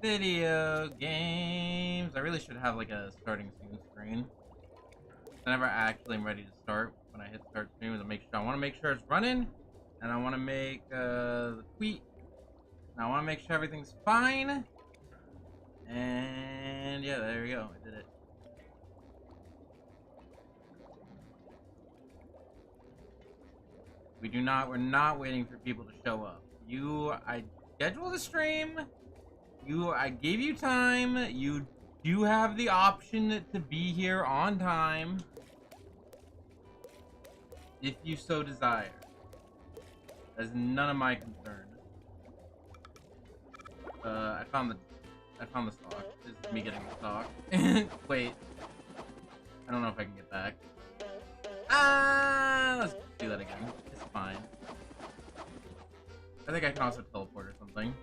Video games. I really should have like a starting soon screen. Whenever I actually am ready to start, when I hit start stream, I want to make sure it's running, and I want to make the tweet. And I want to make sure everything's fine. And yeah, there we go. I did it. We're not waiting for people to show up. I scheduled a stream. I gave you time. You do have the option to be here on time, if you so desire. That's none of my concern. I found the stock. This is me getting the stock. Wait. I don't know if I can get back. Let's do that again. It's fine. I think I can also teleport or something.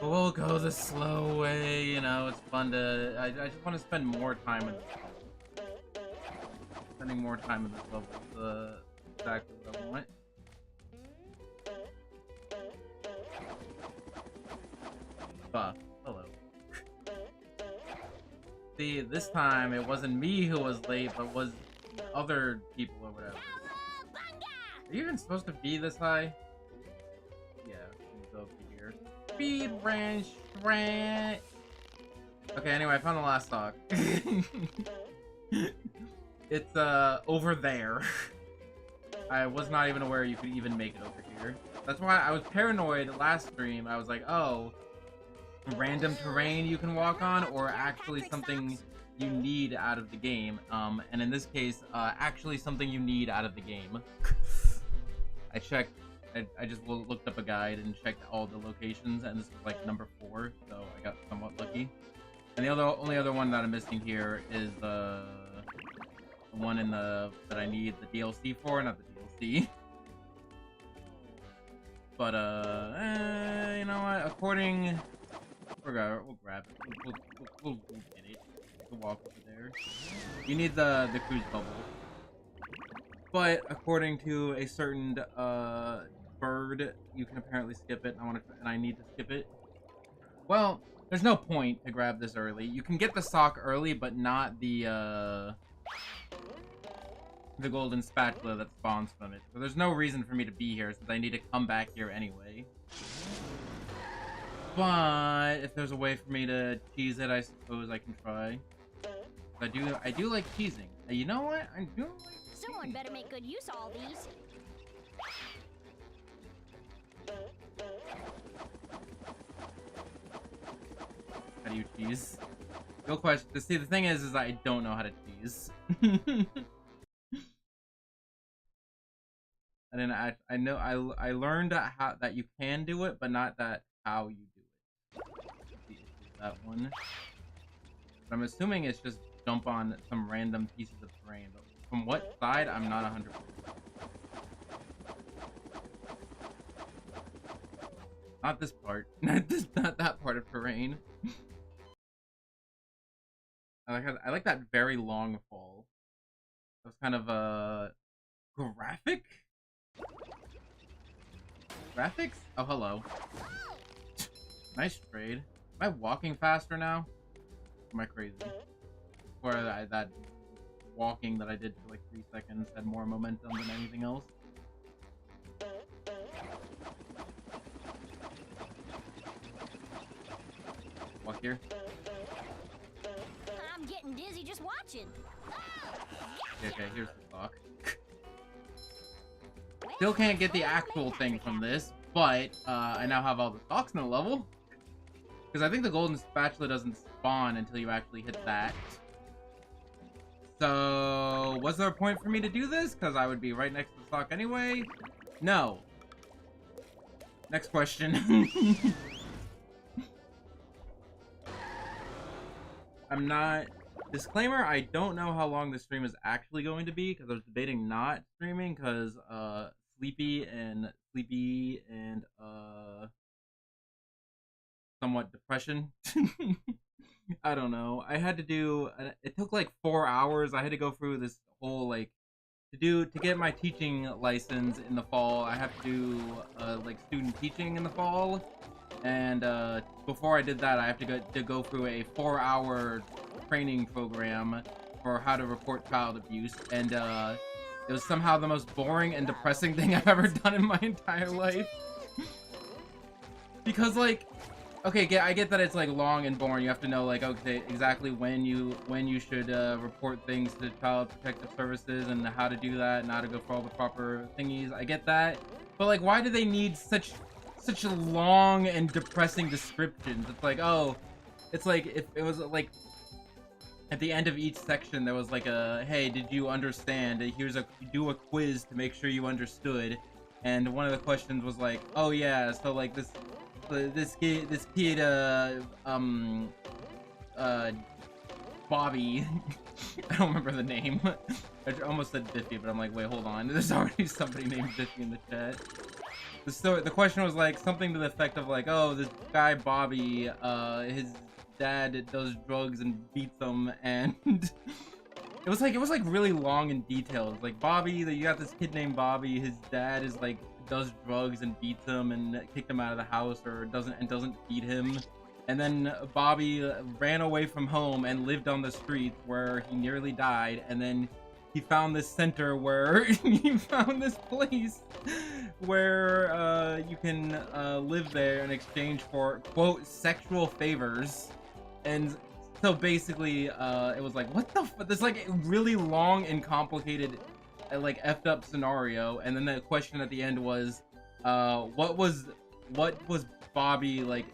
But we'll go the slow way, you know, it's fun to... I just want to spend more time in this level. Spending more time in this level is exactly what I want. Buff. Hello. See, this time it wasn't me who was late, but was other people or whatever. Are you even supposed to be this high? Yeah, it's over here. Speed branch. Okay, anyway, I found the last stock. It's over there. I was not even aware you could even make it over here. That's why I was paranoid last stream. I was like, oh, random terrain you can walk on, or actually something you need out of the game. And in this case, actually something you need out of the game. I checked. I just looked up a guide and checked all the locations, and this is like number 4, so I got somewhat lucky. And the only other one that I'm missing here is the one in that I need the DLC for, not the DLC. But you know what? According, we'll grab it. We'll get it. We'll walk over there. You need the cruise bubble. But according to a certain bird, you can apparently skip it. And I need to skip it. Well, there's no point to grab this early. You can get the sock early, but not the golden spatula that spawns from it. So there's no reason for me to be here, since I need to come back here anyway. But if there's a way for me to cheese it, I suppose I can try. I do like cheesing. You know what? I do like cheesing. Someone better make good use of all these. How do you cheese? Real question. See, the thing is I don't know how to cheese. I learned how that you can do it, but not that how you do it. That one. But I'm assuming it's just jump on some random pieces of terrain. But from what side, I'm not 100%. Not this part. Not that part of terrain. I like that very long fall. That was kind of graphic. Graphics? Oh, hello. Nice trade. Am I walking faster now? Or am I crazy? Or that walking that I did for like 3 seconds had more momentum than anything else? Walk here. I'm getting dizzy just watching. Okay, here's the stock. Still can't get the actual thing from this, but I now have all the stocks in the level. Because I think the golden spatula doesn't spawn until you actually hit that. So, was there a point for me to do this? Because I would be right next to the stock anyway? No. Next question. I'm not... Disclaimer, I don't know how long the stream is actually going to be, because I was debating not streaming, because, sleepy and somewhat depression. I don't know. I had to do... It took like 4 hours. I had to go through this whole, like... To get my teaching license in the fall, I have to do, like, student teaching in the fall. And before I did that, I have to go through a 4-hour training program for how to report child abuse, and it was somehow the most boring and depressing thing I've ever done in my entire life. Because, like, okay, I get that it's like long and boring. You have to know, like, okay, exactly when you should report things to Child Protective Services and how to do that and how to go for all the proper thingies. I get that, but like, why do they need such long and depressing descriptions? It's like, oh, it's like if it was like at the end of each section there was like a, hey, did you understand? Here's do a quiz to make sure you understood. And one of the questions was like, oh yeah, so like this kid Bobby, I don't remember the name. I almost said Biffy, but I'm like, wait, hold on, there's already somebody named Biffy in the chat. The question was like something to the effect of like, oh, this guy Bobby, his dad does drugs and beats them, and it was like really long and detailed. Like, Bobby, you got this kid named Bobby, his dad is like does drugs and beats him and kicked him out of the house, or doesn't feed him, and then Bobby ran away from home and lived on the streets where he nearly died, and then he found this center where he found this place where you can live there in exchange for, quote, sexual favors. And so basically it was like, what the fuck, this like really long and complicated like effed up scenario, and then the question at the end was what was Bobby like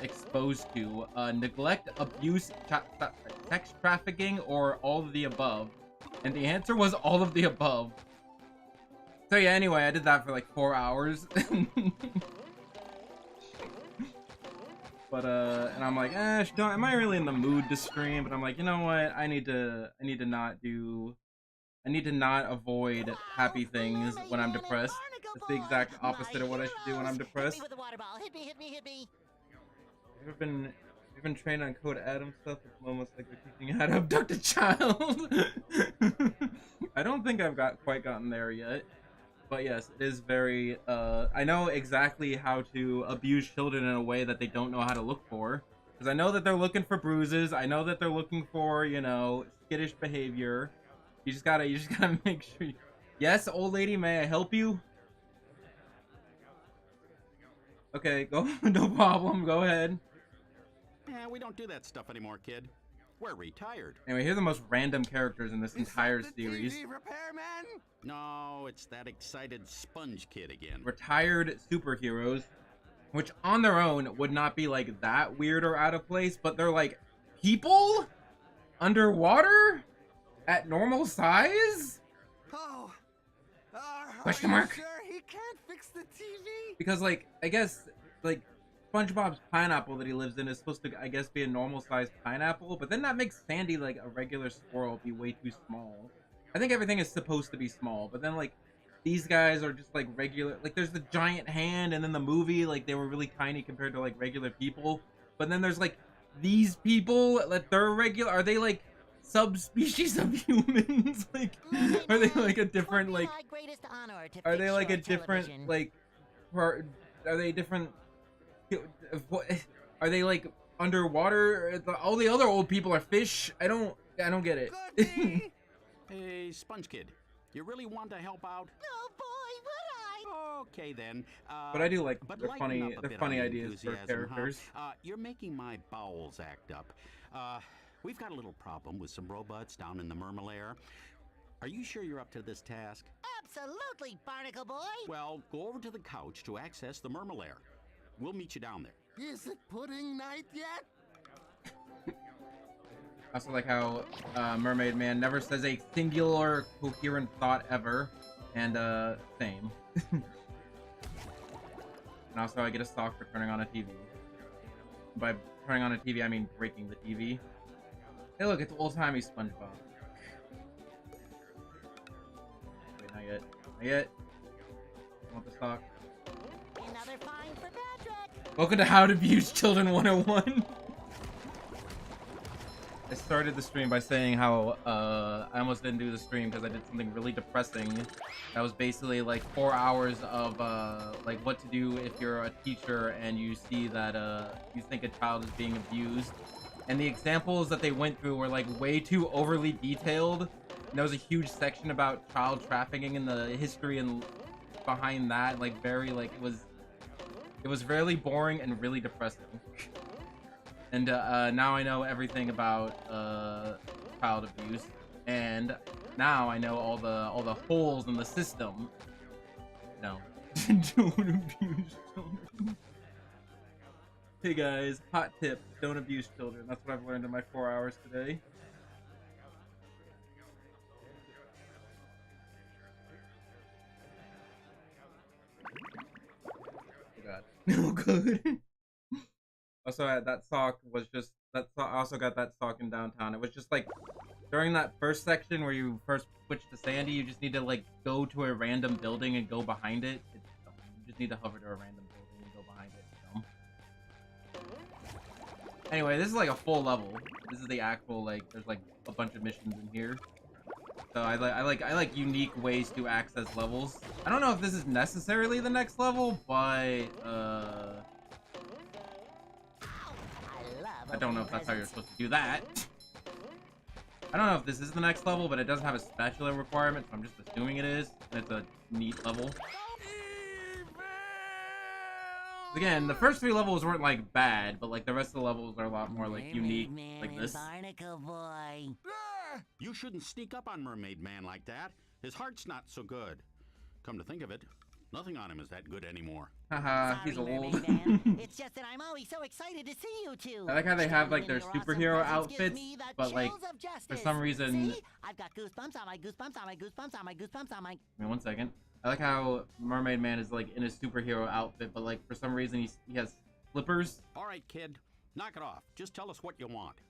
exposed to, neglect, abuse, sex trafficking, or all of the above? And the answer was all of the above. So yeah, anyway, I did that for like 4 hours. But and I'm like, am I really in the mood to stream? But I'm like, you know what? I need to not avoid happy things when I'm depressed. It's the exact opposite of what I should do when I'm depressed. You've been trained on Code Adam stuff. It's almost like they're teaching you how to abduct a child. I don't think I've quite gotten there yet. But yes, it is very, I know exactly how to abuse children in a way that they don't know how to look for. Because I know that they're looking for bruises. I know that they're looking for, you know, skittish behavior. You just gotta make sure. Yes, old lady, may I help you? Okay, go, no problem, go ahead. Yeah, we don't do that stuff anymore, kid. We're retired. Anyway, here are the most random characters in this entire series. TV repairman? No, it's that excited sponge kid again. Retired superheroes, which on their own would not be like that weird or out of place, but they're like people underwater at normal size? Oh, Question mark? Sure he can't fix the TV? Because like, I guess like SpongeBob's pineapple that he lives in is supposed to, I guess, be a normal sized pineapple, but then that makes Sandy like a regular squirrel be way too small. I think everything is supposed to be small, but then like these guys are just like regular. Like there's the giant hand, and then the movie like they were really tiny compared to like regular people. But then there's like these people that they're regular. Are they like subspecies of humans? Like, are they like a different like? Are they like a different like? Are they different? Are they like underwater? All the other old people are fish. I don't get it. Hey, Sponge Kid, you really want to help out? Oh boy, would I! Okay then. But I do like but they're lighten up a funny bit on the ideas for enthusiasm, characters. Huh? You're making my bowels act up. We've got a little problem with some robots down in the Mermalair. Are you sure you're up to this task? Absolutely, Barnacle Boy! Well, go over to the couch to access the Mermalair. We'll meet you down there. Is it pudding night yet? I also like how Mermaid Man never says a singular coherent thought ever, and same. And also I get a stock for turning on a TV. By turning on a TV I mean breaking the TV. Hey look, it's old-timey SpongeBob. Wait, not yet. Not yet. I want the stock. Another fine for Patrick! Welcome to How to Abuse Children 101. I started the stream by saying how I almost didn't do the stream because I did something really depressing. That was basically like 4 hours of like what to do if you're a teacher and you see that you think a child is being abused. And the examples that they went through were like way too overly detailed. And there was a huge section about child trafficking and the history and behind that, like very like it was really boring and really depressing. And now I know everything about child abuse, and now I know all the holes in the system. No, don't abuse children. Hey guys, hot tip: don't abuse children. That's what I've learned in my 4 hours today. Oh god. Oh good. Also, that sock was just I also got that sock in downtown. It was just like during that first section where you first switch to Sandy, you just need to like go to a random building and go behind it. You just need to hover to a random building and go behind it. Anyway, this is like a full level. This is the actual like. There's like a bunch of missions in here. So I like unique ways to access levels. I don't know if this is necessarily the next level, but I don't know if that's how you're supposed to do that. I don't know if this is the next level, but it doesn't have a spatula requirement, so I'm just assuming it is. And it's a neat level. Again, the first 3 levels weren't like bad, but like the rest of the levels are a lot more like unique, like this. Barnacle boy. You shouldn't sneak up on Mermaid Man like that. His heart's not so good. Come to think of it, nothing on him is that good anymore. Haha, he's Sorry, old. Mermaid Man. It's just that I'm always so excited to see you two. I like how they have like their Showing superhero your awesome presents outfits, gives me the but like chills of for justice. some reason. See? I've got goosebumps on my goosebumps on my goosebumps on my goosebumps on my. Give me 1 second. I like how Mermaid Man is like in his superhero outfit, but like for some reason he has flippers. All right, kid, knock it off. Just tell us what you want.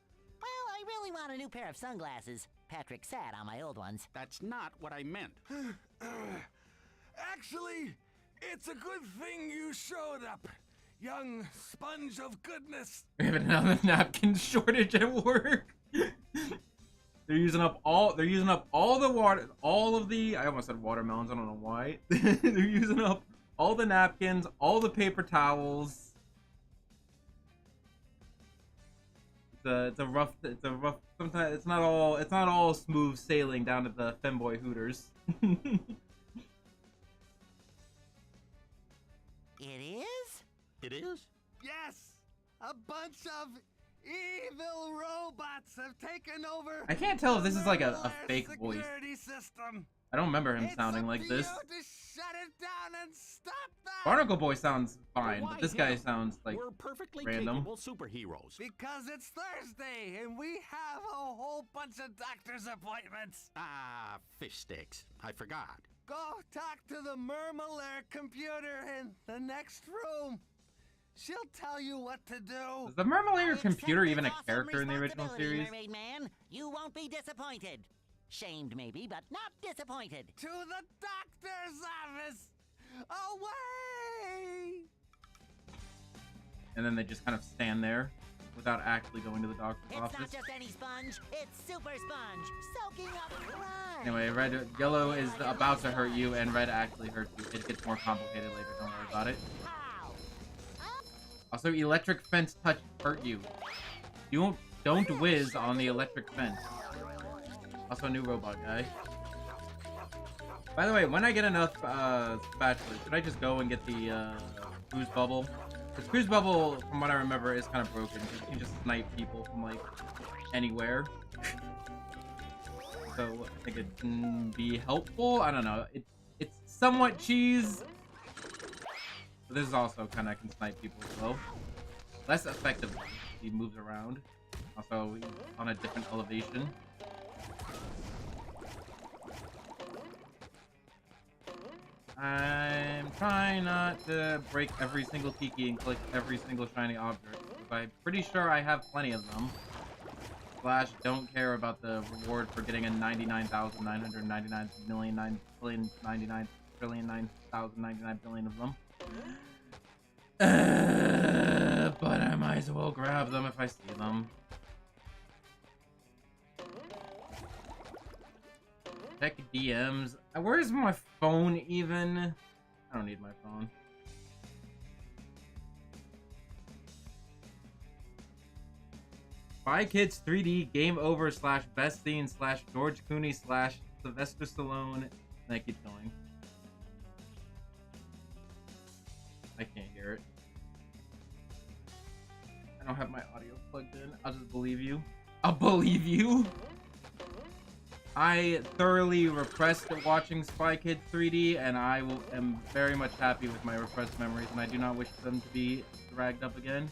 Well, I really want a new pair of sunglasses. Patrick sat on my old ones. That's not what I meant. Actually, it's a good thing you showed up, young sponge of goodness. We have another napkin shortage at work. They're using up all the water, all of the, I almost said watermelons, I don't know why. They're using up all the napkins, all the paper towels. It's a rough, sometimes it's not all smooth sailing down at the femboy Hooters. It is? It is? Yes, a bunch of evil robots have taken over. I can't tell if this is like a fake voice. security system. I don't remember him It's sounding up like to this. you to shut it down and stop that. Barnacle Boy sounds fine, Why but this guy him? sounds like We're perfectly random. capable superheroes. Because it's Thursday and we have a whole bunch of doctor's appointments. Ah, fish sticks. I forgot. Go talk to the Mermalaire computer in the next room. She'll tell you what to do. Is the Mermalaire I computer accept even a this awesome character in the original responsibility, series? Mermaid Man. You won't be disappointed. Shamed maybe, but not disappointed. To the doctor's office. Away! And then they just kind of stand there without actually going to the doctor's It's office. not just any sponge, it's Super Sponge, soaking up crime. Anyway, yellow is about to hurt you, and red actually hurts you. It gets more complicated later, don't worry about it. Pow. Also, electric fence touch hurt you. You don't whiz on the electric fence. Also, new robot guy. By the way, when I get enough spatulas, should I just go and get the cruise bubble? Because cruise bubble, from what I remember, is kind of broken. You can just snipe people from like anywhere. So I think it can be helpful. I don't know. It's somewhat cheese. But this is also kind of can snipe people as well. Less effectively. He moves around. Also on a different elevation. I'm trying not to break every single tiki and collect every single shiny object. I'm pretty sure I have plenty of them. Slash, don't care about the reward for getting a 99,999,999,999,099 of them. But I might as well grab them if I see them. Check DMs. Where's my phone even? I don't need my phone. Spy Kids 3D Game Over / Best Scene / George Clooney / Sylvester Stallone. And I keep going. I can't hear it. I don't have my audio plugged in. I'll just believe you. I'll believe you. I thoroughly repressed watching Spy Kids 3D, and am very much happy with my repressed memories, and I do not wish them to be dragged up again.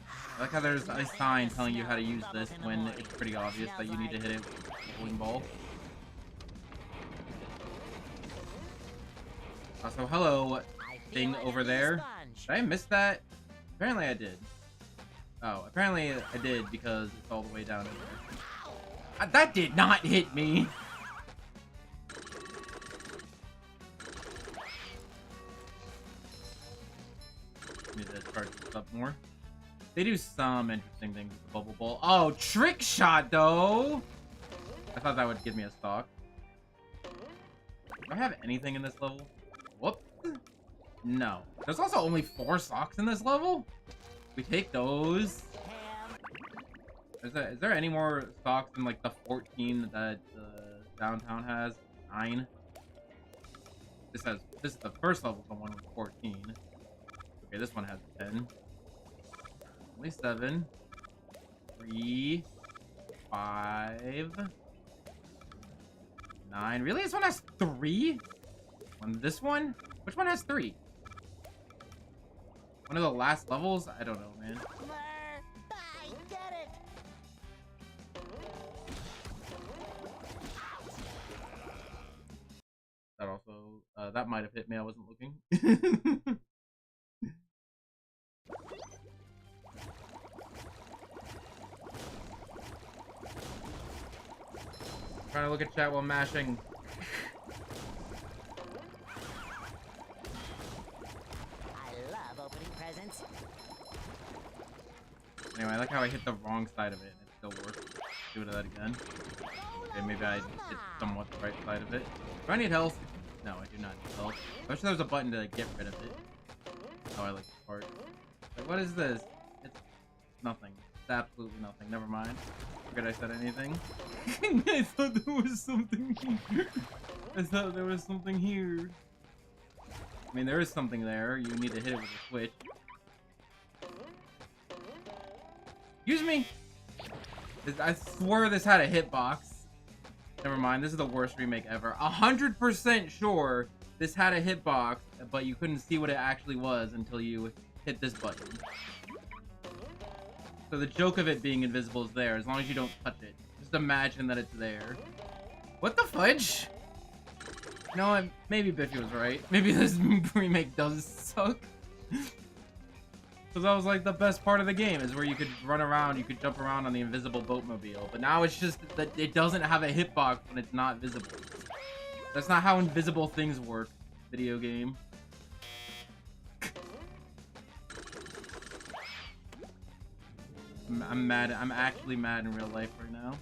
I like how there's a sign telling you how to use this when it's pretty obvious that you need to hit it with a bowling ball. Also, hello, thing over there. Did I miss that? Apparently I did. Oh, apparently I did because it's all the way down in there. That did not hit me! Need to charge this up more. They do some interesting things with the bubble ball. Oh, trick shot though! I thought that would give me a stock. Do I have anything in this level? Whoop. No. There's also only 4 socks in this level? We take those. Is there any more socks than like the 14 that downtown has? 9. This is the first level, the one with 14. Okay, this one has 10. Only 7. 3. 5. 9. Really? This one has 3? On this one? Which one has 3? One of the last levels? I don't know, man. I get it. That also, that might have hit me. I wasn't looking. Trying to look at chat while mashing. Anyway, I like how I hit the wrong side of it and it still worked. Do it that again. Okay, maybe I hit somewhat the right side of it. Do I need health? No, I do not need health. I wish there was a button to get rid of it. Oh, I like this part. Like, what is this? It's nothing. It's absolutely nothing. Never mind. Forget I said anything. I thought there was something here. I thought there was something here. I mean, there is something there. You need to hit it with a switch. Excuse me! I swear this had a hitbox. Never mind, this is the worst remake ever. 100% sure this had a hitbox, but you couldn't see what it actually was until you hit this button. So the joke of it being invisible is there, as long as you don't touch it. Just imagine that it's there. What the fudge? You know what? Maybe Biffy was right. Maybe this remake does suck. Because that was like the best part of the game, is where you could run around, you could jump around on the invisible boatmobile. But now it's just that it doesn't have a hitbox when it's not visible. That's not how invisible things work, video game. I'm mad. I'm actually mad in real life right now.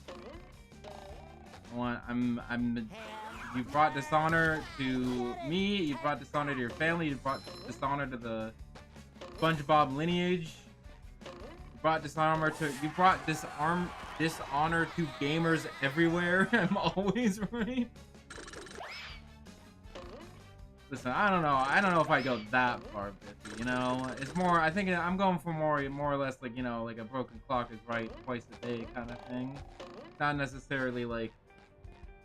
You brought dishonor to me, you brought dishonor to your family, you brought dishonor to the SpongeBob lineage. You brought dishonor to gamers everywhere. I'm always right. Listen, I don't know if I go that far, Biffy, you know? It's more, I think I'm going for more or less like, you know, like a broken clock is right twice a day kind of thing. Not necessarily like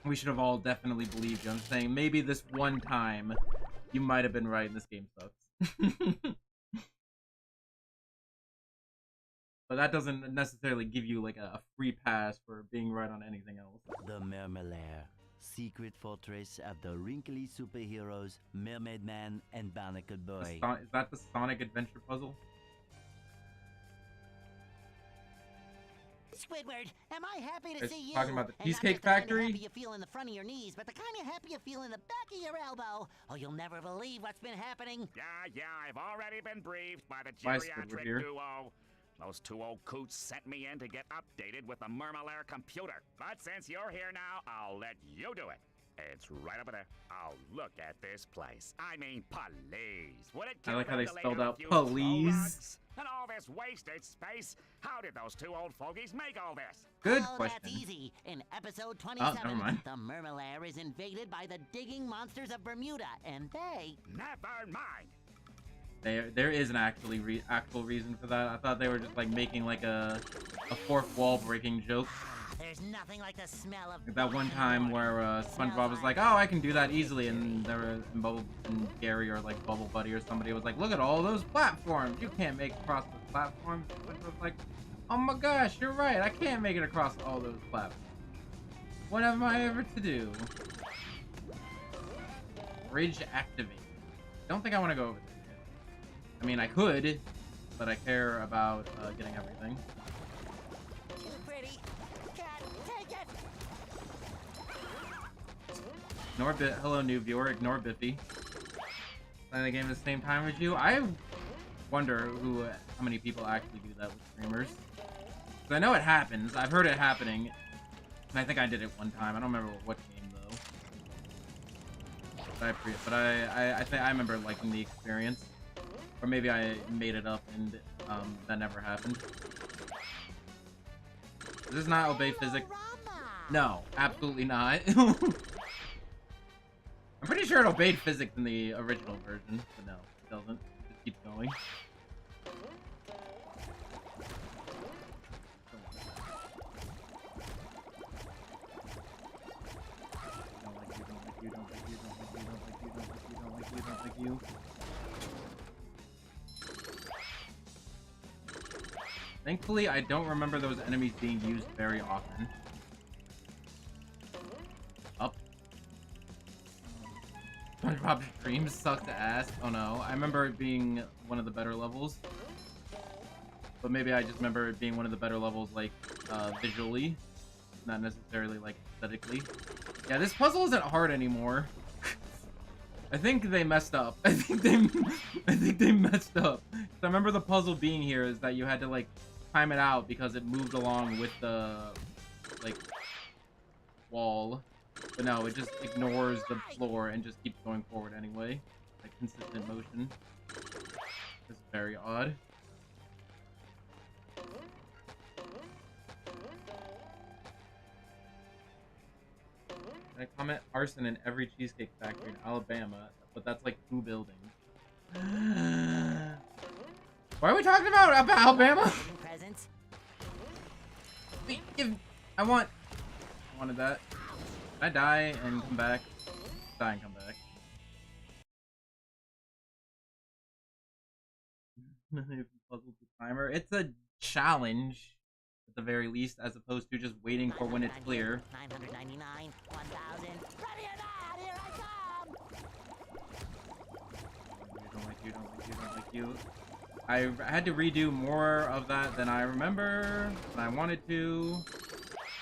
we should have all definitely believed you. I'm saying maybe this one time you might have been right and this game sucks. But that doesn't necessarily give you like a free pass for being right on anything else. The Mermalair, secret fortress of the wrinkly superheroes Mermaid Man and Barnacle Boy. Is that the Sonic Adventure puzzle? Squidward, am I happy to It's see you? talking about the And not Cheesecake just the kind of Factory? happy you feel in the front of your knees, but the kind of happy you feel in the back of your elbow. Oh, you'll never believe what's been happening. Yeah, I've already been briefed by the Why is Squidward geriatric here? duo. Those two old coots sent me in to get updated with the Murmalair computer. But since you're here now, I'll let you do it. It's right over there. Oh, look at this place. I mean, please. Would it I like how kill they them to spelled lay out a few throw police. rugs? And all this wasted space? How did those two old fogies make all this? Good Oh, question. that's easy. In episode Oh, 27, never mind. the Murmalair is invaded by the digging monsters of Bermuda, and they... Never mind. There is an actual reason for that. I thought they were just like making like a fourth wall breaking joke. There's nothing like the smell of... Like that one time where SpongeBob was like, "Oh, I can do that easily," and there were and Gary or like Bubble Buddy or somebody was like, "Look at all those platforms. You can't make across the platforms." SpongeBob was like, "Oh my gosh, you're right. I can't make it across all those platforms. What am I ever to do?" Bridge activated. Don't think I want to go over there yet. I mean, I could, but I care about getting everything. Too pretty. Can't take it. Ignore hello, new viewer. Ignore Biffy. Playing the game at the same time as you. I wonder how many people actually do that with streamers. Because I know it happens. I've heard it happening. And I think I did it one time. I don't remember what game though. But I think I remember liking the experience. Or maybe I made it up and that never happened. Does this not obey physics? No, absolutely not. I'm pretty sure it obeyed physics in the original version, but no, it doesn't. It just keeps going. Don't like you. Thankfully, I don't remember those enemies being used very often. Up. SpongeBob's dreams sucked ass. Oh no, I remember it being one of the better levels. But maybe I just remember it being one of the better levels, like, visually. Not necessarily, like, aesthetically. Yeah, this puzzle isn't hard anymore. I think they messed up. I think they messed up. So I remember the puzzle being here is that you had to, like, time it out because it moved along with the, like, wall. But no, it just ignores the floor and just keeps going forward anyway. Like, consistent motion. It's very odd. I comment arson in every cheesecake factory in Alabama, but that's like 2 buildings. Why are we talking about Alabama? Presents. I wanted that. Can I die and come back? Die and come back. Puzzle to timer. It's a challenge at the very least, as opposed to just waiting for when it's clear. 999, 1,000. Ready or not, here I come! Don't like you. I had to redo more of that than I remember, than I wanted to.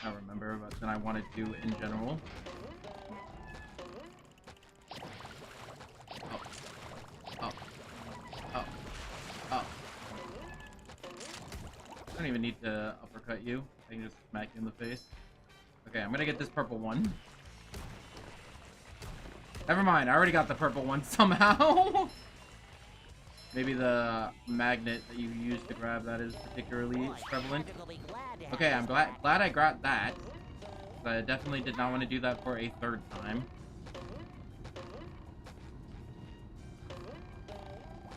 Not remember, but than I wanted to in general. Oh. I don't even need to uppercut you. I can just smack you in the face. Okay, I'm gonna get this purple one. Never mind, I already got the purple one somehow. Maybe the magnet that you use to grab that is particularly prevalent. Okay, I'm glad I got that. I definitely did not want to do that for a 3rd time.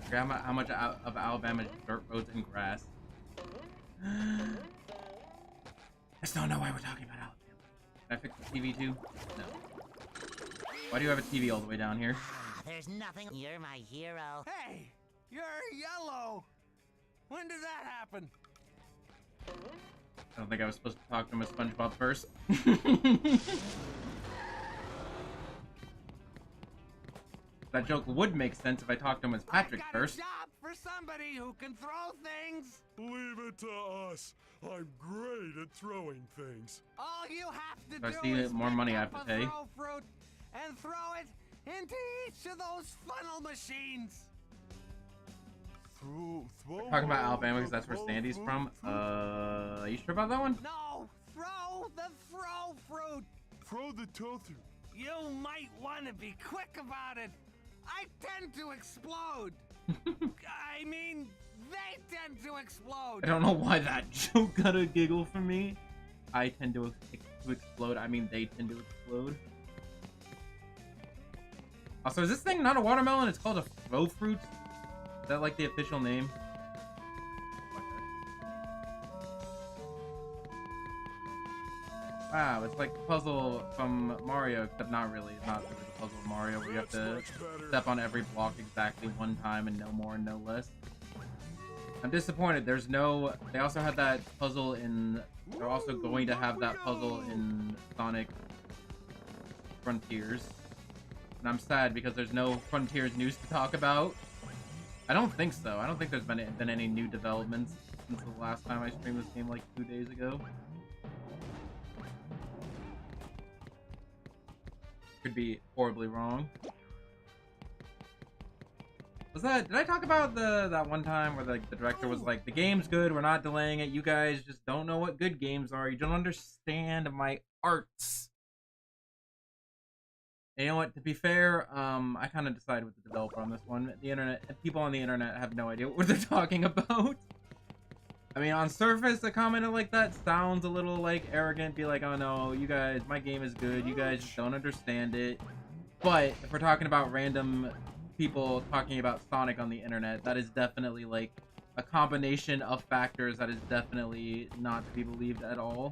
Okay, how much of Alabama's dirt roads and grass? I still don't know why we're talking about Alabama. Can I fix the TV too? No. Why do you have a TV all the way down here? There's nothing. You're my hero. Hey, you're yellow. When did that happen? I don't think I was supposed to talk to him as SpongeBob first. That joke would make sense if I talked to him as Patrick first. I got a job for somebody who can throw things. Leave it to us. I'm great at throwing things. All you have to So I do see is more pick money I up have to a pay. throw fruit and throw it into each of those funnel machines. Talking about Alabama because that's where Sandy's from. Are you sure about that one? No, throw the throw fruit. Throw the tofu. You might want to be quick about it. I tend to explode. I mean, they tend to explode. I don't know why that joke got a giggle from me. I tend to explode. I mean, they tend to explode. Also, is this thing not a watermelon? It's called a throw fruit. Is that like the official name? Wow, it's like the puzzle from Mario, except not really. It's not really the puzzle of Mario where you have to step on every block exactly one time and no more and no less. I'm disappointed. There's no... They also had that puzzle in... They're also going to have that puzzle in Sonic Frontiers. And I'm sad because there's no Frontiers news to talk about. I don't think so. I don't think there's been any new developments since the last time I streamed this game like 2 days ago. Could be horribly wrong. Was that... Did I talk about that one time where the director was like, the game's good, we're not delaying it, you guys just don't know what good games are, you don't understand my arts. And you know what, to be fair, I kind of decided with the developer on this one. The internet, people on the internet have no idea what they're talking about. I mean, on surface, a comment like that sounds a little, like, arrogant. Be like, oh no, you guys, my game is good. You guys just don't understand it. But if we're talking about random people talking about Sonic on the internet, that is definitely, like, a combination of factors that is definitely not to be believed at all.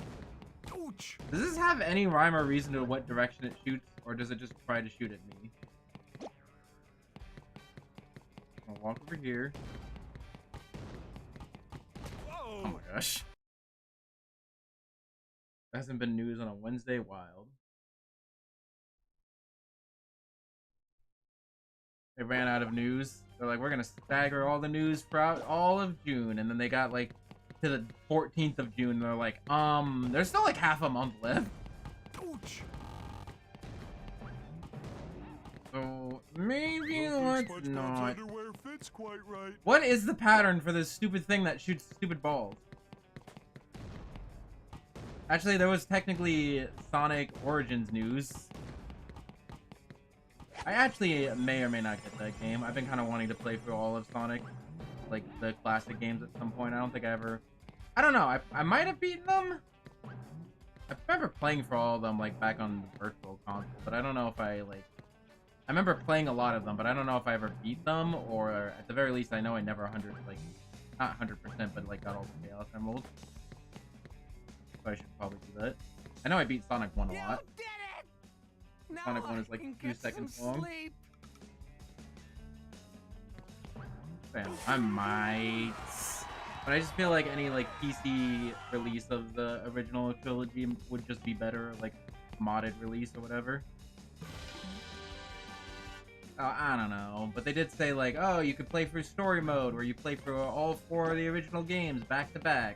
Does this have any rhyme or reason to what direction it shoots, or does it just try to shoot at me? I'll walk over here. Oh my gosh. There hasn't been news on a Wednesday. Wild. They ran out of news. They're like, we're gonna stagger all the news throughout all of June, and then they got like to the 14th of June. And they're like, there's still like half a month left. So maybe let's not. Underwear fits quite right. What is the pattern for this stupid thing that shoots stupid balls? Actually, there was technically Sonic Origins news. I actually may or may not get that game. I've been kind of wanting to play through all of Sonic, like the classic games at some point. I don't think I ever... I don't know. I might have beaten them. I remember playing for all of them, like, back on the Virtual Console, but I don't know if I, like... I remember playing a lot of them, but I don't know if I ever beat them, or at the very least, I know I never 100, like, not 100%, but, like, got all the Chaos Emeralds. So I should probably do that. I know I beat Sonic 1 a lot. You did it! Now Sonic 1 is, like, I can 2 get seconds some long. sleep. Damn, I might... But I just feel like any, like, PC release of the original trilogy would just be better, like, modded release or whatever. I don't know, but they did say, like, oh, you could play through story mode, where you play through all 4 of the original games back to back,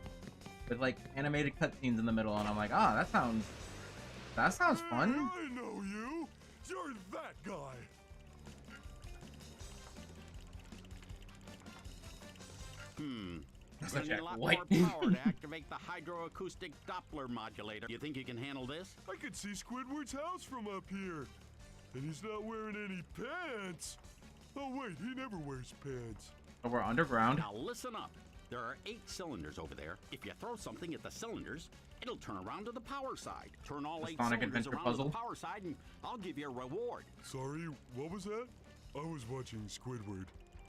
with, like, animated cutscenes in the middle, and I'm like, ah, that sounds fun. I know you. You're that guy. Gonna need a lot more power to activate the hydroacoustic Doppler modulator. You think you can handle this? I could see Squidward's house from up here. And he's not wearing any pants. Oh wait, he never wears pants. So we're underground. Now listen up. There are 8 cylinders over there. If you throw something at the cylinders, it'll turn around to the power side. Turn all 8 Sonic cylinders Adventure around puzzle. to the power side, and I'll give you a reward. Sorry, what was that? I was watching Squidward.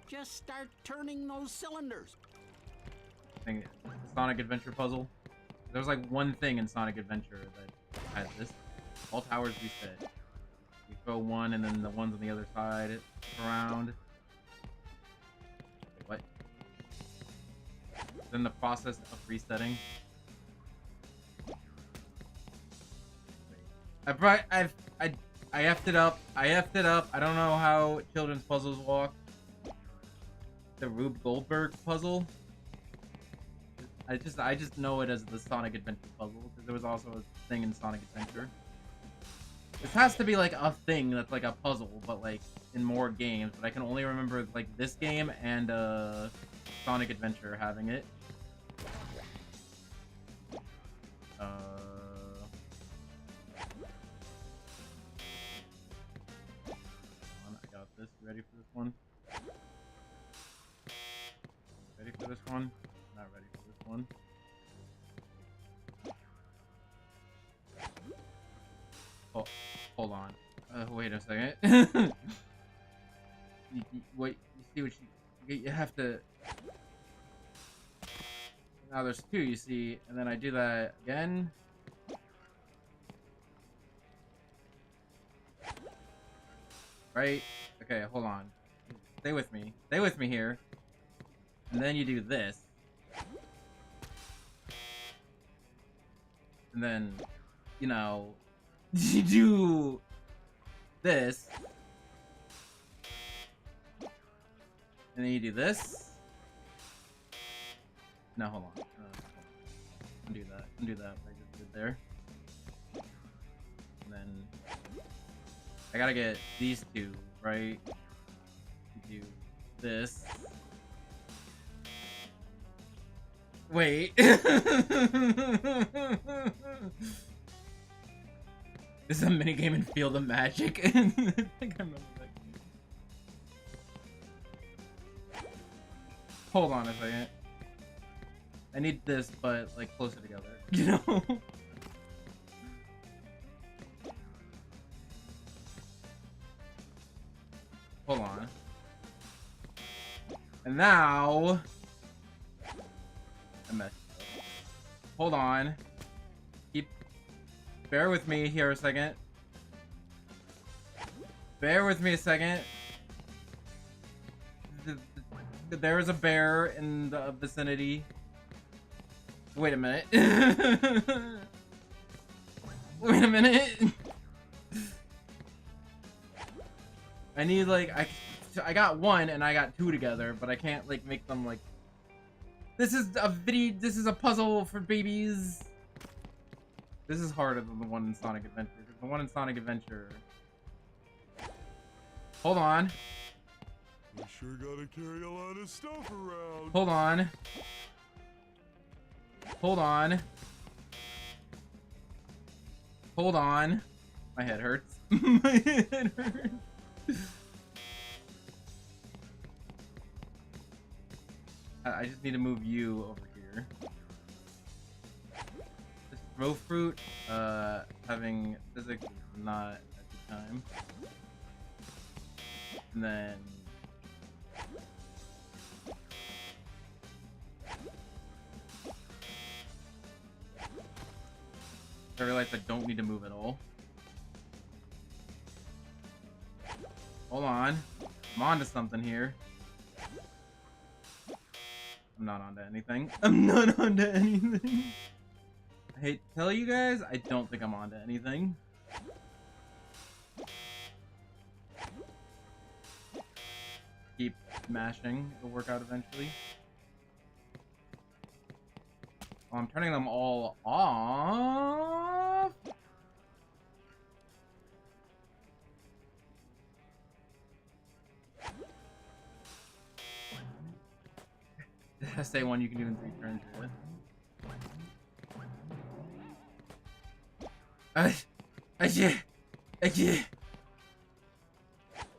Just start turning those cylinders. Thing, Sonic Adventure puzzle. There's like one thing in Sonic Adventure that has this. All towers reset. You throw one and then the ones on the other side around. What? Then the process of resetting. I effed it up. I effed it up. I don't know how children's puzzles walk. The Rube Goldberg puzzle. I just know it as the Sonic Adventure puzzle, because there was also a thing in Sonic Adventure. This has to be like a thing that's like a puzzle, but like in more games. But I can only remember like this game and Sonic Adventure having it. I got this. You ready for this one? Ready for this one? Not ready for this one. Oh, hold on. Wait a second. Wait, you see what you have to. Now there's two, you see, and then I do that again. Right? Okay, hold on. Stay with me. Stay with me here. And then you do this. And then, you know, you do this. And then you do this. No, hold on. Undo that. Undo that. I just did there. And then I gotta get these two, right? Do this. Wait. This is a minigame in Field of Magic. I think I remember that game. Hold on a second. I need this, but like closer together. You know? Hold on. And now I messed up. Hold on. Bear with me here a second. Bear with me a second. There is a bear in the vicinity. Wait a minute. Wait a minute. I need like I got one and I got two together, but I can't like make them like. This is a video. This is a puzzle for babies. This is harder than the one in Sonic Adventure. The one in Sonic Adventure. Hold on. You sure gotta carry a lot of stuff around. Hold on. Hold on. Hold on. My head hurts. My head hurts. I just need to move you over here. This throw fruit, having physics is not at the time. And then I realized I don't need to move at all. Hold on. I'm onto something here. I'm not onto anything. I'm not onto anything. I hate to tell you guys, I don't think I'm onto anything. Keep mashing. It'll work out eventually. Oh, I'm turning them all off. Say one you can do in 3 turns.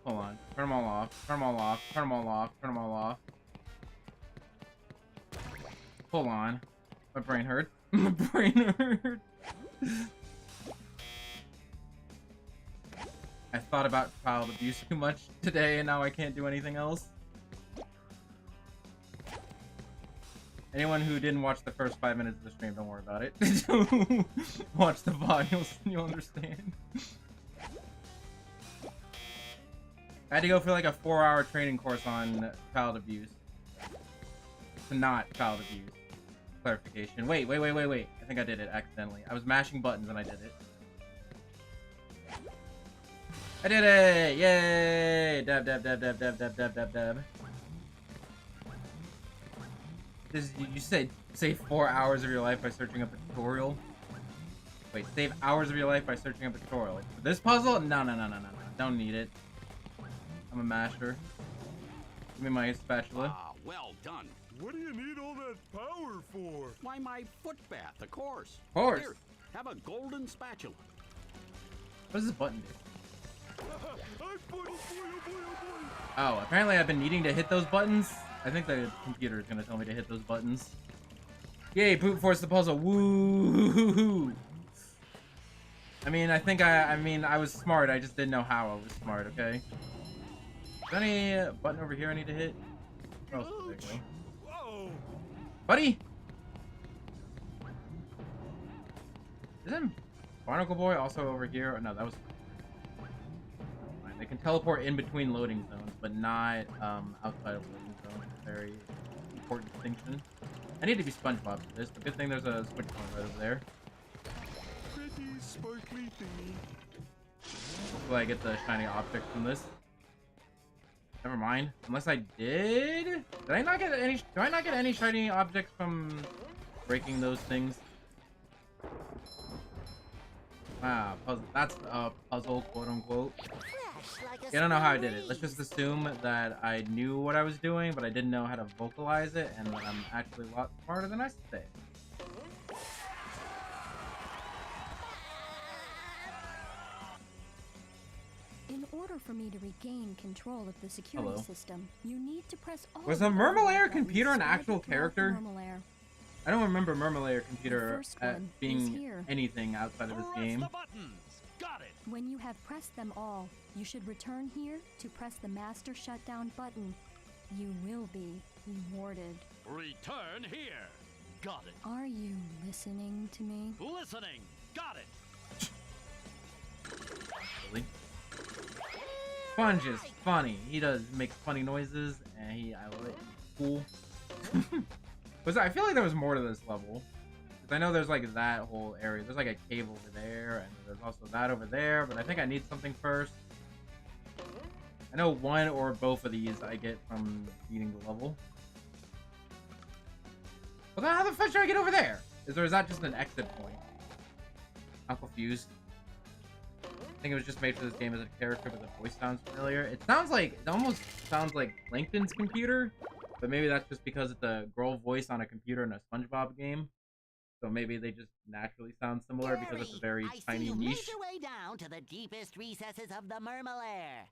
Hold on. Turn them all off. Turn them all off. Turn them all off. Turn them all off. Hold on. My brain hurts. My brain hurts. I thought about child abuse too much today and now I can't do anything else. Anyone who didn't watch the first 5 minutes of the stream, don't worry about it. Watch the VOD, you'll understand. I had to go for like a 4-hour training course on child abuse. To not child abuse. Clarification. Wait. I think I did it accidentally. I was mashing buttons and I did it. I did it! Yay! Dab. You said save 4 hours of your life by searching up a tutorial? Wait, save hours of your life by searching up a tutorial. For this puzzle? No. Don't need it. I'm a masher. Give me my spatula. Well done. What do you need all that power for? Why, my foot bath, of course. Of course. Here, have a golden spatula. What does this button do? Boy. Oh, apparently I've been needing to hit those buttons. I think the computer is gonna tell me to hit those buttons. Yay, brute force the puzzle. Woo! I mean, I was smart. I just didn't know how I was smart, okay? Is there any button over here I need to hit? Oh, there you go. Whoa! Buddy! Isn't Barnacle Boy also over here? No, that was... They can teleport in between loading zones, but not outside of loading zones. Very important distinction. I need to be SpongeBob for this, but good thing there's a switch point right over there. Pretty sparkly thingy. Will I get the shiny object from this? Never mind. Unless I did? Did I not get any? Do I not get any shiny objects from breaking those things? Wow, puzzle. That's a puzzle, quote unquote. I don't know how I did it. Let's just assume that I knew what I was doing, but I didn't know how to vocalize it, and that I'm actually a lot smarter than I say. In order for me to regain control of the security system, you need to press all. Was the Mermalair computer an actual character? Mermalair. I don't remember Mermalair computer first one being is here. anything outside of this game. Got it. When you have pressed them all, you should return here to press the master shutdown button. You will be rewarded. Return here. Got it. Are you listening to me? Listening. Got it. Really? Sponge is funny. He does make funny noises, and I love it. Cool. I feel like there was more to this level. I know there's like that whole area. There's like a cave over there, and there's also that over there, but I think I need something first. I know one or both of these I get from beating the level. Well, then how the fuck should I get over there? Is that just an exit point? I'm confused. I think it was just made for this game as a character, but the voice sounds familiar. It almost sounds like Plankton's computer, but maybe that's just because it's a girl voice on a computer in a SpongeBob game. So maybe they just naturally sound similar because it's a very tiny I see you niche. made your way down to the deepest recesses of the Mermalair.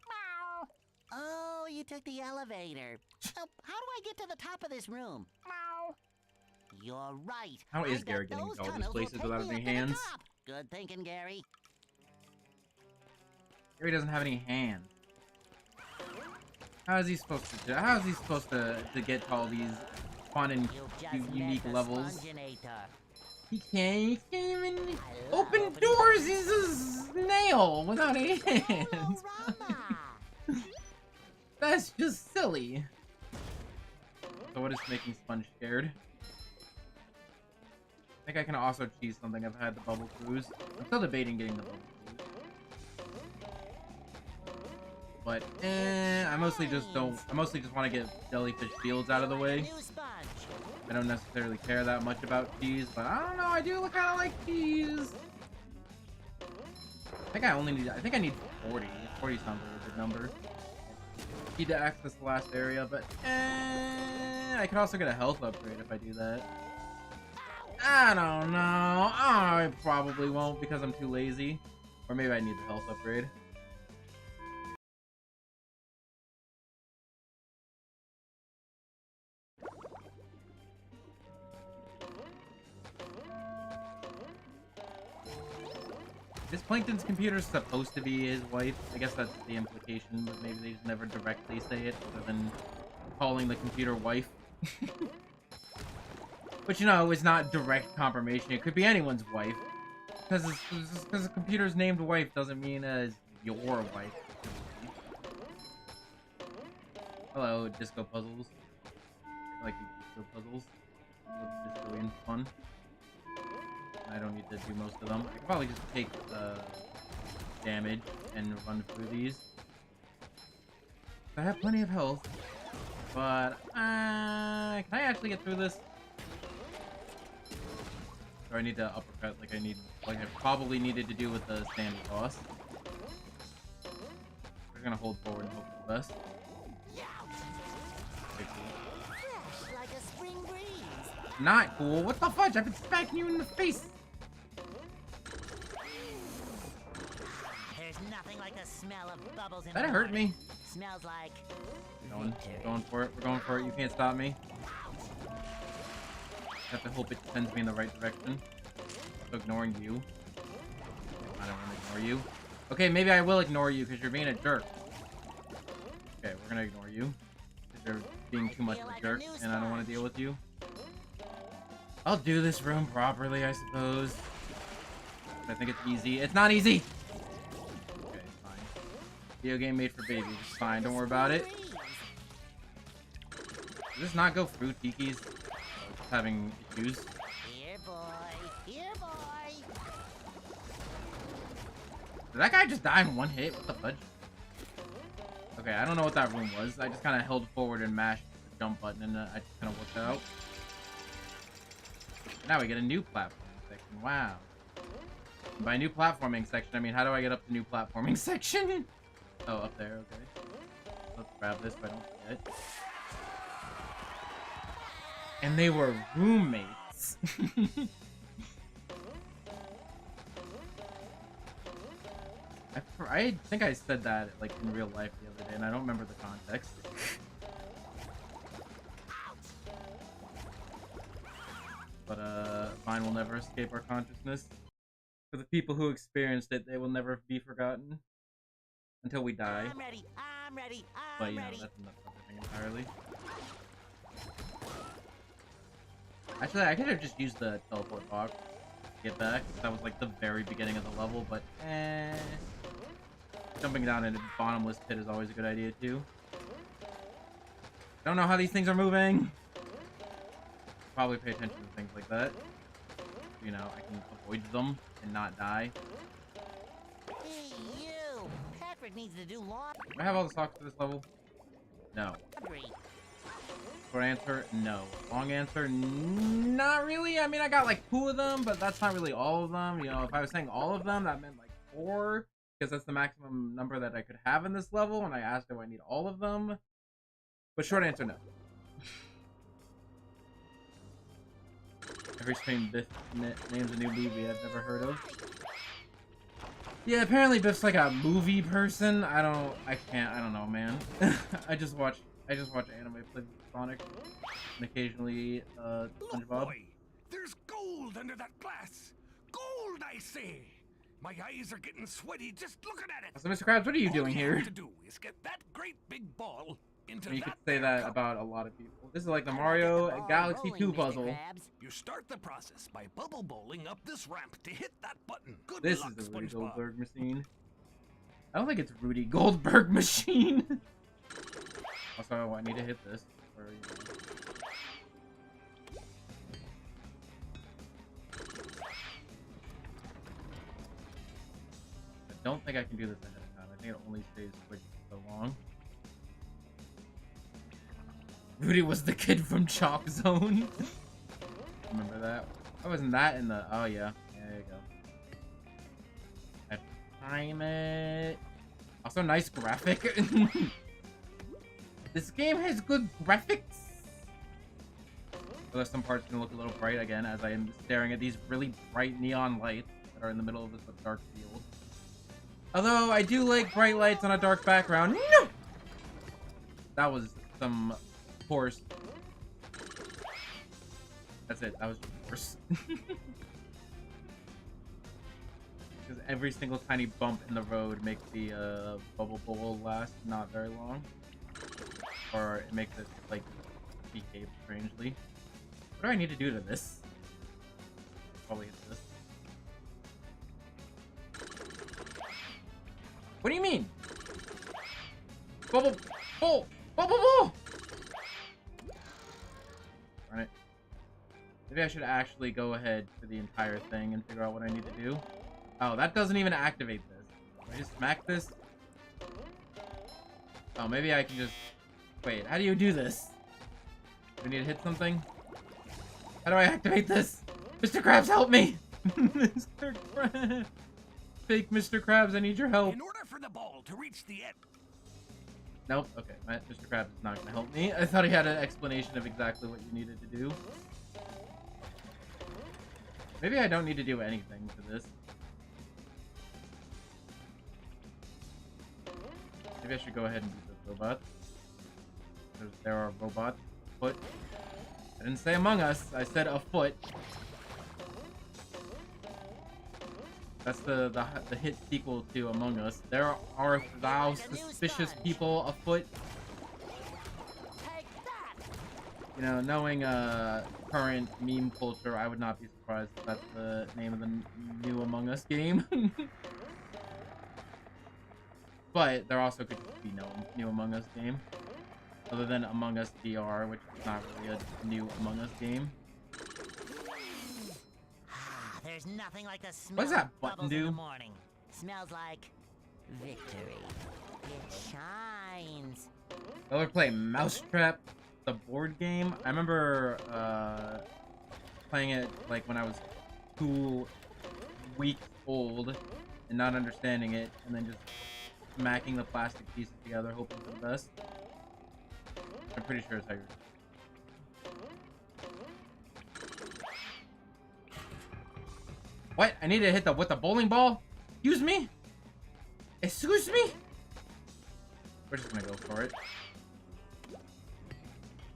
Meow. Oh, you took the elevator. Oh, how do I get to the top of this room? Meow. You're right. How is I bet Gary getting those to all these tunnels will places take without me any up to the hands? top. Good thinking, Gary. Gary doesn't have any hands. How is he supposed to get to all these fun and You've just unique met the levels? Sponginator. He can't even I love open doors. He's a snail without any hands. Rama. That's just silly. So what is making Sponge scared? I think I can also cheese something. I've had the bubble cruise. I'm still debating getting the bubble cruise. But I mostly just want to get jellyfish fields out of the way. New sponge. I don't necessarily care that much about cheese, but I don't know, I do kind of like cheese. I think I need 40. 40 sounds like a good number. Need to access the last area, but I could also get a health upgrade if I do that. I don't know. I probably won't because I'm too lazy. Or maybe I need the health upgrade. Is Plankton's computer supposed to be his wife? I guess that's the implication, but maybe they just never directly say it other than calling the computer wife. But you know, it's not direct confirmation. It could be anyone's wife. Because the computer's named wife doesn't mean as your wife. Hello, disco puzzles. I like these disco puzzles. Disco fun. I don't need to do most of them. I could probably just take damage and run through these. I have plenty of health, but can I actually get through this? Or I need to uppercut like I probably needed to do with the standard boss. We're gonna hold forward and hope for the best. Okay, cool. Fresh like not cool. What the fudge? I've been smacking you in the face. There's nothing like the smell of bubbles in That the hurt morning. me. Smells like Going for it. We're going for it. You can't stop me. I have to hope it sends me in the right direction. So ignoring you. I don't want to ignore you. Okay, maybe I will ignore you because you're being a jerk. Okay, we're gonna ignore you. Because you're being too much of a jerk, and I don't want to deal with you. I'll do this room properly, I suppose. I think it's easy. It's not easy! Okay, it's fine. Video game made for babies. It's fine. Don't worry about it. Does this not go through Tiki's? Oh, it's having issues. Here, boy. Here, boy. Did that guy just die in one hit? What the fudge? Okay, I don't know what that room was. I just kind of held forward and mashed the jump button, and I just kind of worked it out. Now we get a new platforming section. Wow. And by new platforming section, I mean, how do I get up to new platforming section? Oh, up there. Okay. Let's grab this so I don't forget. And they were roommates. I think I said that like in real life the other day, and I don't remember the context. But mine will never escape our consciousness. For the people who experienced it, they will never be forgotten until we die. I'm ready. I'm ready. But you know, that's another thing entirely. Actually, I could have just used the teleport box to get back. That was like the very beginning of the level, but jumping down into the bottomless pit is always a good idea too. I don't know how these things are moving. Probably pay attention to things like that. You know, I can avoid them and not die. Hey, you. Patrick needs to do laundry. Do I have all the socks for this level? No. Short answer, no. Long answer, not really. I mean, I got like 2 of them, but that's not really all of them. You know, if I was saying all of them, that meant like 4, because that's the maximum number that I could have in this level, and I asked if I need all of them. But short answer, no. Every stream Biff names a new movie I've never heard of. Yeah, apparently Biff's like a movie person. I don't know, man. I just watch anime, play Sonic, and occasionally SpongeBob. Boy, there's gold under that glass. Gold, I say. My eyes are getting sweaty just looking at it. So, Mr. Krabs, what are you doing All you here? have to do is get that great big ball into You that could say that cup. about a lot of people. This is like the Mario Galaxy 2 puzzle. You start the process by bubble bowling up this ramp to hit that button. Good This luck, is the Rudy SpongeBob. Goldberg machine. I don't think it's Rudy Goldberg machine. Also, I need to hit this. Or, you know. I don't think I can do this ahead of time. I think it only stays switched so long. Rudy was the kid from Chalk Zone. Remember that? Oh, wasn't that in the... Oh, yeah. Yeah, there you go. I have to time it. Also, nice graphic. This game has good graphics. Although some parts can look a little bright again as I am staring at these really bright neon lights that are in the middle of this dark field. Although I do like bright lights on a dark background. No! That was some horse. That's it. That was just horse. Because every single tiny bump in the road makes the bubble bowl last not very long. Or it makes it, like, behave strangely. What do I need to do to this? Probably hit this. What do you mean? Bubble bowl! Bubble bowl! Darn it. Maybe I should actually go ahead for the entire thing and figure out what I need to do. Oh, that doesn't even activate this. Can I just smack this? Oh, maybe I can just... Wait, how do you do this? Do I need to hit something? How do I activate this? Mr. Krabs, help me! Mr. Krabs! Fake Mr. Krabs, I need your help. In order for the ball to reach the end. Nope, okay, Mr. Krabs is not gonna help me. I thought he had an explanation of exactly what you needed to do. Maybe I don't need to do anything for this. Maybe I should go ahead and use those robots. There are robots. Foot. I didn't say Among Us. I said afoot. That's the hit sequel to Among Us. There are thou suspicious people afoot. You know, knowing current meme culture, I would not be surprised if that's the name of the new Among Us game. But there also could just be no new Among Us game. Other than Among Us VR, which is not really a new Among Us game. There's nothing like the smell What does that of button bubbles in do? the morning. Smells like victory. It shines. Ever play Mousetrap, the board game? I remember playing it like when I was 2 weeks old and not understanding it, and then just smacking the plastic pieces together, hoping for the best. I'm pretty sure it's how you're... What? I need to hit the with the bowling ball? Excuse me? Excuse me? We're just gonna go for it.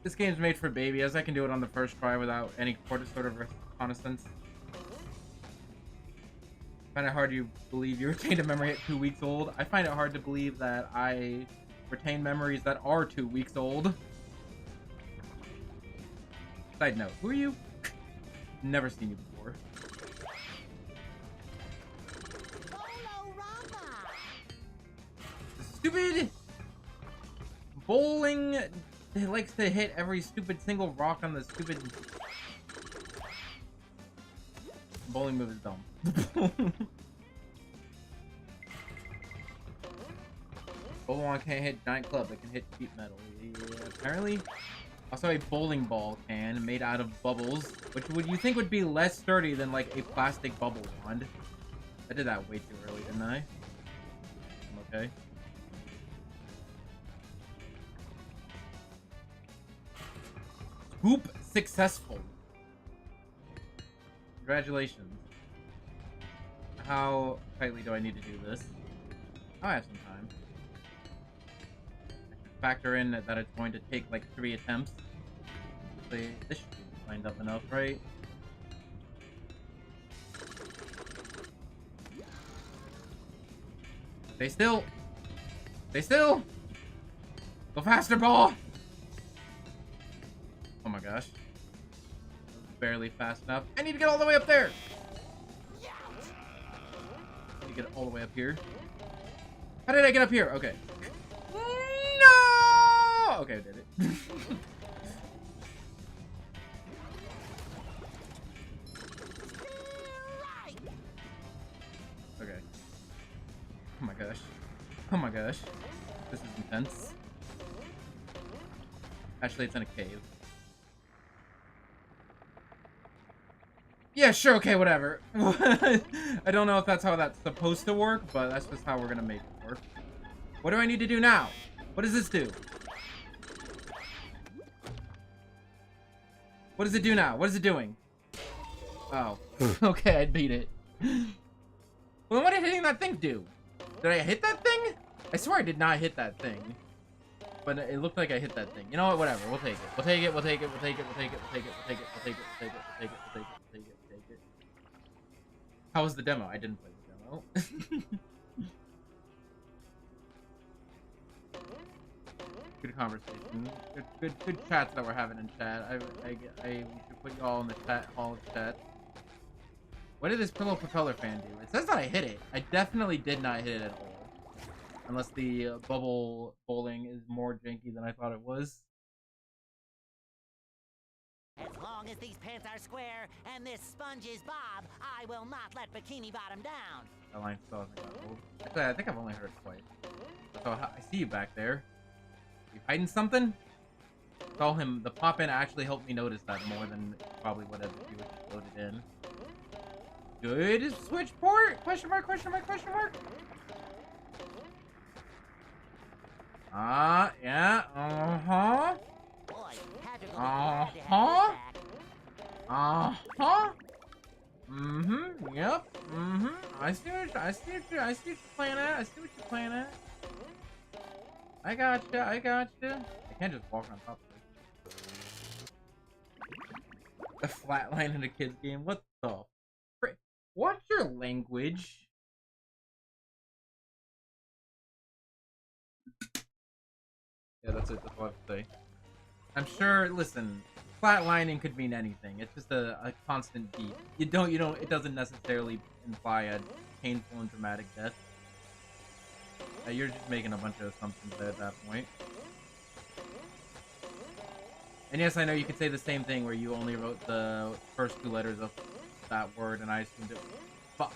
This game's made for babies. I can do it on the first try without any sort of reconnaissance. Find it hard to believe you retained a memory at 2 weeks old. I find it hard to believe that I retain memories that are 2 weeks old. Side note, who are you? Never seen you before. Stupid bowling. It likes to hit every stupid single rock on the stupid bowling move is dumb. Bowling can't hit giant club, it can hit sheet metal. Yeah, apparently. Also a bowling ball can made out of bubbles, which would you think would be less sturdy than like a plastic bubble wand. I did that way too early, didn't I? I'm okay. Hoop successful. Congratulations. How tightly do I need to do this? I have some time. I should factor in that it's going to take like 3 attempts. Hopefully, this should be lined up enough, right? Stay still! Stay still! Go faster, ball! Oh my gosh. Barely fast enough. I need to get all the way up there! I need to get all the way up here. How did I get up here? Okay. No! Okay, I did it. Okay. Oh my gosh. Oh my gosh. This is intense. Actually, it's in a cave. Yeah, sure, okay, whatever. I don't know if that's how that's supposed to work, but that's just how we're gonna make it work. What do I need to do now? What does this do? What does it do now? What is it doing? Oh. Okay, I beat it. Well, what did hitting that thing do? Did I hit that thing? I swear I did not hit that thing. But it looked like I hit that thing. You know what? Whatever. We'll take it. We'll take it. We'll take it. We'll take it. We'll take it. We'll take it. We'll take it. We'll take it. We'll take it. We'll take it. We'll take it. We'll take it. We'll take it. How was the demo? I didn't play the demo. Good conversation. Good chats that we're having in chat. We should put you all in the chat hall of chat. What did this pillow propeller fan do? It says that I hit it. I definitely did not hit it at all. Unless the bubble bowling is more janky than I thought it was. As long as these pants are square and this sponge is Bob, I will not let Bikini Bottom down. That line still hasn't got old. Actually, I think I've only heard it twice. So I see you back there. You hiding something? Tell him the pop-in actually helped me notice that more than probably whatever you would loaded in. Good switch port? Question mark, question mark, question mark. Yeah, uh-huh. Boy, Patrick will be glad to have this Uh-huh. back. Uh-huh. I see what you're playing at. I see what you're playing at. I gotcha. I can't just walk on top of it. A flatline in a kid's game. What the frick? What's your language? Yeah, that's it. That's all I have to say. I'm sure. Listen, flatlining could mean anything. It's just a constant beat. You don't. It doesn't necessarily imply a painful and dramatic death. You're just making a bunch of assumptions there at that point. And yes, I know you could say the same thing where you only wrote the first 2 letters of that word, and I assumed it was fuck.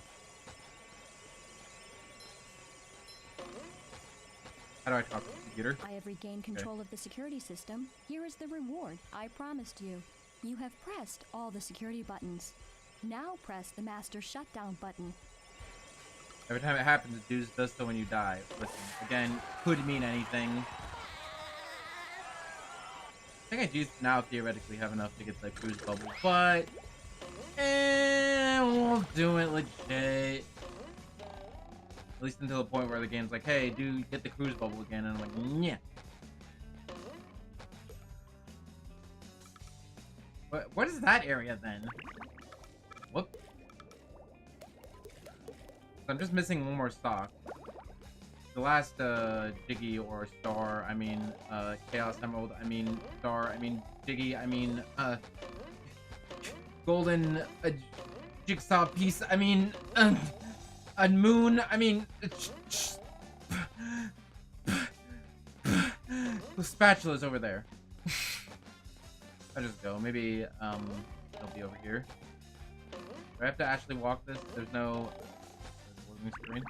How do I talk to the computer? I have regained control of the security system. Here is the reward I promised you. You have pressed all the security buttons. Now press the master shutdown button. Every time it happens, it does so when you die. Listen, again, could mean anything. I think I do now theoretically have enough to get the cruise bubble, but we'll do it legit. At least until the point where the game's like, hey, dude, get the cruise bubble again, and I'm like, yeah. What is that area then? Whoop. I'm just missing one more stock. The last Jiggy or Star, I mean Chaos Emerald, I mean Star, I mean Jiggy, I mean Golden Jigsaw piece, I mean a moon, I mean the spatula's over there. I'll just go. Maybe it'll be over here. Do I have to actually walk this? There's no screen.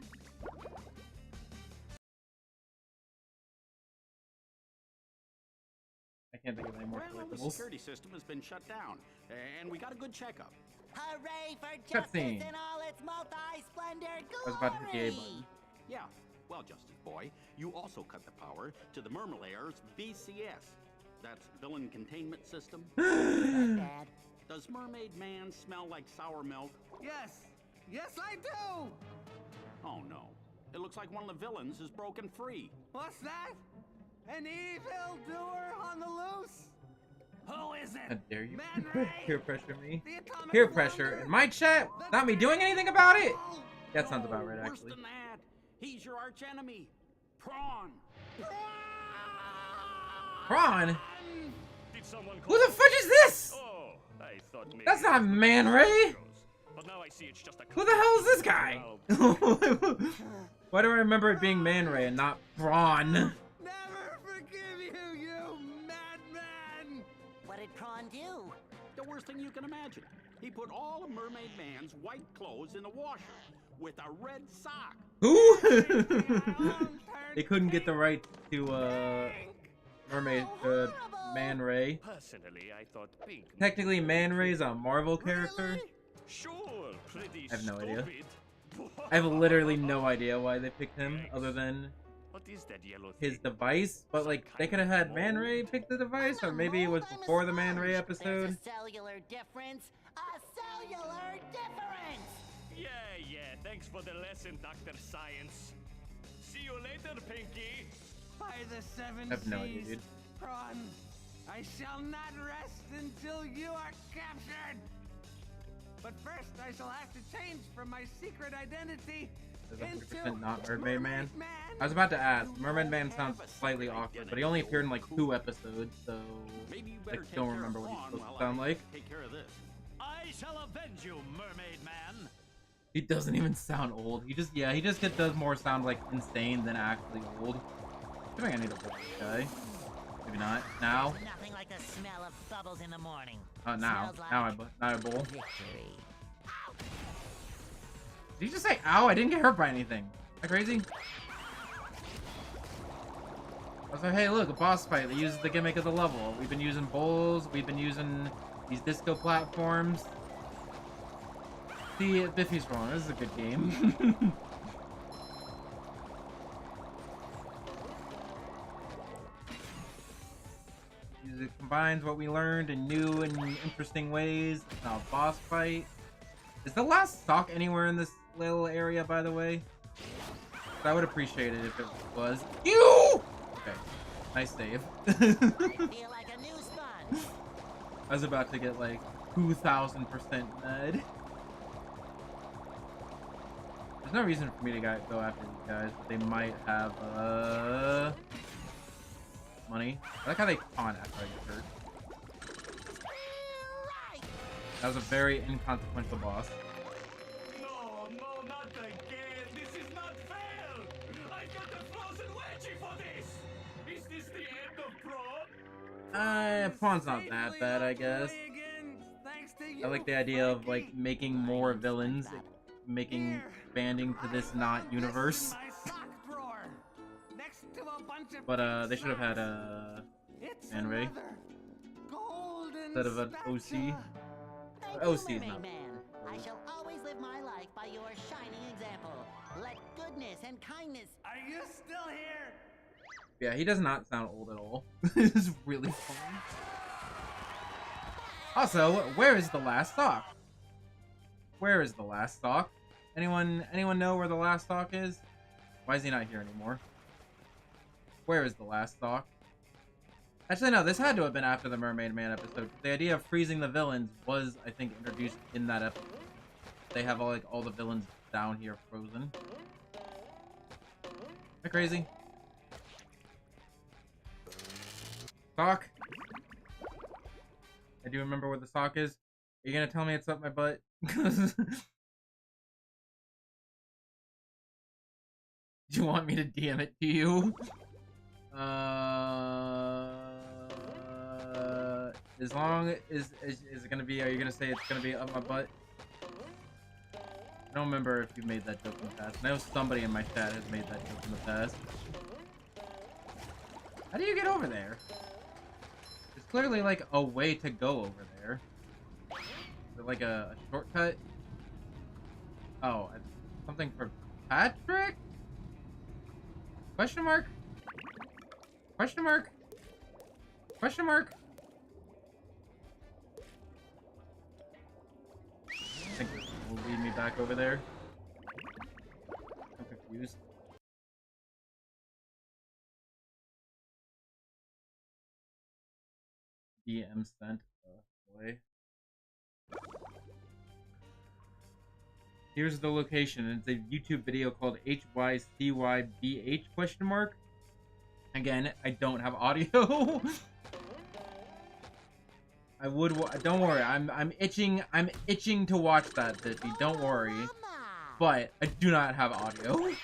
I can't think of any more Well, the collectibles. security system has been shut down, and we got a good checkup. Hooray for justice Cutscene. in all its multi-splendor glory! I was about to hit the A button. Yeah, well, Justice Boy, you also cut the power to the Mermalair's VCS. That's Villain Containment System. Dad. Does Mermaid Man smell like sour milk? Yes. Yes, I do. Oh, no. It looks like one of the villains is broken free. What's that? An evil doer on the loose? Who is How it? dare you Man Ray? peer pressure me? The atomic Peer pressure wonder? in my chat? Not me doing anything about it? That sounds about right, Worse actually. than that. He's your archenemy, Prawn. Prawn? Did someone Who the fudge is this? Oh, I thought maybe That's not Man Ray. But now I see it's just a Who the hell is this guy? Well, Why do I remember it being Man Ray and not Prawn? Never forgive you, you madman! What did Prawn do? The worst thing you can imagine. He put all of Mermaid Man's white clothes in the washer with a red sock. Who? They couldn't get the right to Mermaid Man Ray. personally, I thought pink. Technically, Man Ray's a Marvel character. Sure, pretty I have no idea. stupid. I have literally no idea why they picked him, other than What is that yellow his thing? device. But like, they could have had Man Ray pick the device, or maybe it was before the Man Ray episode. There's a cellular difference. A cellular difference! Yeah, thanks for the lesson, Dr. Science. See you later, Pinky. By the seven I have no idea, seas, dude. Prawn, I shall not rest until you are captured. But first, I shall have to change from my secret identity Is that into 100% not Mermaid Man? Man. I was about to ask. Mermaid Man sounds slightly awkward, but he only appeared in like 2 episodes, so Maybe you I better take don't care remember of what he's Prawn supposed to while sound I like. take care of this. I shall avenge you, Mermaid Man. He doesn't even sound old. He just does more sound like insane than actually old. I think I need to hold this guy. Maybe not. Now? Nothing like the smell of bubbles in the morning. Now. Smells Now like I bowl. victory. Did you just say ow? I didn't get hurt by anything. Am I crazy? I was like, hey, look, a boss fight that uses the gimmick of the level. We've been using bowls. We've been using these disco platforms. See, Biffy's wrong. This is a good game. It combines what we learned in new and interesting ways. It's now a boss fight. Is the last stock anywhere in this little area, by the way? I would appreciate it if it was. You! Okay. Nice save. I feel like a new sponge. I was about to get like 2,000% med. There's no reason for me to go after these guys, but they might have money. I like how they con after I get hurt. That was a very inconsequential boss. No, no, not again. This is not fair. I got a frozen wedgie for this. Is this the end of prawn? Prawn's not that bad, I guess. I like the idea of like making more villains, making banding to this not universe. But they should have had a Anime instead of an OC. OC is not. I shall always live my life by your shining example. Let goodness and kindness. Are you still here? Yeah, he does not sound old at all. It's really funny. Also, where is the last stock? Where is the last stock? Anyone know where the last stock is? Why is he not here anymore? Where is the last stock? Actually, no, this had to have been after the Mermaid Man episode. The idea of freezing the villains was, I think, introduced in that episode. They have all the villains down here frozen. Am I crazy? Sock? I do remember where the sock is. Are you gonna tell me it's up my butt? Do you want me to DM it to you? As long as is it gonna be? Are you gonna say it's gonna be up my butt? I don't remember if you made that joke in the past. I know somebody in my chat has made that joke in the past. How do you get over there? There's clearly like a way to go over there. Is it like a shortcut? Oh, something for Patrick? Question mark? Question mark? Question mark? I think this will lead me back over there. I'm confused. DM sent away. Here's the location. It's a YouTube video called HYCYBH question mark. Again, I don't have audio. I would. Don't worry. I'm itching. I'm itching to watch that, Disney. Don't worry. But I do not have audio. Is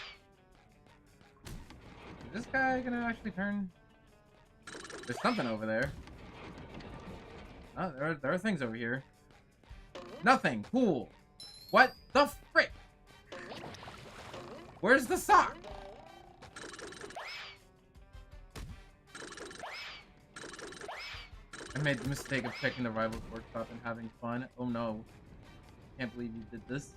this guy gonna actually turn? There's something over there. Oh, there are things over here. Nothing. Cool. What the frick? Where's the sock? I made the mistake of checking the Rivals Workshop and having fun. Oh no. Can't believe you did this.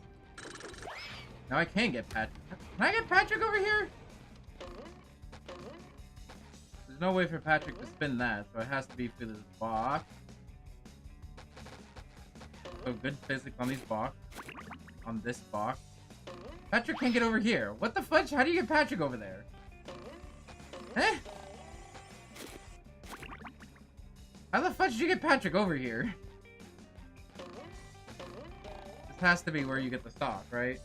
Now I can get Patrick. Can I get Patrick over here? There's no way for Patrick to spin that, so it has to be through this box. So good physics on these box. On this box. Patrick can't get over here. What the fudge? How do you get Patrick over there? Eh? How the fudge did you get Patrick over here? This has to be where you get the stock, right?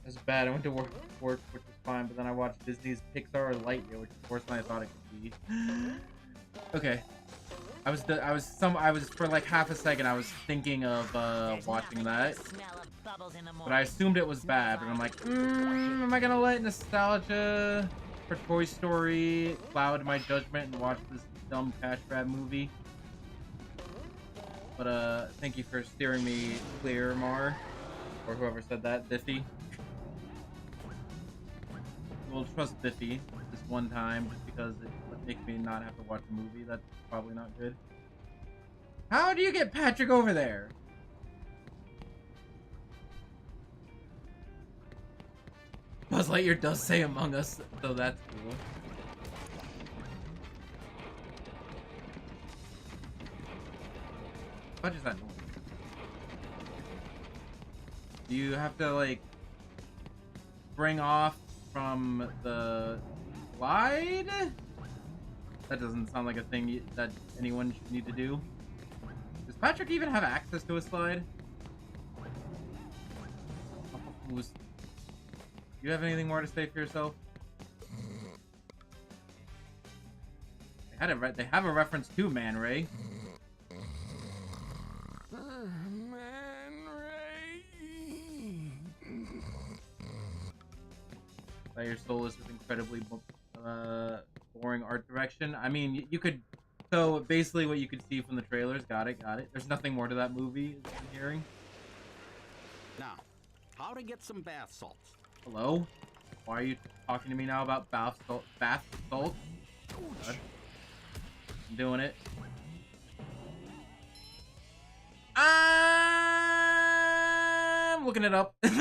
That's bad. I went to work, which was fine, but then I watched Disney's Pixar Lightyear, which is worse than I thought it could be. Okay. I was for like half a second I was thinking of watching that, but I assumed it was bad. But I'm like, am I gonna let nostalgia for Toy Story cloud my judgment and watch this dumb cash grab movie? But thank you for steering me clear, Mar, or whoever said that, Biffy. We'll trust Biffy this one time just because it makes me not have to watch a movie. That's probably not good. How do you get Patrick over there? Buzz Lightyear does say Among Us, so that's cool. What is that noise? Do you have to, like, spring off from the slide? That doesn't sound like a thing that anyone should need to do. Does Patrick even have access to a slide? Do you have anything more to say for yourself? They have a reference to Man Ray. By your soul is this incredibly boring art direction. I mean, you could. So basically, what you could see from the trailers. Got it. There's nothing more to that movie. Is what I'm hearing. Now, how to get some bath salts? Hello? Why are you talking to me now about bath salt? God. I'm doing it. I'm looking it up. This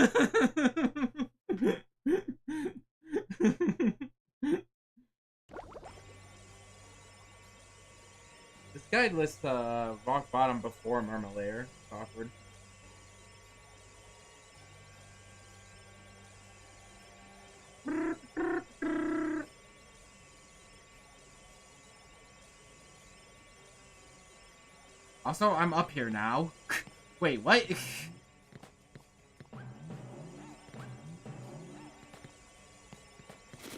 guide lists rock bottom before Murmalayer. It's awkward. Also, I'm up here now. Wait, what?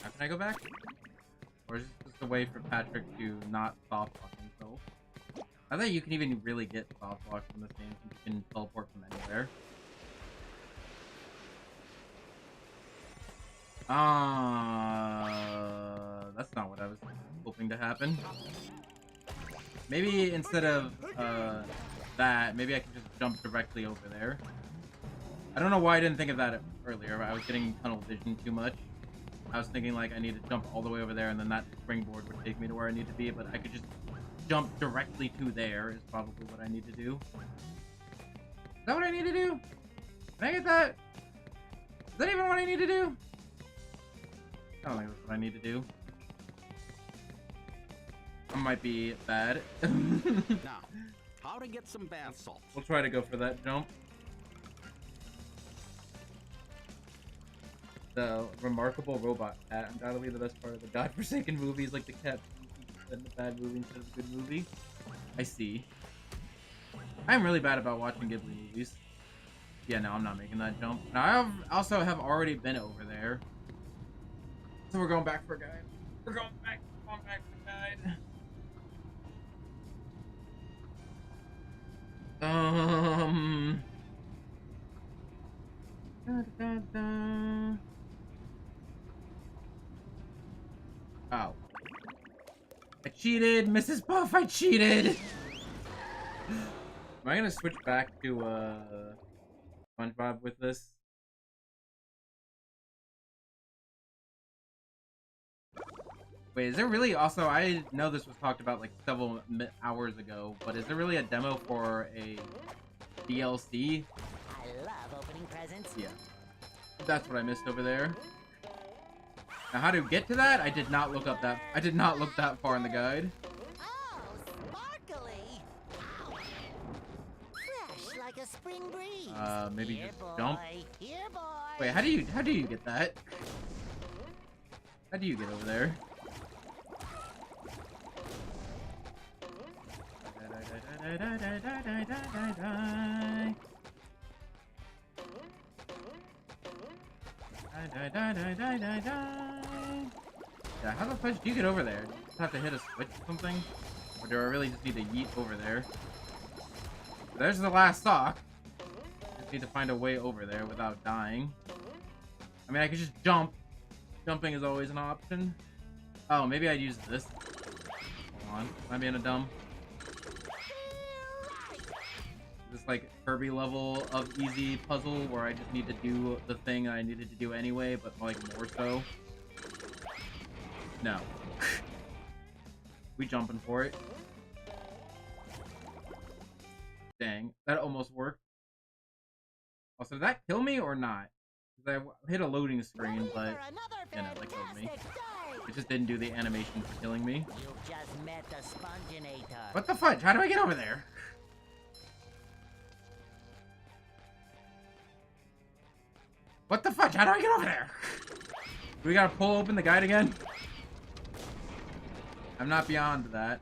How can I go back? Or is this just a way for Patrick to not soft lock himself? I think you can even really get soft lock from this game since you can teleport from anywhere. That's not what I was hoping to happen. Maybe instead of that, maybe I can just jump directly over there. I don't know why I didn't think of that earlier. I was getting tunnel vision too much. I was thinking like I need to jump all the way over there and then that springboard would take me to where I need to be, but I could just jump directly to there is probably what I need to do. Is that what I need to do? Can I get that? Is that even what I need to do? I don't think that's what I need to do. I might be bad. Now, how to get some bath salts? We'll try to go for that jump. The remarkable robot cat. Undoubtedly the best part of the godforsaken movie is like the cat in the bad movie instead of a good movie. I see. I'm really bad about watching Ghibli movies. Yeah, no, I'm not making that jump. Now, I also have already been over there. So we're going back for a guide. We're going back for a guide. Oh. I cheated, Mrs. Buff, I cheated! Am I gonna switch back to, SpongeBob with this? Wait, is there really also, I know this was talked about like several hours ago, but is there really a demo for a DLC? I love opening presents. Yeah. That's what I missed over there. Now how to get to that? I did not look up that, I did not look that far in the guide. Oh, sparkly! Fresh like a spring breeze. Maybe Here, just boy. jump. Here, boy. Wait, how do you get that? How do you get over there? Yeah, how the fuck do you get over there? Do you just have to hit a switch or something? Or do I really just need to yeet over there? There's the last sock. Just need to find a way over there without dying. I mean, I could just jump. Jumping is always an option. Oh, maybe I'd use this. Hold on. Am I being a dumb? This like Kirby level of easy puzzle where I just need to do the thing I needed to do anyway, but like more so. No. We jumping for it. Dang, that almost worked. Also, did that kill me or not? Because I hit a loading screen, but you know, that killed me. It just didn't do the animation for killing me. You just met the Spongeinator. What the fudge? How do I get over there? What the fudge? How do I get over there? Do we gotta pull open the guide again? I'm not beyond that.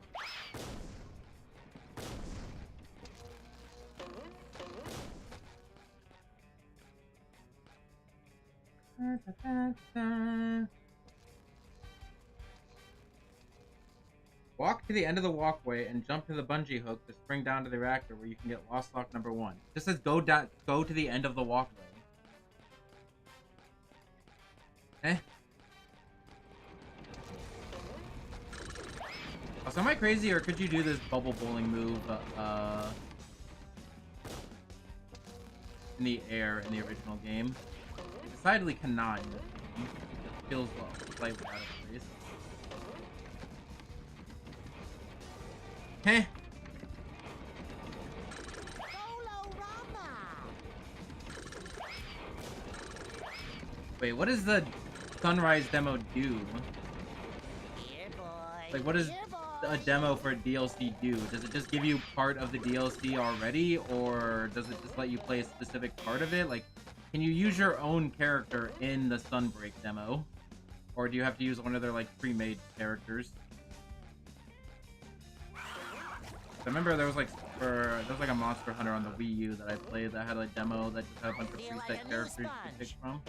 Walk to the end of the walkway and jump to the bungee hook to spring down to the reactor where you can get Lost Lock number 1. It just says go to the end of the walkway. Eh? Also, am I crazy, or could you do this bubble bowling move in the air in the original game? You decidedly cannot in this game. It feels slightly out of place. Heh. Wait, what does the Sunrise demo do? Like, what does a demo for DLC do? Does it just give you part of the DLC already, or does it just let you play a specific part of it? Like, can you use your own character in the Sunbreak demo? Or do you have to use one of their, like, pre-made characters? I remember there was like a Monster Hunter on the Wii U that I played that had a demo that just had a bunch of preset characters you could pick from.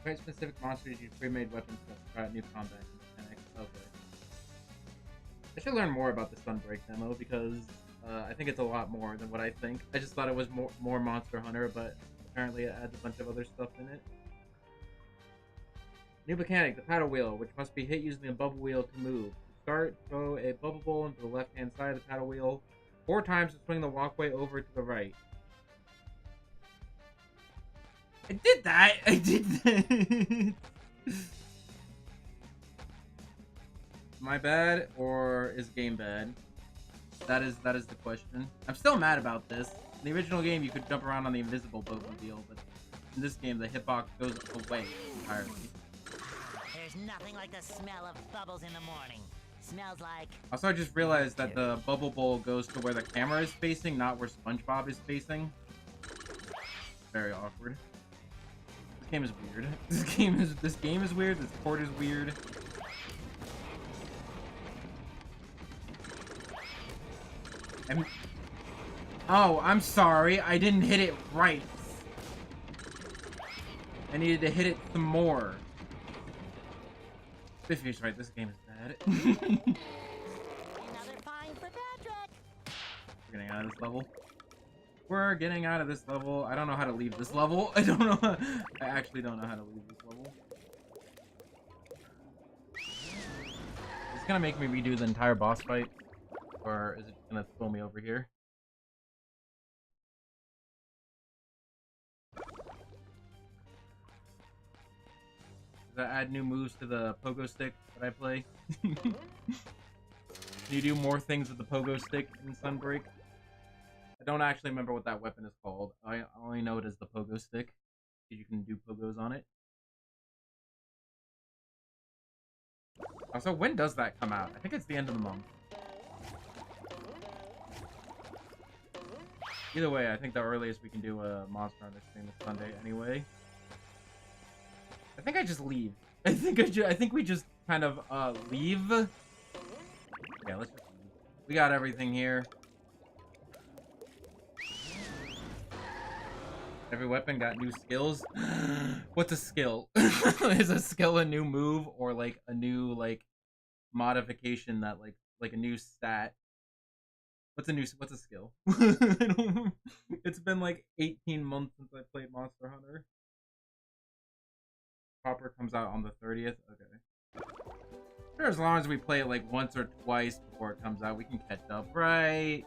Quite specific monsters use pre-made weapons to try out new combat mechanics. Okay. I should learn more about the Sunbreak demo because I think it's a lot more than what I think. I just thought it was more Monster Hunter, but apparently it adds a bunch of other stuff in it. New mechanic, the paddle wheel, which must be hit using the bubble wheel to move. Start, throw a bubble ball into the left-hand side of the paddle wheel 4 times to swing the walkway over to the right. I did that! I did that! Am I bad, or is game bad? That is the question. I'm still mad about this. In the original game, you could jump around on the invisible Bobo-Deal, but in this game, the hitbox goes away entirely. There's nothing like the smell of bubbles in the morning. Smells like... Also, I just realized that the bubble bowl goes to where the camera is facing, not where SpongeBob is facing. Very awkward. This game is weird. This game is weird. This port is weird. Oh, I'm sorry. I didn't hit it right. I needed to hit it some more. Biffy's right. This game is bad. Another fine for Patrick. We're getting out of this level. We're getting out of this level. I don't know how to leave this level. I don't know. I actually don't know how to leave this level. Is it gonna make me redo the entire boss fight, or is it gonna throw me over here? Does that add new moves to the pogo stick that I play? Can you do more things with the pogo stick in Sunbreak? I don't actually remember what that weapon is called. I only know it as the pogo stick. You can do pogos on it. Also, when does that come out? I think it's the end of the month. Either way, I think the earliest we can do a Monster Hunter stream is Sunday anyway. I think I just leave. I think we just kind of leave. Yeah, let's just leave. We got everything here. Every weapon got new skills. What's a skill? Is a skill a new move, or like a new like modification that like a new stat? What's a skill? It's been like 18 months since I played Monster Hunter. Proper comes out on the 30th. Okay. Sure, as long as we play it like once or twice before it comes out, we can catch up. Right.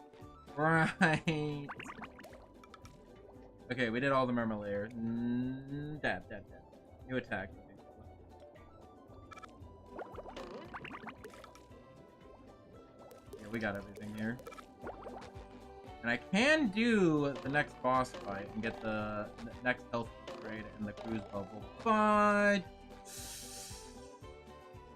Right. Okay, we did all the Murmur. Dab. New attack. Yeah, we got everything here. And I can do the next boss fight and get the next health upgrade and the cruise bubble, but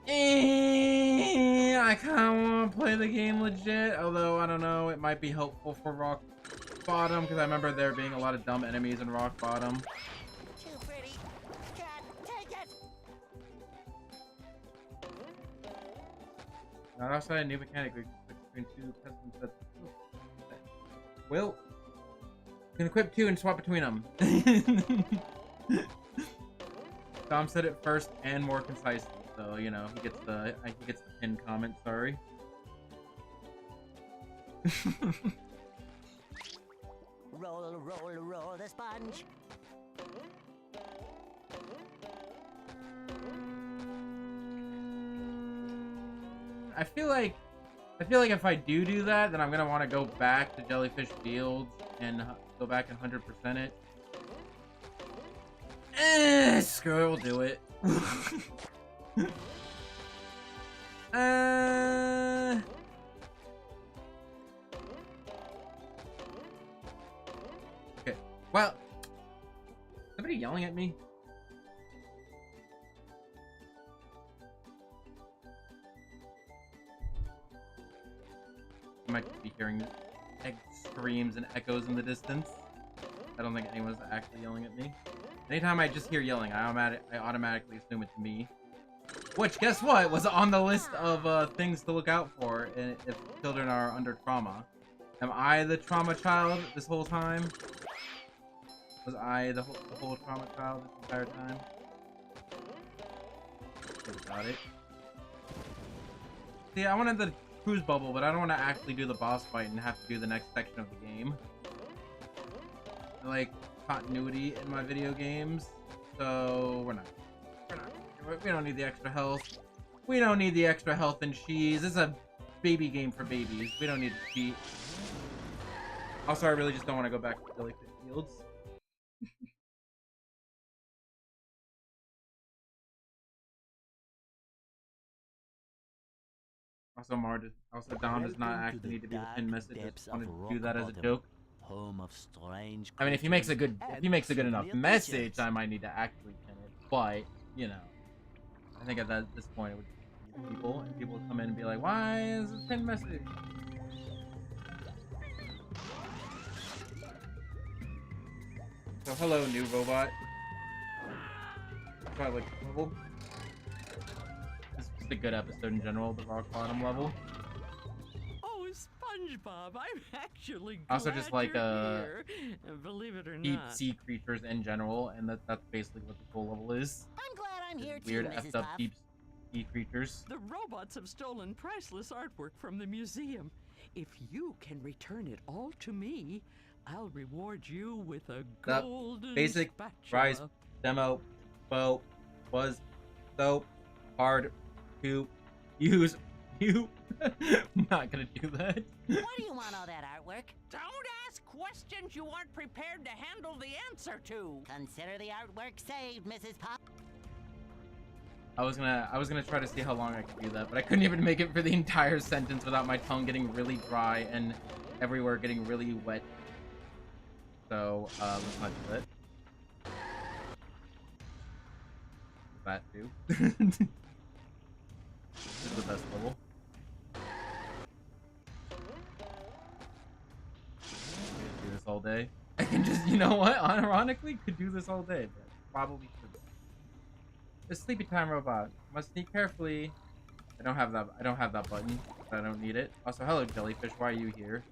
I kind of want to play the game legit, although I don't know, it might be helpful for Rock bottom because I remember there being a lot of dumb enemies in rock bottom. Too pretty. Can't take it. Not outside a new mechanic between two custom sets. Well, you can equip two and swap between them. Tom said it first and more concisely, so you know he gets the pinned comment. Sorry. Roll, roll, roll the sponge. I feel like if I do that, then I'm gonna want to go back to Jellyfish Fields and go back and 100% it. Screw it, we'll do it. Okay. Well, somebody yelling at me? I might be hearing screams and echoes in the distance. I don't think anyone's actually yelling at me. Anytime I just hear yelling, I automatically assume it's me. Which, guess what, was on the list of things to look out for if children are under trauma. Am I the trauma child this whole time? Was I the whole trauma child this entire time? Think about it. See, I wanted the cruise bubble, but I don't want to actually do the boss fight and have to do the next section of the game. I like continuity in my video games, so we're not. We don't need the extra health. We don't need the extra health and cheese. This is a baby game for babies. We don't need to cheat. Also, I really just don't want to go back to Jellyfish Fields. Also, Dom does not actually need to be the pin message. I just wanted to do that as a joke. Home of strange I mean, if he makes a good enough message, I might need to actually pin it. But you know, I think at this point it would be people would come in and be like, "Why is this pin message?" So hello, new robot. Try like level. This is just a good episode in general. The rock bottom level. Oh, SpongeBob, I'm actually glad Also, just like you're here. Believe it or deep not. sea creatures in general, and that's basically what the full level is. I'm glad I'm here too, Weird Mrs. effed up Puff. deep sea creatures. The robots have stolen priceless artwork from the museum. If you can return it all to me, I'll reward you with a The golden basic spatula. rise demo bow was so hard to use. I'm not gonna do that. Why do you want all that artwork? Don't ask questions you aren't prepared to handle the answer to. Consider the artwork saved, Mrs. Puff. I was gonna try to see how long I could do that, but I couldn't even make it for the entire sentence without my tongue getting really dry and everywhere getting really wet. So let's not do that. That too. This is the best level. Do this all day. I can just, you know what? Ironically, could do this all day, but probably should. The sleepy time robot must sneak carefully. I don't have that button. So I don't need it. Also, hello Jellyfish. Why are you here?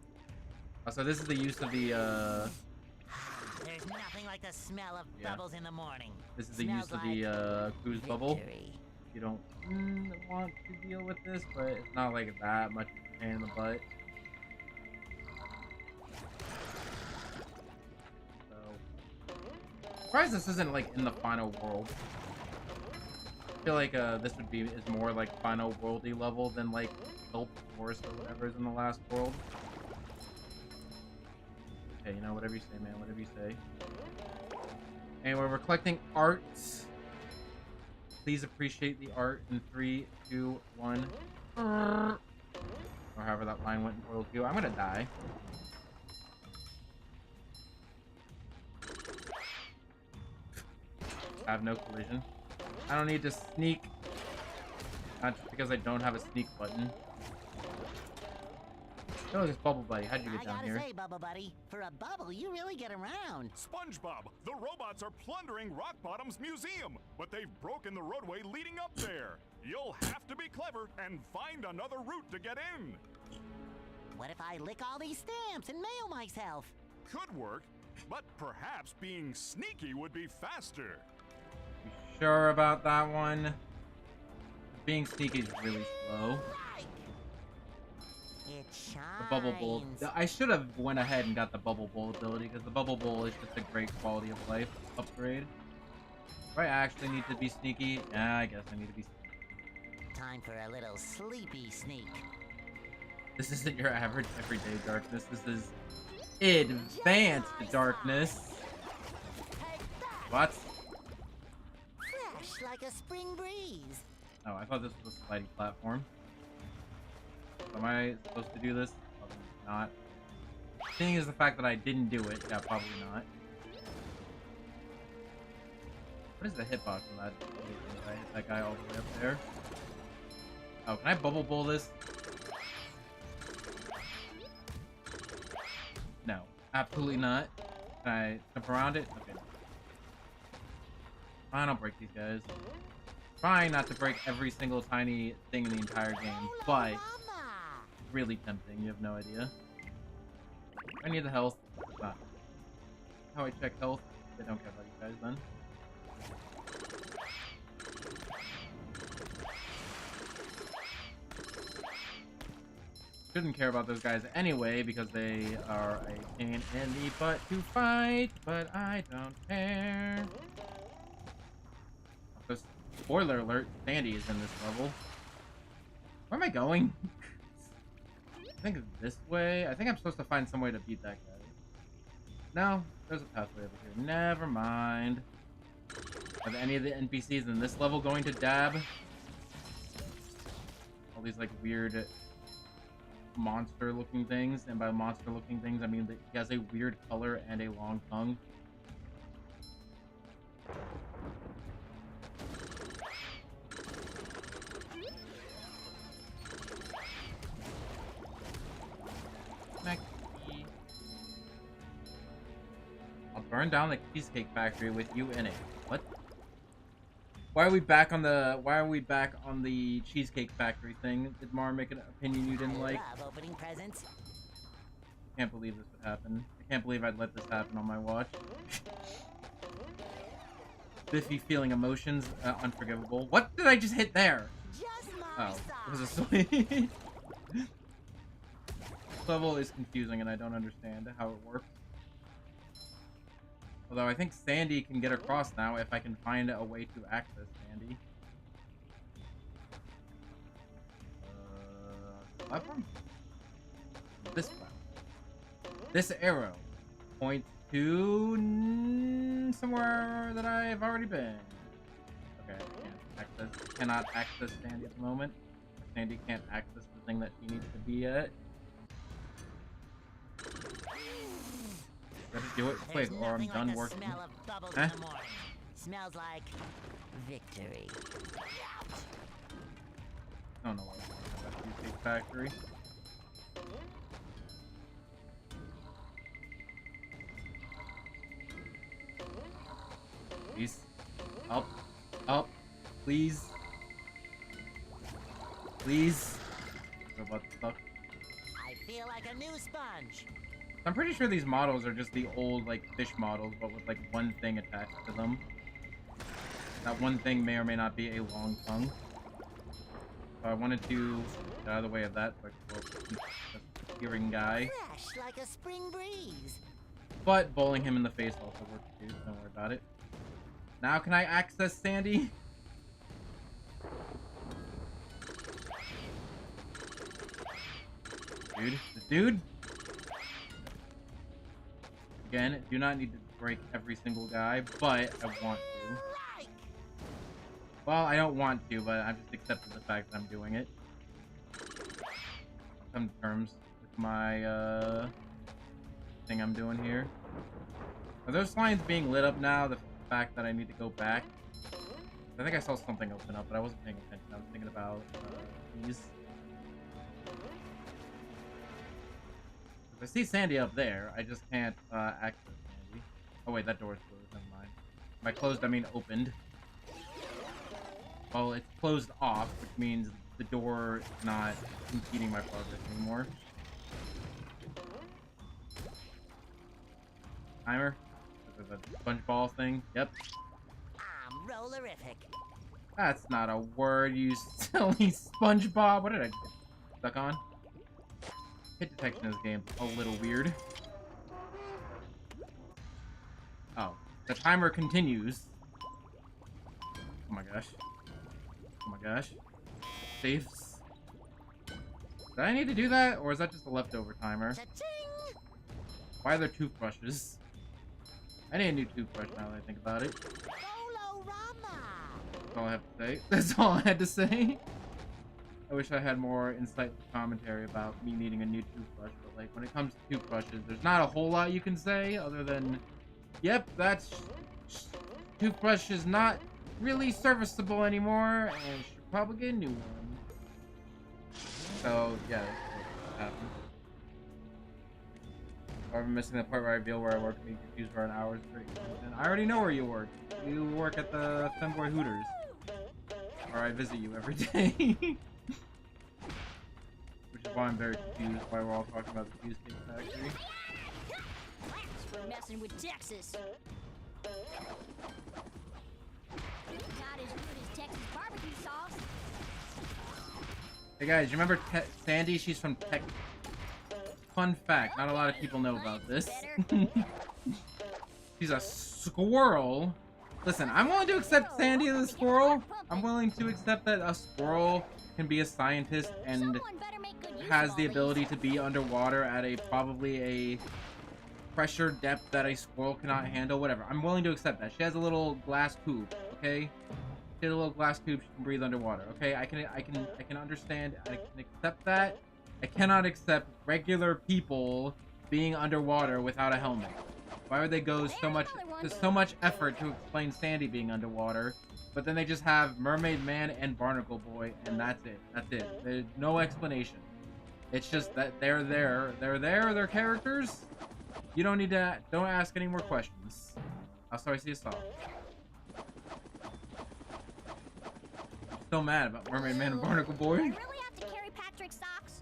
Also, this is the use of the There's nothing like the smell of bubbles in the morning. This is the Smells use of the cruise bubble. victory. You don't want to deal with this, but it's not like that much of a pain in the butt. So, surprised this isn't like in the final world. I feel like this is more like final worldy level than like Kelp Forest or whatever is in the last world. Okay, you know, whatever you say, man, whatever you say. Anyway, we're collecting arts. Please appreciate the art in 3, 2, 1. Or however that line went in Portal 2. I'm gonna die. I have no collision. I don't need to sneak. Not just because I don't have a sneak button. Oh, this Bubble Buddy. How'd you get I down gotta here? say, Bubble Buddy, for a bubble, you really get around. SpongeBob, the robots are plundering Rock Bottom's museum, but they've broken the roadway leading up there. You'll have to be clever and find another route to get in. What if I lick all these stamps and mail myself? Could work, but perhaps being sneaky would be faster. You sure about that one? Being sneaky is really slow. It shines. The Bubble Bowl. I should have went ahead and got the Bubble Bowl ability, because the Bubble Bowl is just a great quality of life upgrade. Do I actually need to be sneaky? Yeah, I guess I need to be sneaky. Time for a little sleepy sneak. This isn't your average everyday darkness. This is advanced darkness. What? Fresh like a spring breeze. Oh, I thought this was a slidey platform. Am I supposed to do this? Probably not. Seeing as the fact that I didn't do it, yeah, probably not. What is the hitbox on that? Did I hit that guy all the way up there? Oh, can I Bubble Bowl this? No, absolutely not. Can I jump around it? Okay. I don't break these guys. Trying not to break every single tiny thing in the entire game, but really tempting. You have no idea. I need the health. Ah. How I check health? They don't care about you guys then. Shouldn't care about those guys anyway because they are a pain in the butt to fight, but I don't care. Also, spoiler alert, Sandy is in this level. Where am I going? I think it's this way. I think I'm supposed to find some way to beat that guy. No, there's a pathway over here. Never mind. Are any of the NPCs in this level going to dab? All these like weird monster looking things, and by monster looking things I mean that he has a weird color and a long tongue. I'll burn down the Cheesecake Factory with you in it. What? Why are we back on the Cheesecake Factory thing? Did Mara make an opinion you didn't like? I love opening presents. I can't believe this would happen. I can't believe I'd let this happen on my watch. Biffy feeling emotions, unforgivable. What did I just hit there? Oh, it was a swing. This level is confusing and I don't understand how it works. Although I think Sandy can get across now if I can find a way to access Sandy. Platform? This platform. This arrow points to somewhere that I've already been. Okay, I cannot access Sandy at the moment. Sandy can't access the thing that she needs to be at. Let's do it quick or I'm done working. Smell of bubbles Huh? in the morning. Smells like victory. I don't know what about Cheesecake Factory. Please. Up. Up. Please. Please. Robot stuck. I feel like a new sponge. I'm pretty sure these models are just the old, like, fish models, but with, like, one thing attached to them. That one thing may or may not be a long tongue. So I wanted to get out of the way of that, so I could keep the hearing guy. Fresh like a spring breeze. But bowling him in the face also works too, so don't worry about it. Now can I access Sandy? Dude, this dude? Again, do not need to break every single guy, but I want to. Well, I don't want to, but I've just accepted the fact that I'm doing it. I'll come to terms with my, thing I'm doing here. Are those lines being lit up now? The fact that I need to go back? I think I saw something open up, but I wasn't paying attention. I was thinking about, these. I see Sandy up there. I just can't access Sandy. Oh wait, that door's closed. Never mind. By closed, I mean opened. Well, it's closed off, which means the door is not impeding my progress anymore. Timer? Is it the SpongeBob thing? Yep. I'm rollerific. That's not a word, you silly SpongeBob. What did I get stuck on? Hit detection in this game a little weird. Oh, the timer continues. Oh my gosh. Oh my gosh. Saves. Did I need to do that, or is that just a leftover timer? Cha-ching! Why are there toothbrushes? I need a new toothbrush now that I think about it. Bolorama! That's all I have to say. That's all I had to say. I wish I had more insightful commentary about me needing a new toothbrush, but like when it comes to toothbrushes, there's not a whole lot you can say other than, yep, that's toothbrush is not really serviceable anymore and should probably get a new one. So yeah, that's what happened. I'm missing the part where I reveal where I work and be confused for an hour straight. And I already know where you work. You work at the Femboy Hooters. Or I visit you every day. Which is why I'm very confused why we're all talking about the Cheesecake Factory. Thanks for messing with Texas. Not as good as Texas barbecue sauce. Hey guys, you remember Sandy? She's from Texas. Fun fact, not a lot of people know about this. She's a squirrel. Listen, I'm willing to accept Sandy as a squirrel. I'm willing to accept that a squirrel can be a scientist and has the ability to be underwater at a probably a pressure depth that a squirrel cannot handle, whatever. I'm willing to accept that. She has a little glass tube, okay? She has a little glass tube, she can breathe underwater, okay? I can understand, I can accept that. I cannot accept regular people being underwater without a helmet. Why would they go so much effort to explain Sandy being underwater, but then they just have Mermaid Man and Barnacle Boy, and that's it. That's it. There's no explanation. It's just that they're there. They're characters. You don't need to. Don't ask any more questions. Also, I see a saw. So mad about Mermaid Man and Barnacle Boy. Do I really have to carry Patrick's socks?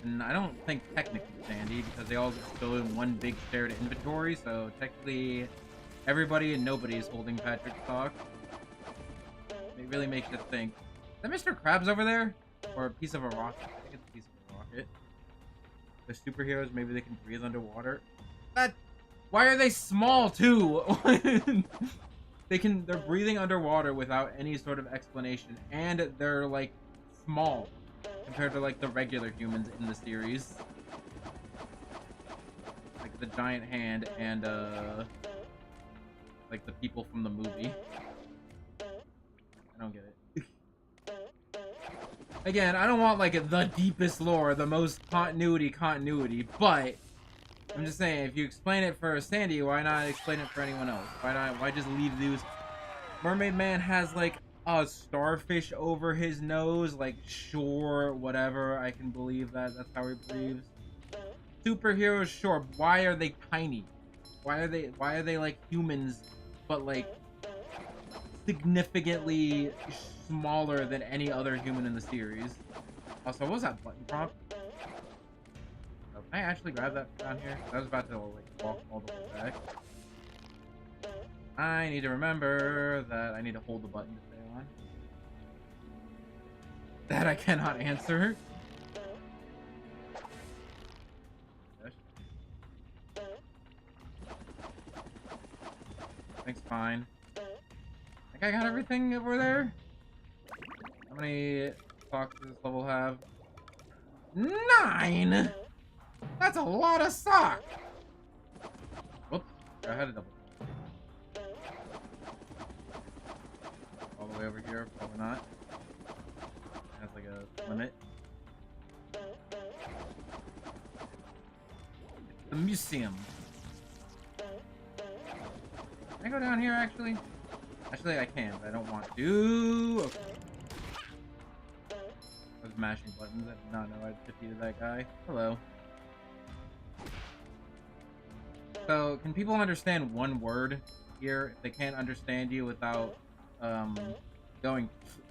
And I don't think technically Sandy, because they all go in one big shared inventory, so technically everybody and nobody is holding Patrick's sock. It really makes you think. Is that Mr. Krabs over there? Or a piece of a rocket? I think it's a piece of a rocket. The superheroes, maybe they can breathe underwater. Why are they small too? They're breathing underwater without any sort of explanation, and they're like small compared to like the regular humans in the series. Like the giant hand and like the people from the movie. I don't get it. Again, I don't want like the deepest lore, the most continuity, but I'm just saying, if you explain it for Sandy, why not explain it for anyone else? Why just leave these? Mermaid Man has like a starfish over his nose, like sure, whatever, I can believe that, that's how he breathes. Superheroes, sure, why are they tiny? Why are they like humans, but like significantly smaller than any other human in the series? Also, what was that button prompt? Can I actually grab that down here? I was about to like walk all the way back. I need to remember that I need to hold the button to stay on. That I cannot answer. Thanks, fine. I think I got everything over there. How many socks does this level have? 9! That's a lot of sock! Whoops. I had a double. All the way over here? Probably not. It has like a limit. The museum. Can I go down here actually? Actually I can, but I don't want to. Okay. smashing buttons. I did not know I defeated that guy. Hello. So, can people understand one word here? If they can't understand you without going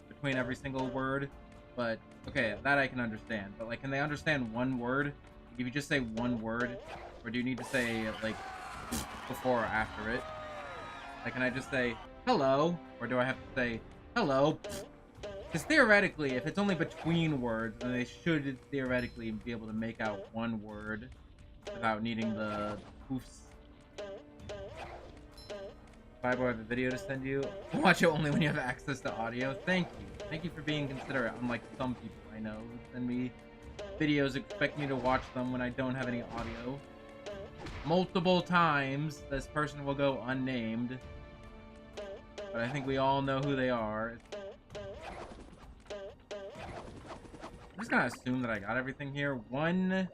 between every single word. But, okay, that I can understand. But, like, can they understand one word? If you just say one word, or do you need to say, like, before or after it? Like, can I just say, hello? Or do I have to say, hello? Because theoretically, if it's only between words, then they should theoretically be able to make out one word without needing the poofs. Bible, I have a video to send you. Watch it only when you have access to audio. Thank you. Thank you for being considerate, unlike some people I know who send me videos, expect me to watch them when I don't have any audio. Multiple times, this person will go unnamed. But I think we all know who they are. I'm just gonna assume that I got everything here. 1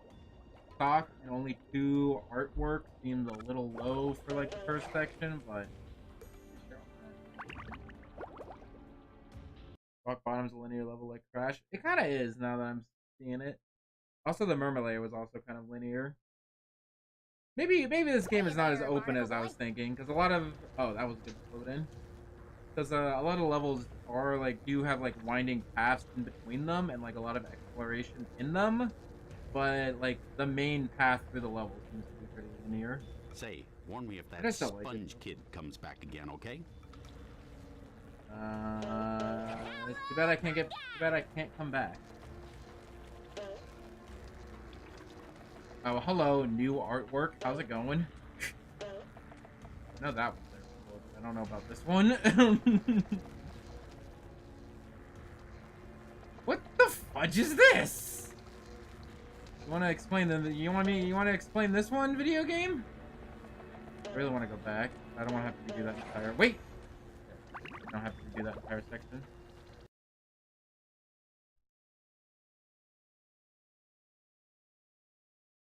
stock and only 2 artwork seems a little low for like the first section, but rock bottom's a linear level like Crash. It kind of is now that I'm seeing it. Also, the Mermaid layer was also kind of linear. Maybe this game is not as open as I was thinking, because a lot of that was a good load in. Because a lot of levels are like do have like winding paths in between them and like a lot of exploration in them, but like the main path through the level seems to be pretty linear. Say, warn me if that sponge kid comes back again, okay? It's too bad I can't get. Too bad I can't come back. Oh, hello, new artwork. How's it going? I know that was there before, but I don't know about this one. What the fudge is this? You want to explain you want to explain this one, video game? I really want to go back. I don't want to have to redo that entire. Wait. I don't have to redo that entire section.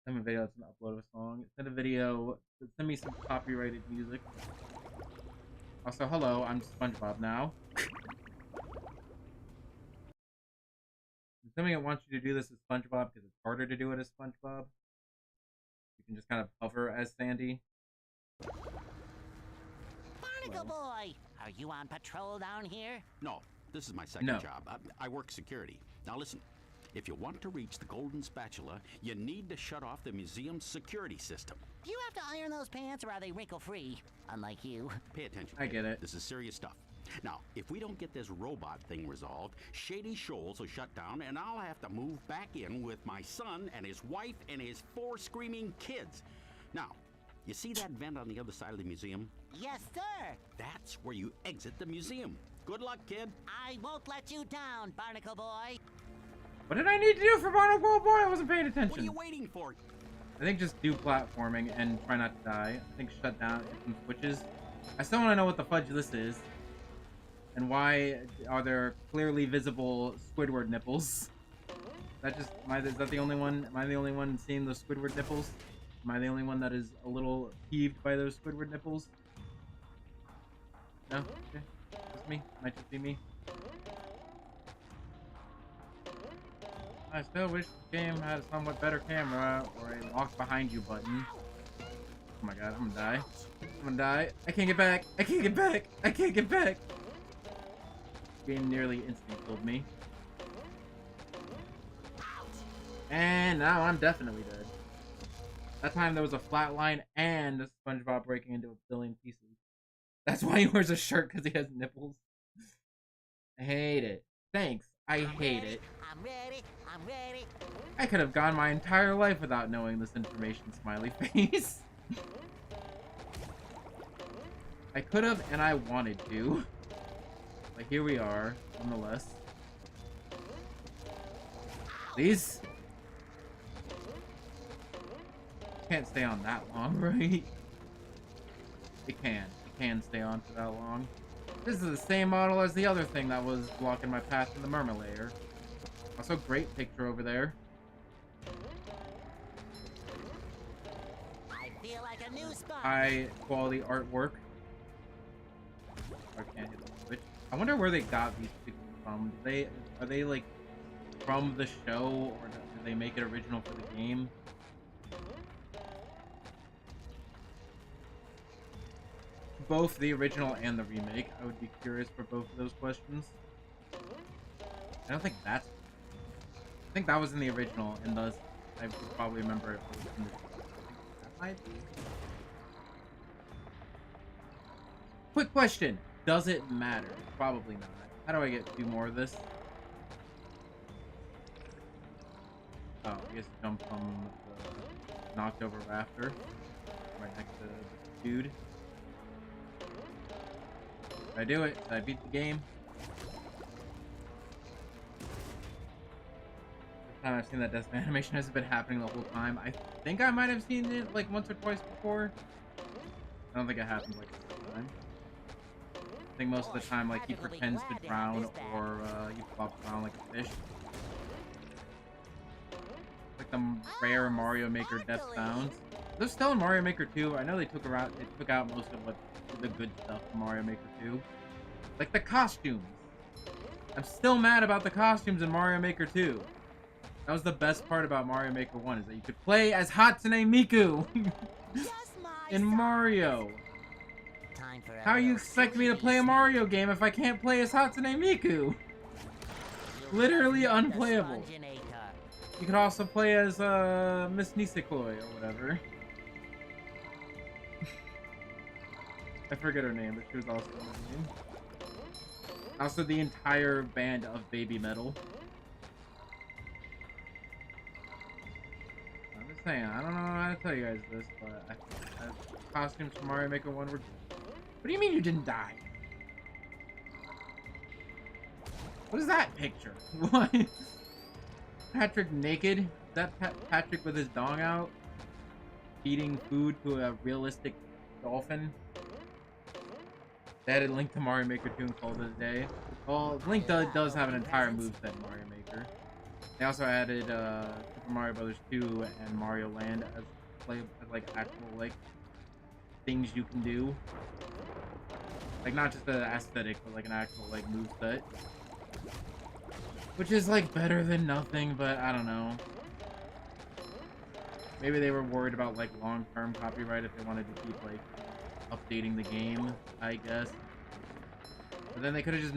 Send me a video that's an upload of a song. Send a video. Send me some copyrighted music. Also, hello, I'm SpongeBob now. Assuming it wants you to do this as SpongeBob because it's harder to do it as SpongeBob. You can just kind of hover as Sandy. Barnacle Boy! Are you on patrol down here? No, this is my second job. I work security. Now listen, if you want to reach the golden spatula, you need to shut off the museum's security system. Do you have to iron those pants or are they wrinkle-free? Unlike you. Pay attention. I get it. This is serious stuff. Now, if we don't get this robot thing resolved, Shady Shoals will shut down and I'll have to move back in with my son and his wife and his 4 screaming kids. Now, you see that vent on the other side of the museum? Yes, sir. That's where you exit the museum. Good luck, kid. I won't let you down, Barnacle Boy. What did I need to do for Barnacle Boy? I wasn't paying attention. What are you waiting for? I think just do platforming and try not to die. I think shut down some switches. I still want to know what the fudge this is. And why are there clearly visible Squidward nipples? Is that the only one? Am I the only one seeing those Squidward nipples? Am I the only one that is a little peeved by those Squidward nipples? No? Okay. Just me? Might just be me. I still wish the game had a somewhat better camera or a walk behind you button. Oh my god, I'm gonna die. I'm gonna die. I can't get back. I can't get back. I can't get back. Game nearly instant killed me. And now I'm definitely dead. That time there was a flat line and SpongeBob breaking into a billion pieces. That's why he wears a shirt, because he has nipples. I hate it. Thanks. I hate it. I'm ready. I'm ready. I could have gone my entire life without knowing this information, smiley face. I could have, and I wanted to. But here we are, nonetheless. Please? Can't stay on that long, right? It can. It can stay on for that long. This is the same model as the other thing that was blocking my path in the Merma layer. Also, great picture over there. I feel like a new sponge. High quality artwork. I can't hit the switch. I wonder where they got these pictures from. Are they like from the show, or did they make it original for the game? Both the original and the remake. I would be curious for both of those questions. I don't think that's... I think that was in the original, and thus I would probably remember it was in the... That might be. Quick question. Does it matter? Probably not. How do I get 2 more of this? Oh, I guess jump from the knocked over rafter. Right next to the dude. Did I do it? Did I beat the game? The time I've seen that death animation has been happening the whole time. I think I might have seen it like once or twice before. I don't think it happens like this time. I think most of the time, like, he pretends to drown, or he flops around like a fish. Like the rare Mario Maker death sounds. They're still in Mario Maker 2. I know they took out most of what the good stuff from Mario Maker 2. Like the costumes. I'm still mad about the costumes in Mario Maker 2. That was the best part about Mario Maker 1, is that you could play as Hatsune Miku in Mario. How you expect me to play a Mario game if I can't play as Hatsune Miku? Literally unplayable. You could also play as Miss Nisekoi or whatever. I forget her name, but she was also in the game. Also the entire band of Baby Metal. I'm just saying, I don't know how to tell you guys this, but costumes from Mario Maker 1 were good. What do you mean you didn't die? What is that picture? What? Patrick naked? Is that Patrick with his dong out? Feeding food to a realistic dolphin? They added Link to Mario Maker 2 and called it a day. Well, Link does have an entire moveset in Mario Maker. They also added Super Mario Bros. 2 and Mario Land as like actual like things you can do. Like not just the aesthetic, but like an actual like moveset. Which is like better than nothing, but I don't know. Maybe they were worried about like long-term copyright if they wanted to keep like updating the game, I guess. But then they could have just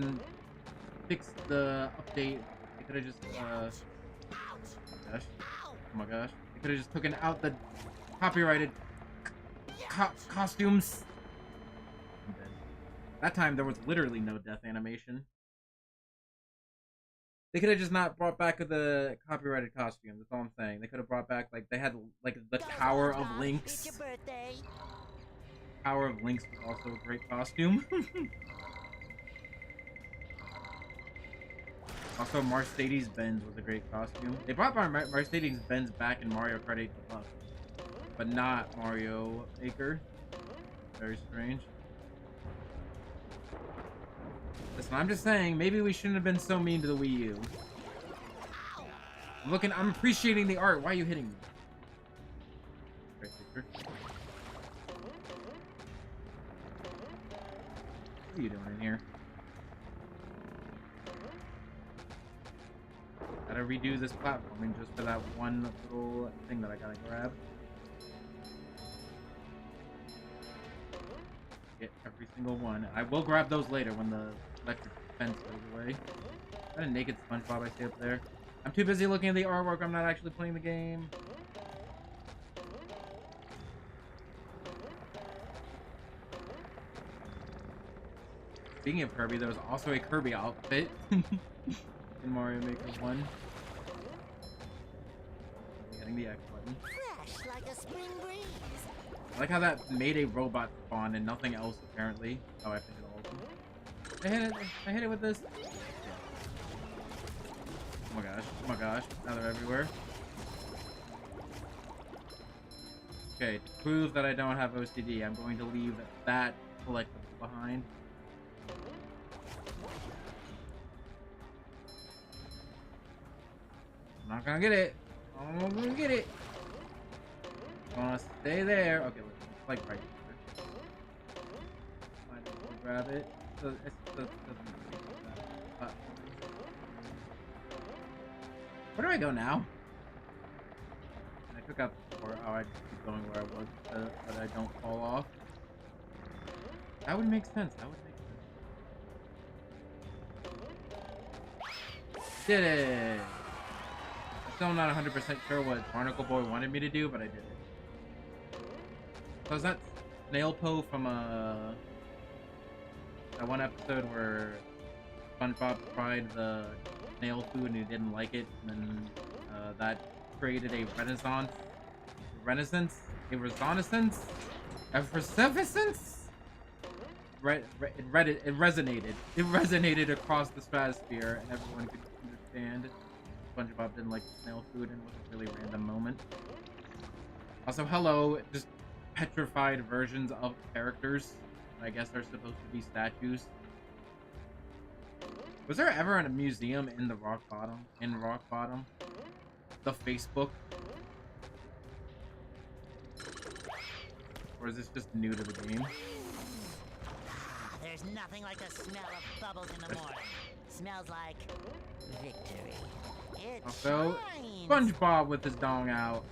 fixed the update. They could have just oh my gosh. They could have just taken out the copyrighted costumes. That time there was literally no death animation. They could have just not brought back the copyrighted costume. That's all I'm saying. They could have brought back, like, they had, like, the Tower of Links. Tower of Links was also a great costume. Also, Mercedes-Benz was a great costume. They brought Mercedes-Benz back in Mario Kart 8 Deluxe, but not Mario Maker. Very strange. Listen, I'm just saying, maybe we shouldn't have been so mean to the Wii U. I'm appreciating the art. Why are you hitting me? What are you doing in here? Gotta redo this platforming just for that one little thing that I gotta grab. Get every single one. I will grab those later when the electric fence goes away. Is that a naked SpongeBob I see up there? I'm too busy looking at the artwork. I'm not actually playing the game. Speaking of Kirby, there was also a Kirby outfit in Mario Maker 1. Hitting the X button. Fresh like a spring breeze. I like how that made a robot spawn and nothing else apparently. Oh, I have to hit all of them. I hit it with this. Oh my gosh. Oh my gosh. Now they're everywhere. Okay, to prove that I don't have OCD, I'm going to leave that collectible behind. I'm not gonna get it. I'm not gonna get it. I'm gonna stay there. Okay, let's like right here. We'll grab it. So it's Where do I go now? I took out the door. Oh, I just keep going where I was so that I don't fall off. That would make sense. That would make sense. Did it! I'm still not 100% sure what Barnacle Boy wanted me to do, but I did it. So is that Snail Po from that one episode where SpongeBob tried the snail food and he didn't like it, and then that created a renaissance? It resonated. It resonated across the stratosphere, and everyone could understand. SpongeBob didn't like snail food, and it was a really random moment. Also, hello, just petrified versions of characters. I guess they're supposed to be statues. Was there ever a museum in the Rock Bottom? In Rock Bottom? The Facebook? Or is this just new to the game? There's nothing like the smell of bubbles in the morning. Smells like victory. It Also, shines. SpongeBob with his dong out.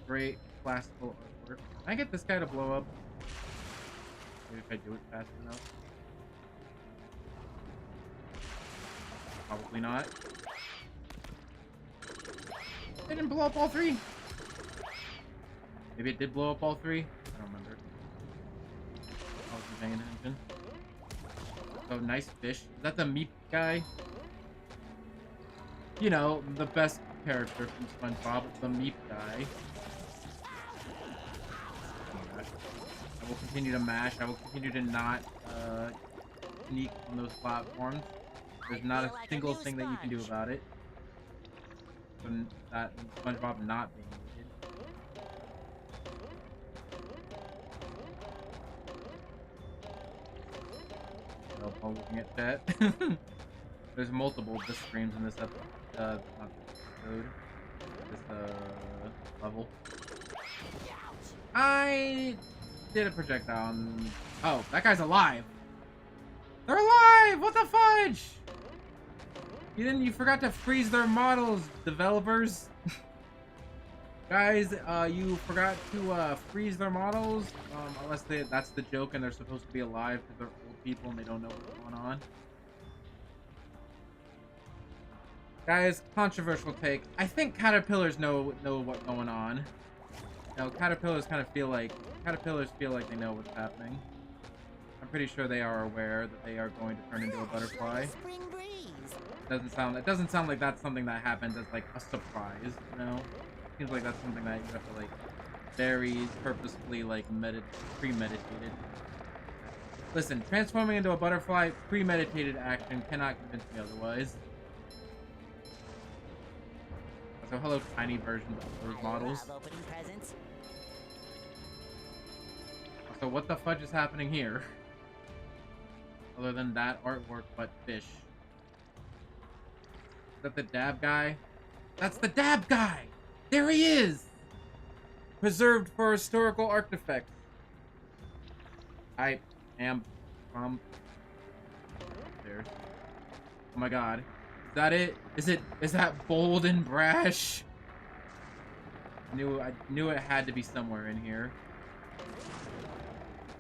Great classical artwork. Can I get this guy to blow up? Maybe if I do it fast enough. Probably not. It didn't blow up all three. Maybe it did blow up all three. I don't remember. I wasn't paying attention. Oh, nice fish. Is that the meat guy? You know, the best character from SpongeBob, the meat guy. I will continue to mash. I will continue to not sneak on those platforms. There's not a single thing that you can do about it. From that SpongeBob not being needed. So, while looking at chat. There's multiple disc streams in this episode. Not this episode. This level. I did a projectile and... Oh, that guy's alive! They're alive! What the fudge? You forgot to freeze their models, developers. Guys, you forgot to freeze their models. Unless that's the joke and they're supposed to be alive because they're old people and they don't know what's going on. Guys, controversial take. I think caterpillars know what's going on. No, caterpillars feel like they know what's happening. I'm pretty sure they are aware that they are going to turn into a butterfly. Spring breeze. It doesn't sound like that's something that happens as like a surprise, you know? Seems like that's something that you have to like very purposefully like premeditated. Listen, transforming into a butterfly, premeditated action cannot convince me otherwise. So hello, tiny versions of those models. Love opening presents. So what the fudge is happening here? Other than that artwork, but fish. Is that the dab guy? That's the dab guy! There he is! Preserved for historical artifacts. I am from there. Oh my god. Is that it? Is that bold and brash? I knew it had to be somewhere in here.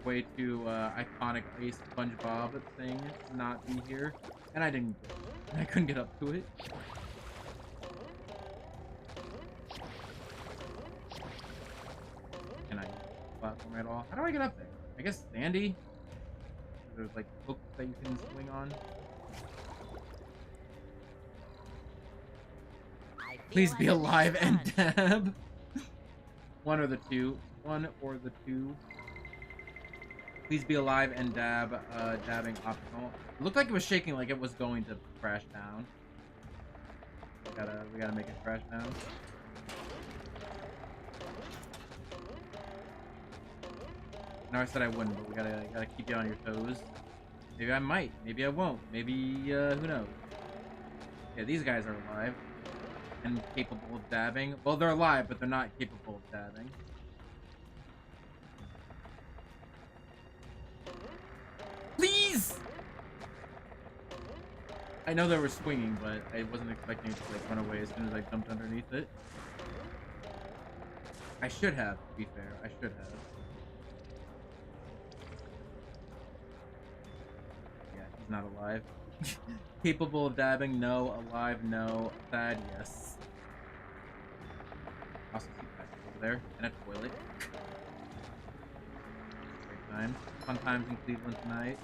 Way too iconic Ace SpongeBob thing to not be here. And I couldn't get up to it. Can I platform at all? How do I get up there? I guess Sandy? There's like hooks that you can swing on. Please be alive and dab. One or the two. Please be alive and dab. Dabbing optional. It looked like it was shaking like it was going to crash down. We gotta make it crash down. No, I said I wouldn't, but we gotta keep you on your toes. Maybe I might. Maybe I won't. Maybe who knows? Yeah, these guys are alive and capable of dabbing. Well, they're alive, but they're not capable of dabbing. Please! I know they were swinging, but I wasn't expecting it to like run away as soon as I jumped underneath it. I should have, to be fair. I should have. Yeah, he's not alive. Capable of dabbing? No. Alive? No. Sad? Yes. Also see Patrick over there. And a toilet. Great times. Fun times in Cleveland tonight.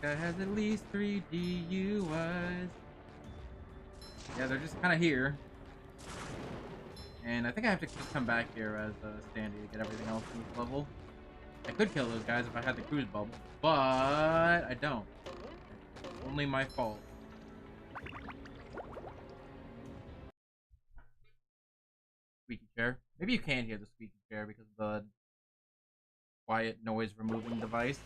Guy has at least 3 DUIs. Yeah, they're just kind of here. And I think I have to just come back here as Sandy to get everything else in this level. I could kill those guys if I had the cruise bubble, but I don't. It's only my fault. Squeaky chair. Maybe you can hear the squeaky chair because of the quiet noise removing device.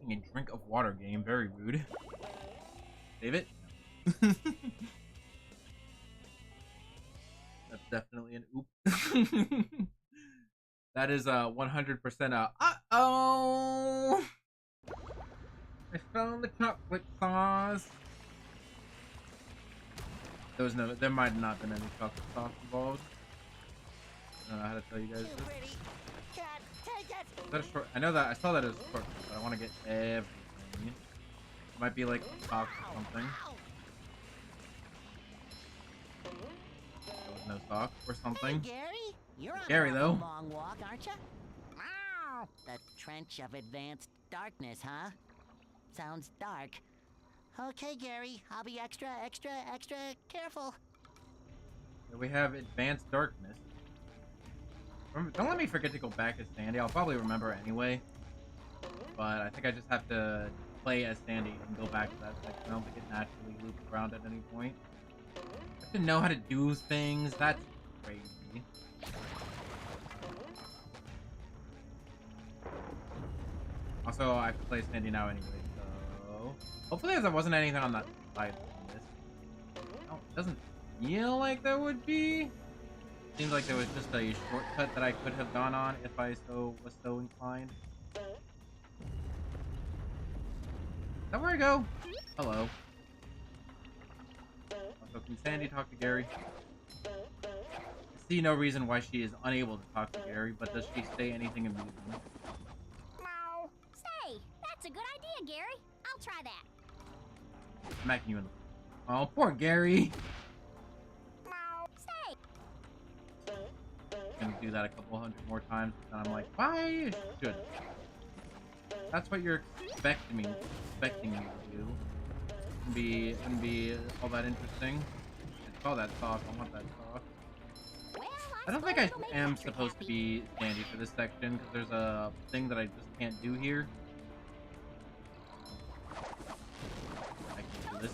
A drink of water game, very rude. Save it? That's definitely an oop. That is 100% a uh-oh! I found the chocolate sauce. There might not have been any chocolate sauce involved. I don't know how to tell you guys this. Is that a short? I know that I saw that as a short, but I want to get everything. It might be like a box or something. There was no sock or something. Hey, Gary, you're on Gary, though. a long walk, aren't you? The trench of advanced darkness, huh? Sounds dark. Okay, Gary, I'll be extra careful. Here we have advanced darkness. Don't let me forget to go back as Sandy. I'll probably remember anyway. But I think I just have to play as Sandy and go back to that section. I don't think it naturally loops around at any point. I have to know how to do things. That's crazy. Also, I have to play Sandy now anyway, so... Hopefully there wasn't anything on that side of this. No, it doesn't feel like there would be. Seems like there was just a shortcut that I could have gone on if I was so inclined. Is that where I go? Hello. Also, can Sandy talk to Gary? I see no reason why she is unable to talk to Gary, but does she say anything amusing? No. Say, that's a good idea, Gary. I'll try that. Smacking you in the... Oh, poor Gary! Gonna do that a couple hundred more times, and I'm like, why should? That's what you're expecting me to do. Wouldn't be all that interesting. I saw that sauce. I want that sauce. Well, I don't think I am supposed to be Sandy for this section because there's a thing that I just can't do here. I can do this.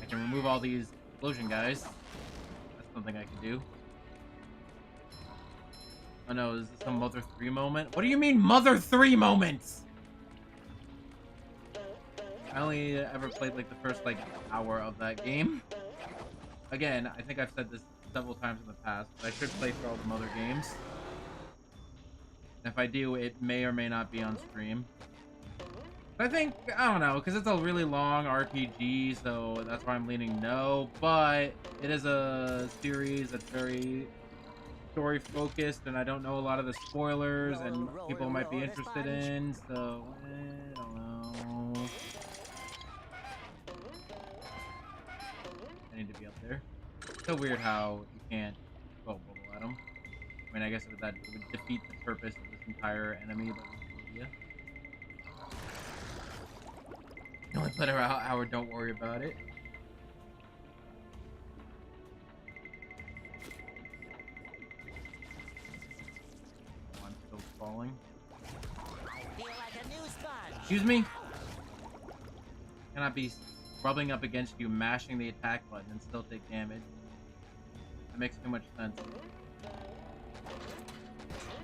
I can remove all these explosion guys. That's something I can do. Oh no, is this a Mother 3 moment? What do you mean Mother 3 moments? I only ever played like the first like hour of that game. Again, I think I've said this several times in the past, but I should play through all the Mother games. And if I do, it may or may not be on stream. But I think, I don't know, because it's a really long RPG, so that's why I'm leaning no. But it is a series that's very story focused, and I don't know a lot of the spoilers, and people might be interested in, so I don't know. I need to be up there. It's so weird how you can't throw a bubble at them. I mean, I guess that would defeat the purpose of this entire enemy, but yeah. The only player out, Howard, don't worry about it. I'm still falling. Feel like a new sponge. Excuse me? Cannot be rubbing up against you, mashing the attack button, and still take damage. That makes too much sense.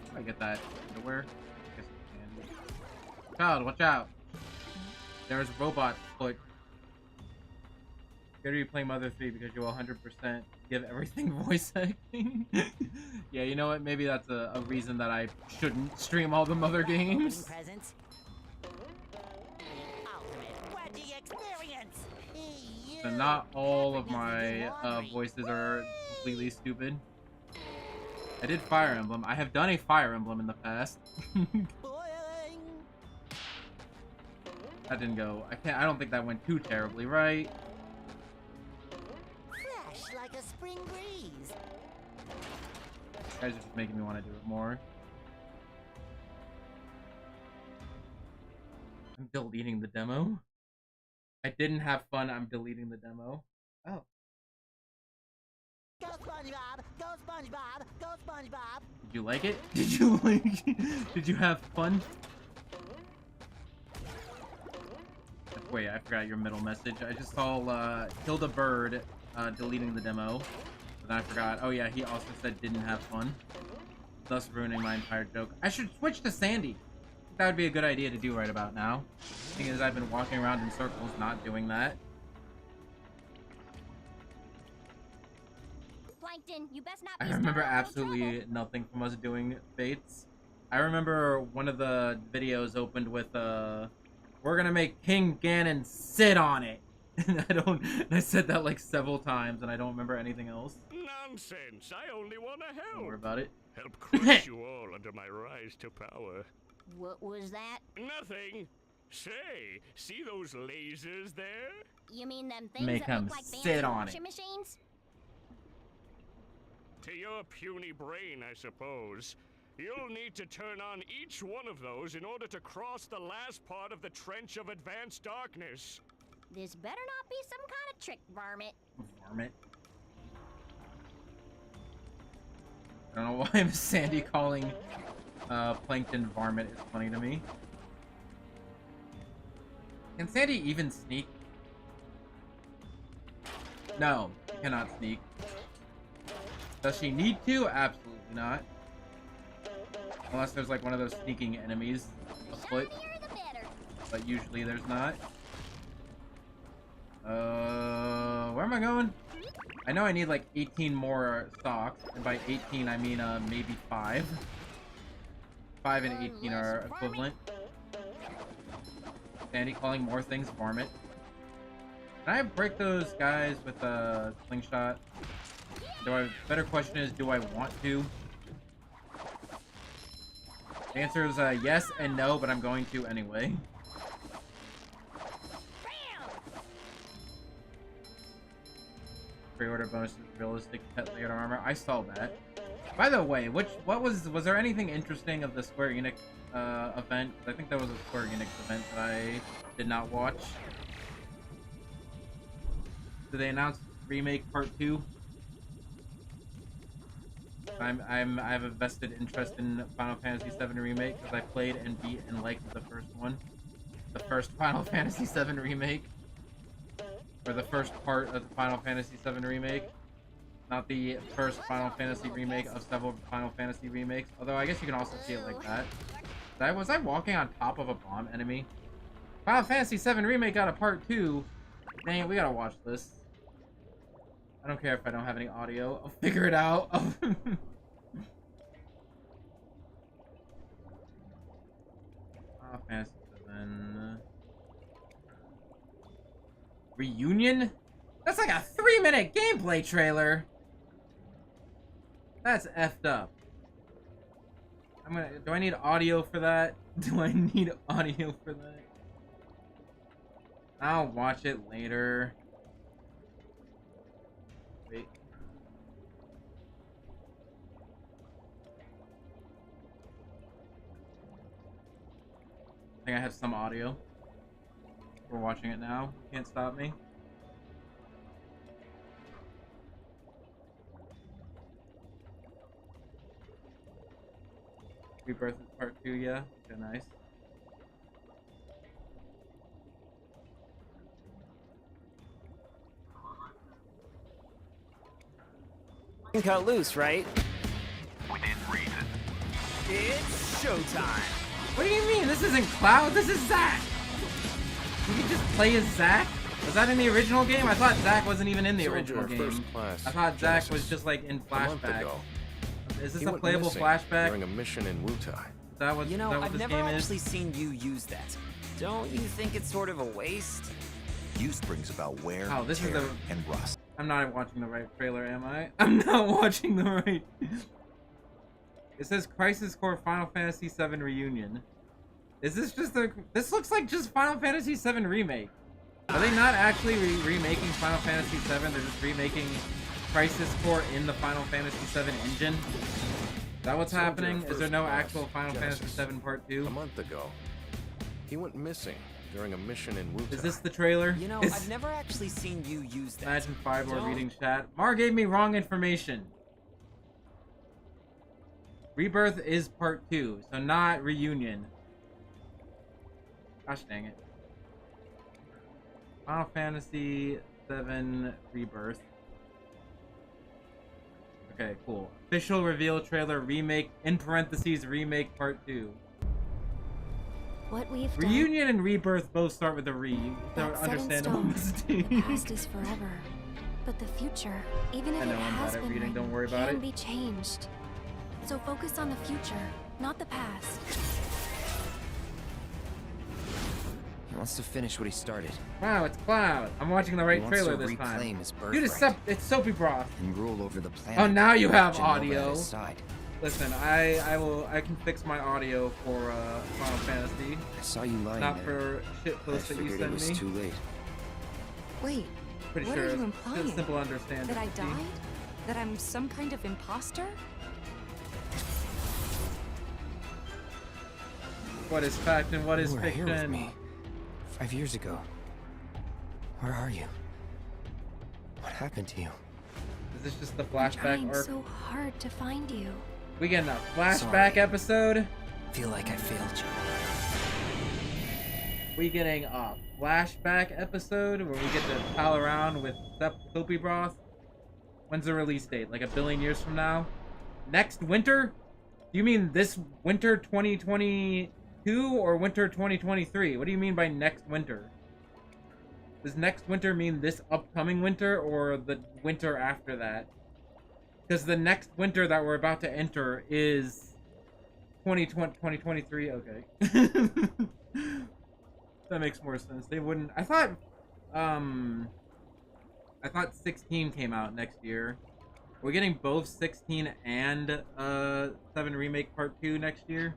How do I get that underwear? I guess I can. Child, watch out! There's robot foot. Scared you playing Mother 3 because you'll 100% give everything voice acting. Yeah, you know what? Maybe that's a reason that I shouldn't stream all the Mother games. Presents. Ultimate wedgie experience. So not all of my voices are completely stupid. I did Fire Emblem. I have done a Fire Emblem in the past. That didn't go. I don't think that went too terribly, right? Fresh like a spring breeze. You guys are just making me want to do it more. I'm deleting the demo. I didn't have fun. I'm deleting the demo. Oh. Go SpongeBob! Go SpongeBob! Go SpongeBob! Did you like it? Did you like? Did you have fun? Wait, I forgot your middle message. I just saw Hilda Bird deleting the demo. But then I forgot. Oh yeah, he also said didn't have fun. Thus ruining my entire joke. I should switch to Sandy. That would be a good idea to do right about now. The thing is, I've been walking around in circles not doing that. Plankton, you best not I be remember starting no absolutely trouble. nothing from us doing Fates. I remember one of the videos opened with we're gonna make King Ganon sit on it. And I said that like several times and I don't remember anything else. Nonsense. I only want to help. Don't worry about it. Help crush you all under my rise to power. What was that? Nothing. Say, see those lasers there? You mean them things Make that him look like sit fancy on washing it. machines? To your puny brain, I suppose. You'll need to turn on each one of those in order to cross the last part of the trench of advanced darkness. This better not be some kind of trick, varmint. Varmint. I don't know why Sandy calling Plankton varmint is funny to me. Can Sandy even sneak? No, she cannot sneak. Does she need to? Absolutely not. Unless there's like one of those sneaking enemies afoot. But usually there's not. Where am I going? I know I need like 18 more stocks, and by 18 I mean maybe 5. 5 and 18 are equivalent. Sandy calling more things varmint. Can I break those guys with a slingshot? Better question is, do I want to? The answer is yes and no, but I'm going to anyway. Pre-order bonuses, realistic pet layer armor. I saw that. By the way, was there anything interesting of the Square Enix event? I think there was a Square Enix event that I did not watch. Did they announce Remake Part 2? I have a vested interest in Final Fantasy VII Remake because I played and beat and liked the first one. The first Final Fantasy VII Remake. Or the first part of the Final Fantasy VII Remake. Not the first Final Fantasy remake of several Final Fantasy remakes. Although I guess you can also see it like that. Was I walking on top of a bomb enemy? Final Fantasy VII Remake got a part 2. Dang it, we gotta watch this. I don't care if I don't have any audio. I'll figure it out. Final Fantasy VII... Reunion? That's like a 3-minute gameplay trailer! That's effed up. Do I need audio for that? Do I need audio for that? I'll watch it later. Wait. I think I have some audio. We're watching it now. Can't stop me. Rebirth is part 2, yeah? Okay, nice. Cut loose, right? Within reason. It's showtime. What do you mean? This isn't Cloud, this is Zack! You can just play as Zack? Was that in the original game? I thought Zack wasn't even in the Soldier original of game. first class, I thought Zack was Genesis. just like in A month flashback. ago, Is this he a went playable missing flashback? during a mission in Wutai. Is that what, You is know, that what I've this never game actually is? seen you use that. Don't you think it's sort of a waste? Use brings about wear, Oh, this is tear, the... and rust. I'm not watching the right trailer, am I? I'm not watching the right... It says Crisis Core Final Fantasy VII Reunion. Is this just a... This looks like just Final Fantasy VII Remake. Are they not actually remaking Final Fantasy VII? They're just remaking Crisis Core in the Final Fantasy VII engine? Is that what's Soldier happening? of Is there first no class, actual Final Genesis. Fantasy VII Part 2? A month ago, he went missing during a mission in Wutai. Is this the trailer? You know, Is- I've never actually seen you use that. Imagine Five or Don't- reading chat. Mar gave me wrong information. Rebirth is part 2, so not Reunion. Gosh dang it. Final Fantasy VII Rebirth. Okay, cool. Official reveal trailer remake, in parentheses, remake part 2. What we've done, Reunion and Rebirth both start with a re. that's set in Understandable stone. mistake. The past is forever. But the future, even if I know it I'm has bad at been reading, written, don't worry about can it. be changed. So focus on the future, not the past. He wants to finish what he started. Wow, it's Cloud. I'm watching the right He wants trailer to this time. reclaim his Dude, it's Soapy Broth. And rule over the planet. Oh, now you have Genova at audio. his side. Listen, I can fix my audio for Final Fantasy. I saw you lying Not there. for shit I posts that you figured send it was me. too late. Wait, Pretty what sure are you it's implying? simple to understand. That I See? died? That I'm some kind of imposter? What is fact and what is You were here with fiction? me 5 years ago. Where are you? What happened to you? Is this just the I'm flashback trying arc? so hard to find you. We getting a flashback Sorry. episode? Feel like I failed you. We getting a flashback episode where we get to pal around with Soapy Broth? When's the release date? Like a billion years from now? Next winter? Do you mean this winter 2022 or winter 2023? What do you mean by next winter? Does next winter mean this upcoming winter or the winter after that? Because the next winter that we're about to enter is 2023. Okay. That makes more sense. They wouldn't. I thought 16 came out next year. We're getting both 16 and 7 Remake Part 2 next year.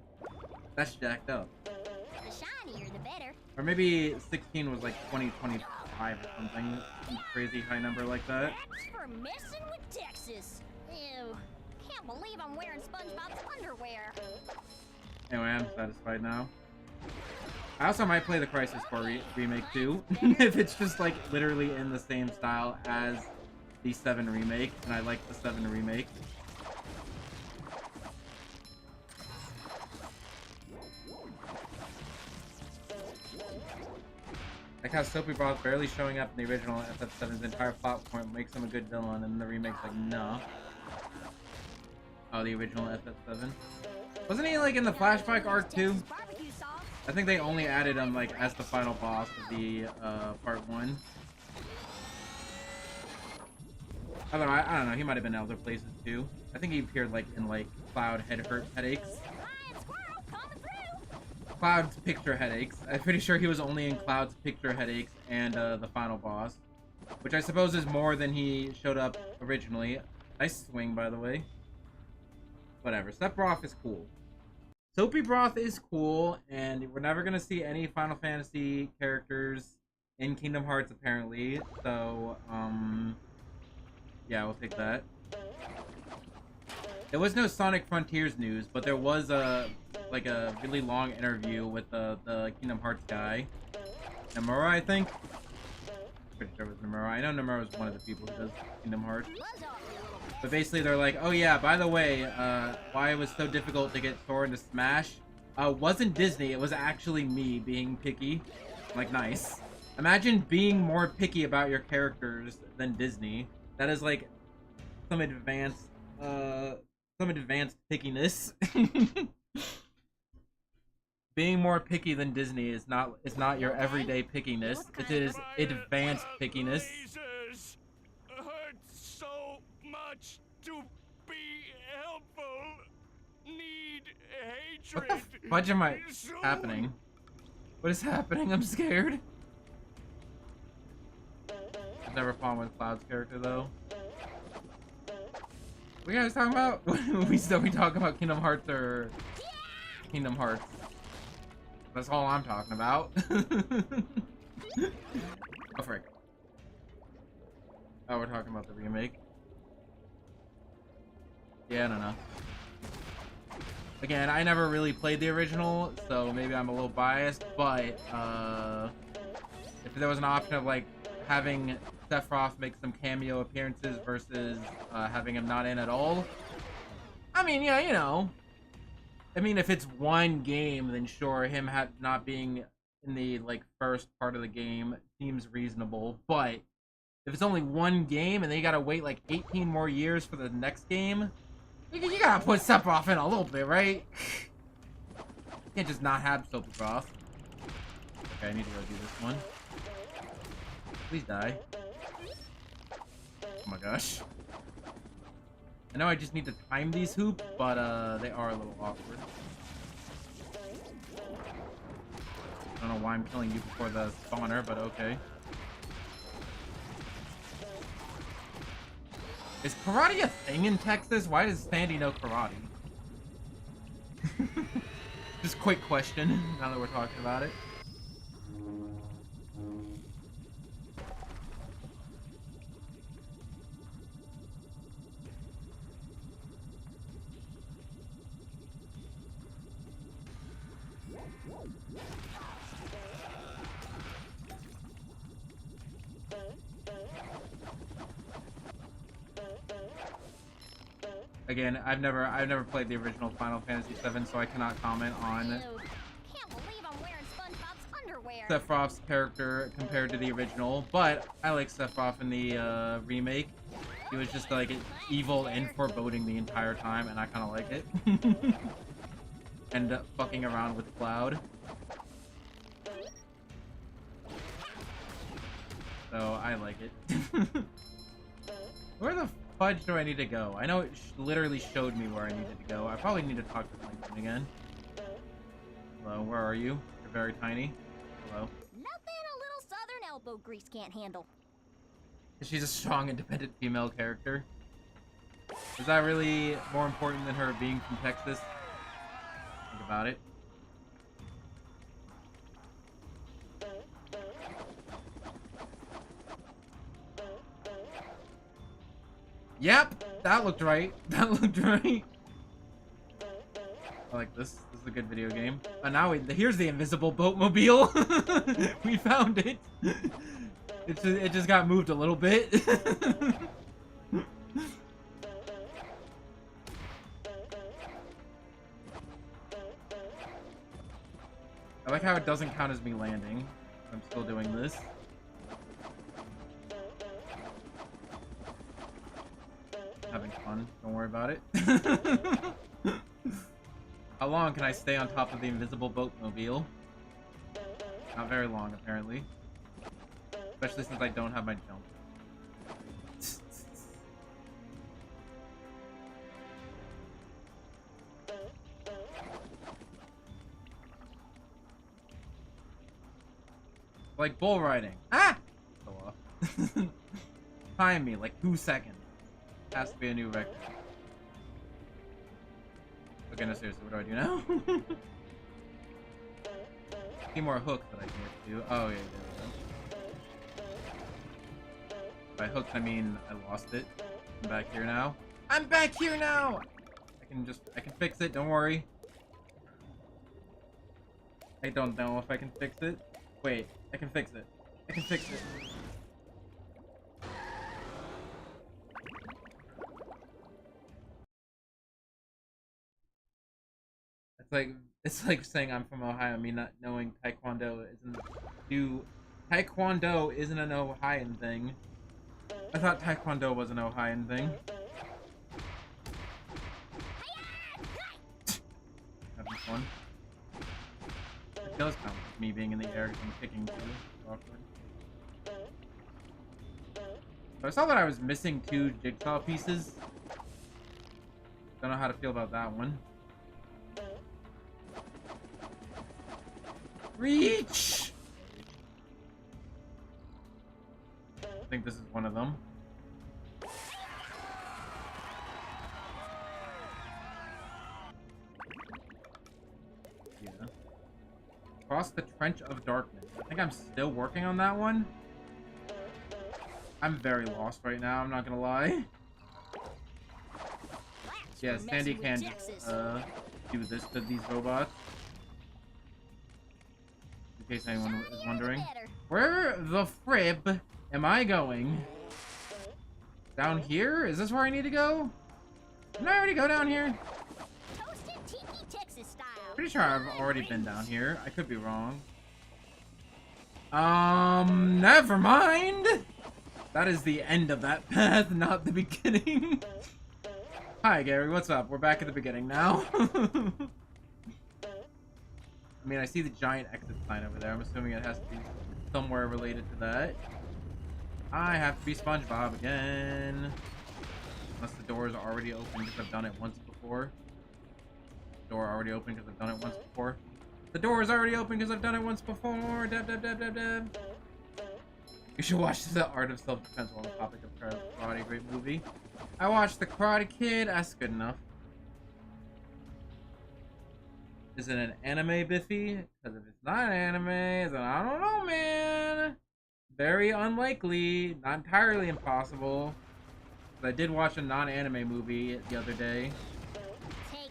That's jacked up. The shinier, the better. Or maybe 16 was like 2025 or something. Some crazy high number like that. That's for messing with Texas. Ew. Can't believe I'm wearing SpongeBob's underwear. Anyway, I'm satisfied now. I also might play the Crisis Core remake too, if it's just like literally in the same style as the 7 remake, and I like the 7 remake. Like how Soapy Broth barely showing up in the original FF7's entire plot point makes him a good villain, and the remake's like, no. Oh, the original FF7? Wasn't he like in the flashback arc too? I think they only added him like as the final boss of the part 1. I don't know, he might have been in other places too. I think he appeared like in like Cloud headaches. Cloud's picture headaches. I'm pretty sure he was only in Cloud's picture headaches and the final boss. Which I suppose is more than he showed up originally. Nice swing, by the way. Whatever. Sephiroth is cool. Soapy Broth is cool, and we're never gonna see any Final Fantasy characters in Kingdom Hearts apparently. So, yeah, we'll take that. There was no Sonic Frontiers news, but there was a really long interview with the Kingdom Hearts guy, Nomura, I think. Pretty sure it was Nomura. I know Nomura was one of the people who does Kingdom Hearts. But basically, they're like, oh yeah, by the way, why it was so difficult to get Sora into Smash wasn't Disney. It was actually me being picky. I'm like, nice. Imagine being more picky about your characters than Disney. That is like some advanced pickiness. being more picky than Disney is not your everyday pickiness. It is advanced pickiness. Lasers hurt so much to be helpful. Need What hatred. the fudge am I soon. happening? What is happening? I'm scared. I've never fought with Cloud's character though. What you guys talking about? we talking about Kingdom Hearts or Kingdom Hearts? That's all I'm talking about. Oh frick. Oh, we're talking about the remake. Yeah, I don't know. Again, I never really played the original, so maybe I'm a little biased, but if there was an option of like having Sephiroth make some cameo appearances versus having him not in at all, I mean, yeah, you know. I mean, if it's one game, then sure, him not being in the like first part of the game seems reasonable, but if it's only one game and then you gotta wait like 18 more years for the next game, you gotta put Sephiroth in a little bit, right? You can't just not have Sephiroth. Okay, I need to go do this one. Please die. Oh my gosh. I know I just need to time these hoops, but they are a little awkward. I don't know why I'm killing you before the spawner, but okay. Is karate a thing in Texas? Why does Sandy know karate? Just quick question, now that we're talking about it. Again, I've never played the original Final Fantasy VII, so I cannot comment on Can't believe I'm wearing SpongeBob's underwear. Sephiroth's character compared to the original, but I like Sephiroth in the remake. He was just like evil and foreboding the entire time, and I kind of like it. And fucking around with Cloud. So I like it. Where the fudge do I need to go? I know it literally showed me where I needed to go. I probably need to talk to Lincoln again. Hello, where are you? You're very tiny. Hello. Nothing a little southern elbow grease can't handle. She's a strong, independent female character. Is that really more important than her being from Texas? Think about it. Yep, that looked right. That looked right. I like this. This is a good video game. Now here's the invisible boatmobile. We found it. It just got moved a little bit. I like how it doesn't count as me landing. I'm still doing this. Having fun. Don't worry about it. How long can I stay on top of the invisible boatmobile? Not very long, apparently. Especially since I don't have my jump. Like bull riding. Ah! So off. Time me like 2 seconds. Has to be a new record. Okay, no, seriously, what do I do now? A few more hooks that I can do. Oh, yeah, there we go. By hooks, I mean I lost it. I'm back here now. I'm back here now! I can fix it, don't worry. I don't know if I can fix it. Wait, I can fix it. I can fix it. It's like saying I'm from Ohio, me not knowing Taekwondo isn't an Ohioan thing. I thought Taekwondo was an Ohioan thing. Having fun. does count with me being in the air because I'm kicking too. Awkward. So I saw that I was missing 2 jigsaw pieces. Don't know how to feel about that one. Reach! I think this is one of them. Yeah. Cross the Trench of Darkness. I think I'm still working on that one. I'm very lost right now, I'm not gonna lie. Yeah, Sandy can just, do this to these robots. In case anyone is wondering. Where the frib am I going? Down here? Is this where I need to go? Didn't I already go down here? Pretty sure I've already been down here. I could be wrong. Never mind! That is the end of that path, not the beginning. Hi, Gary. What's up? We're back at the beginning now. I mean, I see the giant exit sign over there. I'm assuming it has to be somewhere related to that. I have to be SpongeBob again. Unless the door is already open because I've done it once before. Door already open because I've done it once before. The door is already open because I've done it once before. Dab, dab, dab, dab, dab. You should watch The Art of Self-Defense on the topic of karate. Great movie. I watched The Karate Kid. That's good enough. Is it an anime, Biffy? Because if it's not an anime, then I don't know, man. Very unlikely. Not entirely impossible. But I did watch a non-anime movie the other day.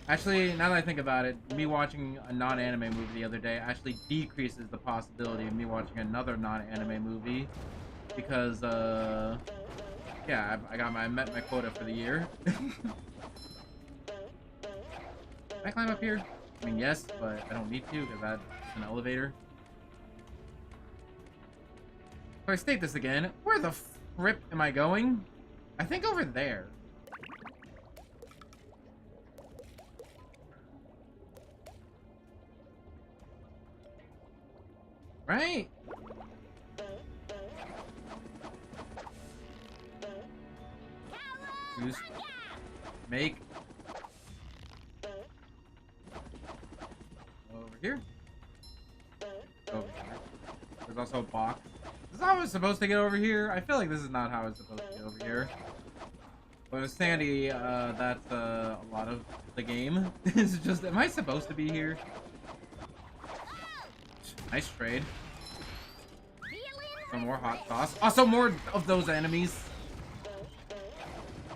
Actually, now that I think about it, me watching a non-anime movie the other day actually decreases the possibility of me watching another non-anime movie. Because, yeah, I met my quota for the year. Can I climb up here? I mean, yes, but I don't need to because that's an elevator. So I state this again. Where the frick am I going? I think over there. Right? Use. Make. Over here. Over here. There's also a box. Is this how I was supposed to get over here? I feel like this is not how I was supposed to get over here. But with Sandy, that's a lot of the game. It's just, am I supposed to be here? Nice trade. Some more hot sauce. Also, more of those enemies.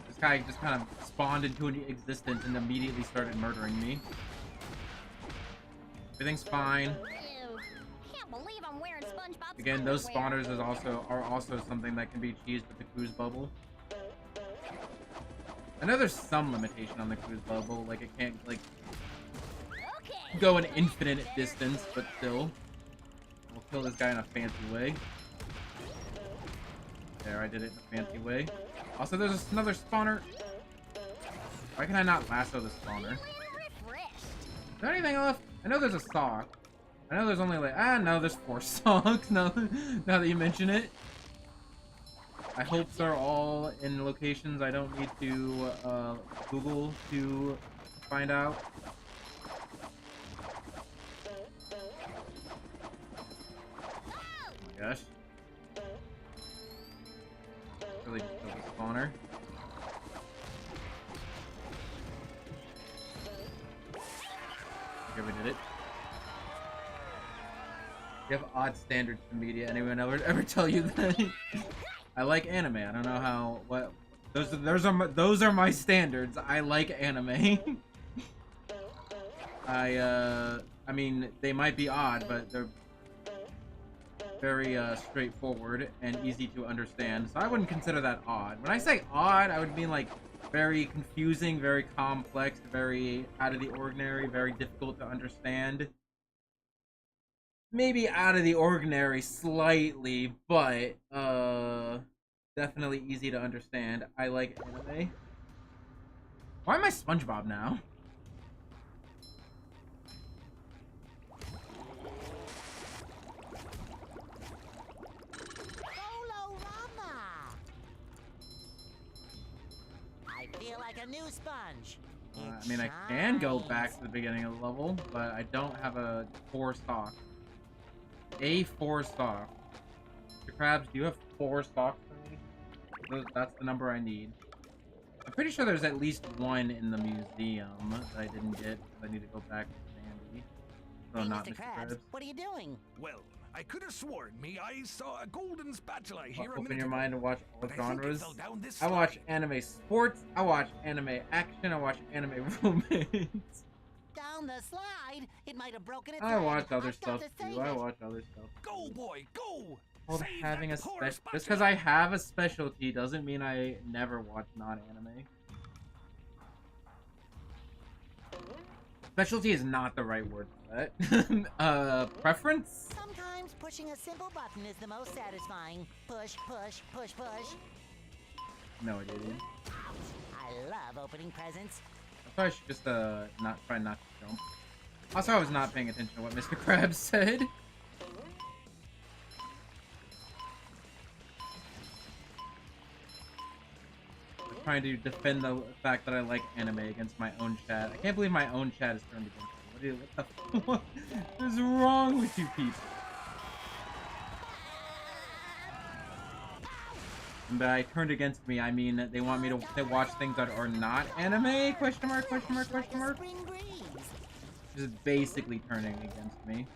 This guy just kind of spawned into existence and immediately started murdering me. Everything's fine. Can't believe I'm wearing SpongeBob's Again, those underwear. spawners are also something that can be cheesed with the cruise bubble. I know there's some limitation on the cruise bubble, like it can't like go an infinite distance, but still. We'll kill this guy in a fancy way. There, I did it in a fancy way. Also, there's another spawner. Why can I not lasso the spawner? Is there anything left? I know there's a sock. I know there's only like, no, there's 4 socks now that you mention it. I hope they're all in locations I don't need to Google to find out. Oh my gosh. Really just killed the spawner. Okay, we did it. You have odd standards for media. Anyone ever tell you that? I like anime. I don't know how. What? Those are my standards. I like anime. I mean, they might be odd, but they're very straightforward and easy to understand. So I wouldn't consider that odd. When I say odd, I would mean like very confusing, very complex, very out of the ordinary, very difficult to understand. Maybe out of the ordinary slightly, but definitely easy to understand. I like anime. Why am I SpongeBob now? like a new sponge. I mean, I can go back to the beginning of the level, but I don't have a 4 stock. A 4 stock. Mr. Krabs, do you have 4 stocks for me? That's the number I need. I'm pretty sure there's at least one in the museum that I didn't get. I need to go back to Sandy. No, Hey, not Mr. Mr. Krabs, Krabs. what are you doing? Well, I could have sworn me I saw a golden spatula here a Open minute your ago, mind and watch all but I think it genres. fell down this I watch slide. anime sports. I watch anime action. I watch anime romance. Down the slide? It might have broken its I leg. watch other I've got stuff to save too. I it. watch other stuff. Go, boy, go! Well, Save having a that poor special just spatula. because I have a specialty doesn't mean I never watch non-anime. Specialty is not the right word for that. Preference? Sometimes pushing a simple button is the most satisfying. Push, push, push, push. No idea, dude. I love opening presents. I probably should just not try not to jump. Also, I was not paying attention to what Mr. Krabs said. I'm trying to defend the fact that I like anime against my own chat. I can't believe my own chat is turned against me. What is wrong with you people? And by turned against me, I mean that they want me to watch things that are not anime? Question mark, question mark, question mark? Just basically turning against me.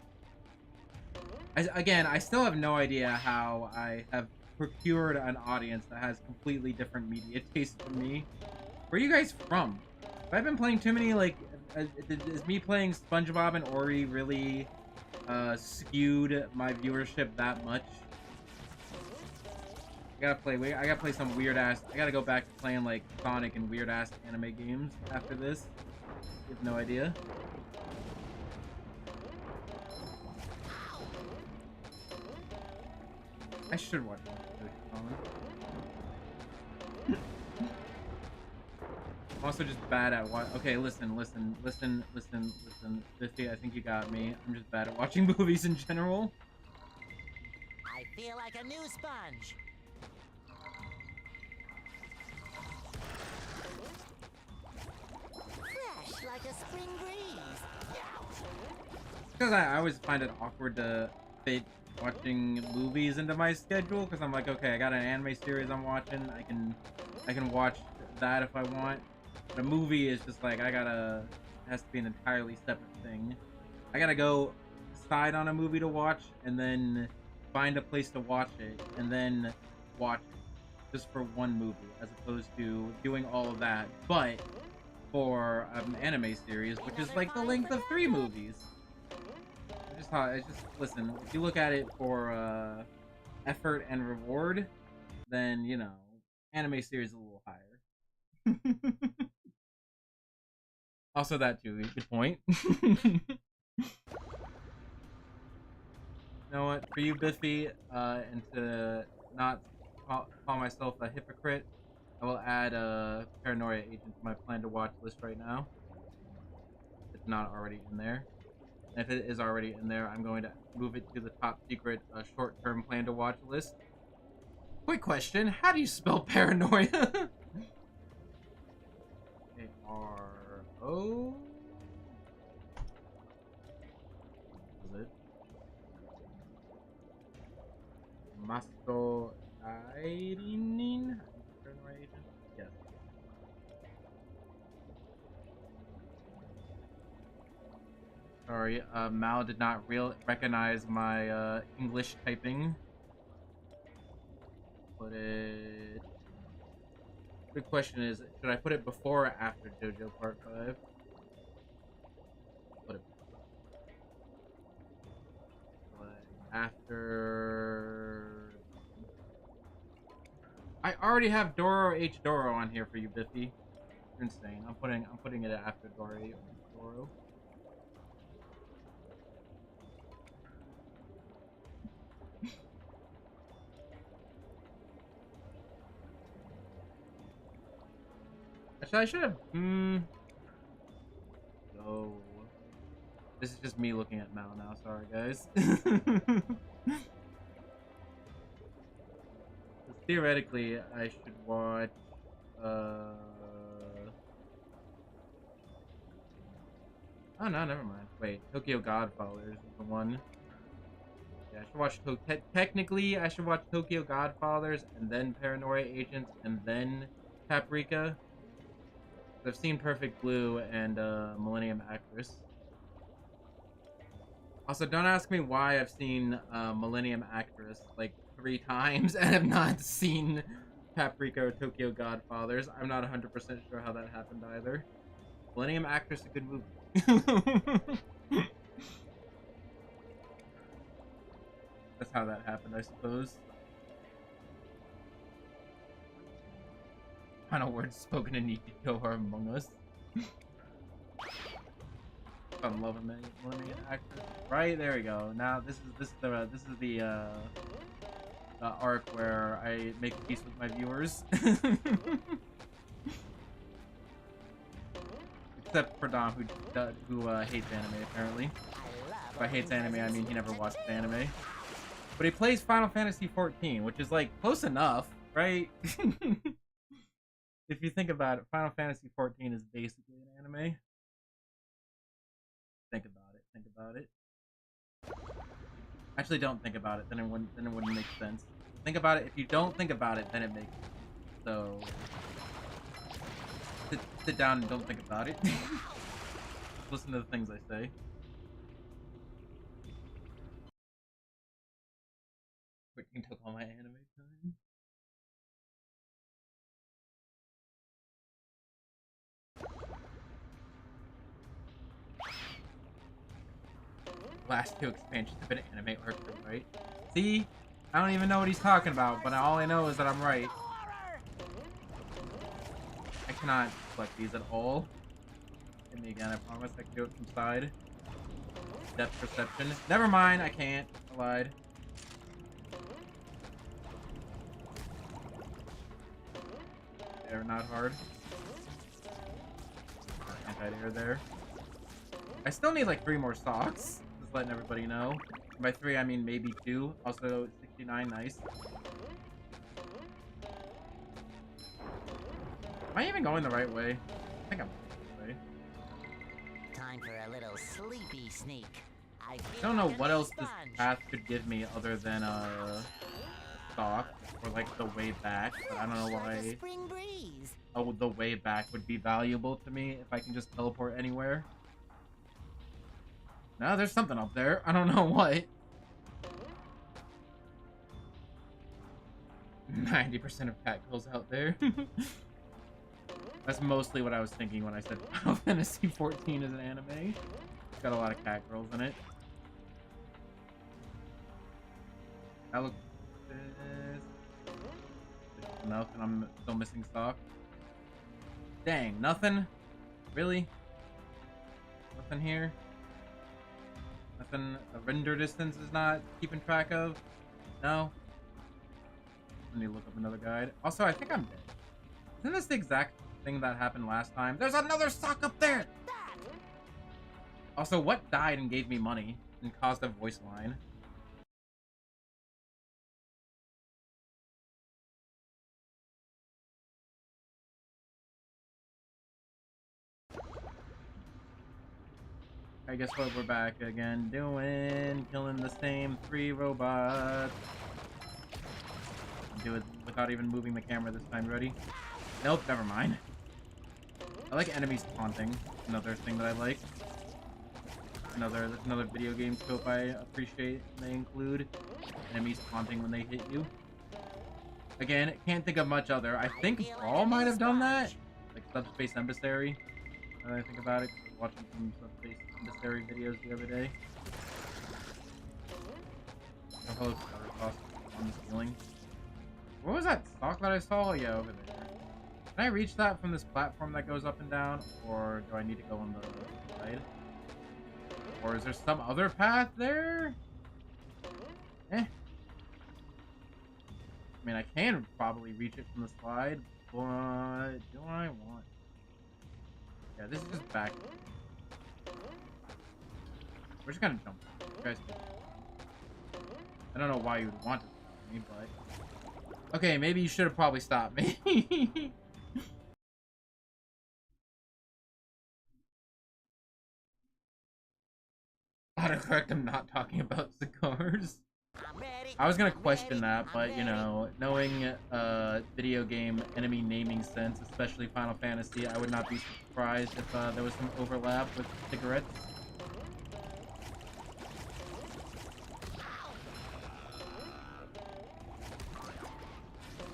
Again, I still have no idea how I have procured an audience that has completely different media tastes from me. Where are you guys from? Have I been playing too many, like, is me playing SpongeBob and Ori really skewed my viewership that much? I gotta play some weird ass. I gotta go back to playing like Sonic and weird ass anime games after this. You have no idea. I should watch it. I'm also just bad at what. Okay, listen. Biffy, I think you got me. I'm just bad at watching movies in general. I feel like a new sponge. Fresh like a spring breeze. Because I always find it awkward to fit watching movies into my schedule. Because I'm like, okay, I got an anime series I'm watching. I can watch that if I want. But a movie is just like it has to be an entirely separate thing. I gotta go decide on a movie to watch and then find a place to watch it and then watch it just for one movie, as opposed to doing all of that, but for an anime series, which is like the length of 3 movies. It's just listen. If you look at it for effort and reward, then you know, anime series is a little higher. Also, that too. Good point. You know what? For you, Biffy, and to not call myself a hypocrite, I will add a Paranoia Agent to my plan to watch list right now. It's not already in there. And if it is already in there, I'm going to move it to the top secret short-term plan to watch list. Quick question: how do you spell paranoia? A-R-O. Is it? Masco Irinin? Paranoia Agent? Yes. Sorry, Mal did not recognize my English typing. Put it. Good question is, should I put it before or after JoJo Part 5? Put it after. I already have Doro H Doro on here for you, Biffy. You're insane. I'm putting it after Doro H Doro. Actually, I should have. No. This is just me looking at Mal now. Sorry, guys. Theoretically, I should watch. Oh no, never mind. Wait, Tokyo Godfathers is the one. Yeah, I should watch technically I should watch Tokyo Godfathers and then Paranoia Agents and then Paprika. I've seen Perfect Blue and Millennium Actress. Also, don't ask me why I've seen Millennium Actress like 3 times and have not seen Paprika or Tokyo Godfathers. I'm not 100% sure how that happened either. Millennium Actress, a good movie. That's how that happened, I suppose. Final words spoken in Nikkei are among us. I love a Millennium Actress. Right, there we go. Now this is the arc where I make peace with my viewers. Except for Dom, who hates anime apparently. By hates anime, I mean he never watched anime. But he plays Final Fantasy XIV, which is like close enough, right? If you think about it, Final Fantasy XIV is basically an anime. Think about it. Think about it. Actually, don't think about it. Then it wouldn't make sense. Think about it. If you don't think about it, then it makes sense. So sit down and don't think about it. Listen to the things I say. Quick took all my anime time. Last 2 expansions have been anime arcs, right? See? I don't even know what he's talking about, but all I know is that I'm right. I cannot collect these at all. Hit me again, I promise. I can do it from side. Depth perception. Never mind, I can't. I lied. They're not hard. Anti-air there. I still need like 3 more socks. Just letting everybody know. By 3, I mean maybe 2. Also, 69, nice. Am I even going the right way? I think I'm going the right way. Time for a little sleepy sneak. I don't know what else this path could give me other than stock or like the way back, but I don't know why. Oh, the way back would be valuable to me if I can just teleport anywhere. No, there's something up there. I don't know what. 90% of cat girls out there. That's mostly what I was thinking when I said Final Fantasy XIV is an anime. It's got a lot of cat girls in it. That looks enough, and I'm still missing stock. Dang, nothing? Really? Nothing here? Nothing a render distance is not keeping track of? No? I need to look up another guide. Also, I think I'm dead. Isn't this the exact thing that happened last time? There's another sock up there! Also, what died and gave me money and caused a voice line? I guess what we're back again doing, killing the same 3 robots. Do it without even moving the camera this time. Ready? Nope, never mind. I like enemies taunting. Another thing that I like. Another video game trope I appreciate they include. Enemies taunting when they hit you. Again, can't think of much other. I think Brawl might have done that. Like Subspace Emissary. Now that I think about it, I was watching some Subspace Emissary videos the other day. Oh, hello, Cost on the ceiling. What was that stock that I saw? Yeah, over there. Can I reach that from this platform that goes up and down? Or do I need to go on the side? Or is there some other path there? Eh. I mean, I can probably reach it from the slide, but do I want? Yeah, this is just back. We're just gonna jump. You guys, I don't know why you would want to stop me, but okay, maybe you should have probably stopped me. correct, I'm not talking about cigars. I was gonna question that, but you know, knowing video game enemy naming sense, especially Final Fantasy, I would not be surprised if there was some overlap with cigarettes.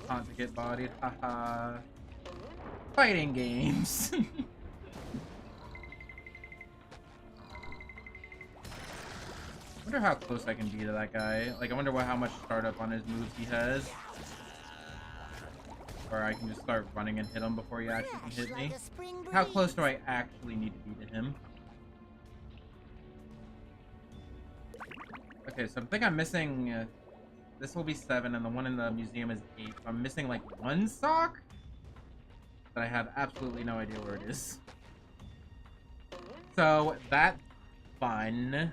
To get bodied, haha. Fighting games. I wonder how close I can be to that guy. Like, I wonder how much startup on his moves he has. Or I can just start running and hit him before he actually can hit me. How close do I actually need to be to him? Okay, so I think I'm missing... this will be 7, and the one in the museum is 8. So I'm missing, like, 1 sock? But I have absolutely no idea where it is. So, that's fun.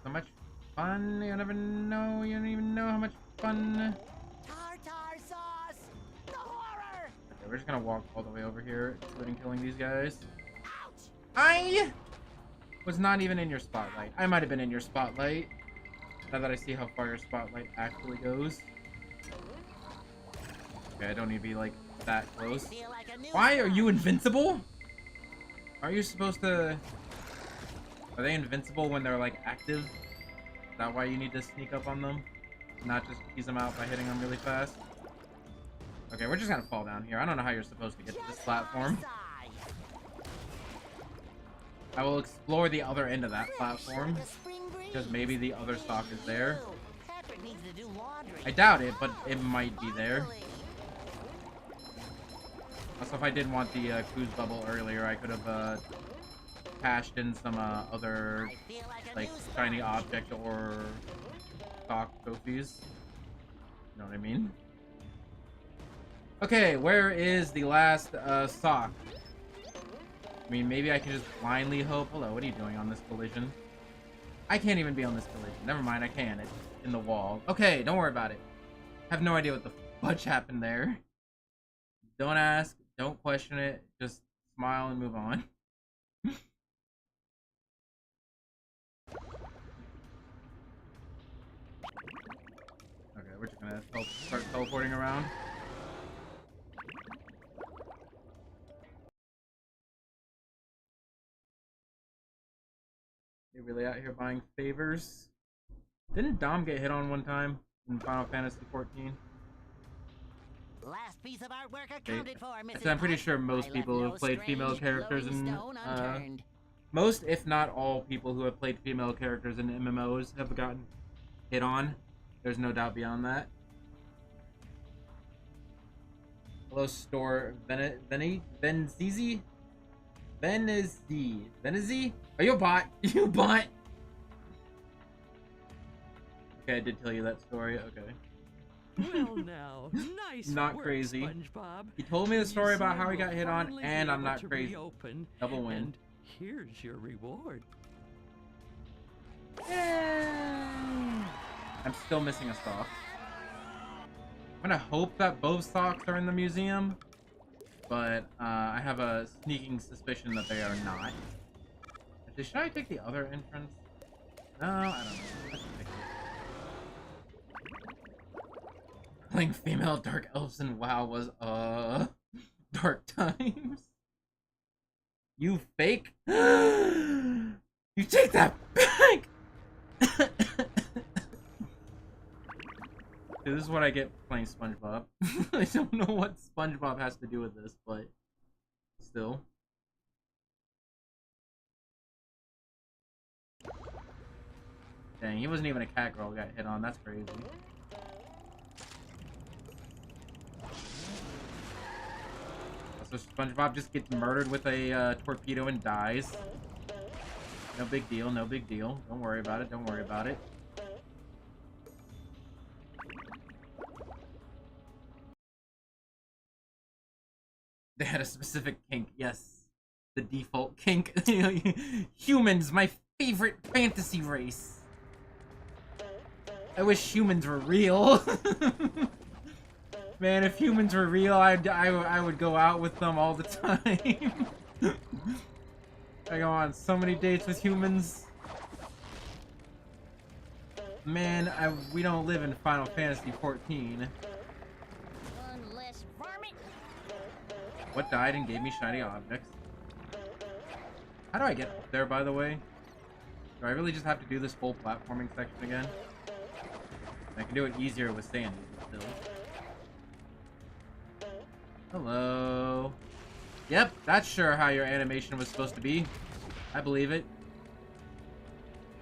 So much fun, you never know, you don't even know how much fun. Tartar sauce! The horror! Okay, we're just gonna walk all the way over here, including killing these guys. Ouch! I was not even in your spotlight. I might have been in your spotlight. Now that I see how far your spotlight actually goes. Okay, I don't need to be like that close. Why are you invincible? Are you supposed to... Are they invincible when they're like active? Is that why you need to sneak up on them? Not just tease them out by hitting them really fast? Okay, we're just gonna fall down here. I don't know how you're supposed to get to this platform. I will explore the other end of that platform. Because maybe the other stock is there. I doubt it, but it might be there. Also, if I did want the cruise bubble earlier, I could have cashed in some other like shiny object or stock trophies. You know what I mean? Okay, where is the last sock? I mean, maybe I can just blindly hope. Hello, what are you doing on this collision? I can't even be on this collision. Never mind, I can. It's in the wall. Okay, don't worry about it. I have no idea what the fudge happened there. Don't ask. Don't question it. Just smile and move on. Okay, we're just gonna start teleporting around. They really out here buying favors. Didn't Dom get hit on one time in Final Fantasy 14? Last piece of artwork accounted for, Mrs. So I'm pretty sure most people who have played female characters in most, if not all, people who have played female characters in MMOs have gotten hit on. There's no doubt beyond that. Hello, store Venzizi? Venizzi? Are you a bot? You a bot? Okay, I did tell you that story. Okay. Well, now, nice not work, crazy. SpongeBob. He told me the story about how he got hit on, Finally and be I'm able not to crazy. reopen, Double win. And here's your reward. I'm still missing a stock. I'm gonna hope that both stocks are in the museum, but I have a sneaking suspicion that they are not. Actually, should I take the other entrance? No, I don't know. Let's take it. Playing female dark elves in WoW was dark times. You fake? You take that back! Dude, this is what I get playing SpongeBob. I don't know what SpongeBob has to do with this, but still. Dang, he wasn't even a cat girl who got hit on. That's crazy. So SpongeBob just gets murdered with a torpedo and dies. No big deal, no big deal. Don't worry about it, don't worry about it. They had a specific kink, yes. The default kink. Humans, my favorite fantasy race. I wish humans were real. Man, if humans were real, I would go out with them all the time. I go on so many dates with humans. Man, we don't live in Final Fantasy 14. Unless varmint. What died and gave me shiny objects? How do I get up there, by the way? Do I really just have to do this full platforming section again? I can do it easier with Sandy, still. Hello. Yep, that's sure how your animation was supposed to be. I believe it.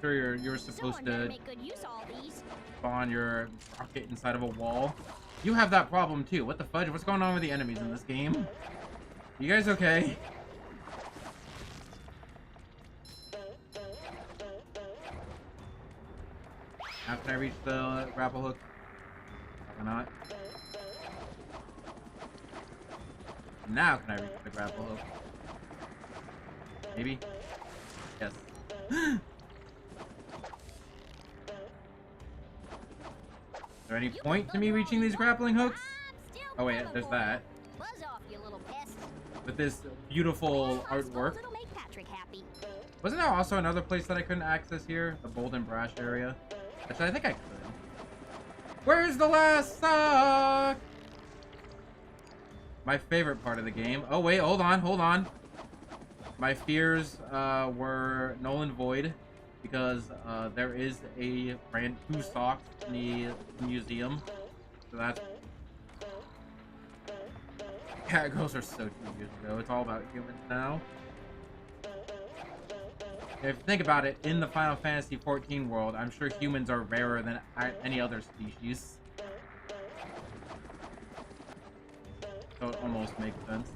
Sure, you're supposed to Make good use of all these. spawn your rocket inside of a wall. You have that problem too. What the fudge? What's going on with the enemies in this game? You guys okay? How can I reach the grapple hook? Or not? Now can I reach the grapple hook? Maybe? Yes. Is there any point to me reaching these grappling hooks? Oh wait, there's that. Buzz off, you little pest. With this beautiful artwork. It'll make Patrick happy. Wasn't there also another place that I couldn't access here? The Bold and Brash area? Actually, I think I could. Where's the last sock? My favorite part of the game. Oh wait, hold on. My fears were null and void because there is a brand new socks in the museum. So that's... Cat girls are so 2 years ago. It's all about humans now. If you think about it, in the Final Fantasy 14 world, I'm sure humans are rarer than any other species. So it almost makes sense.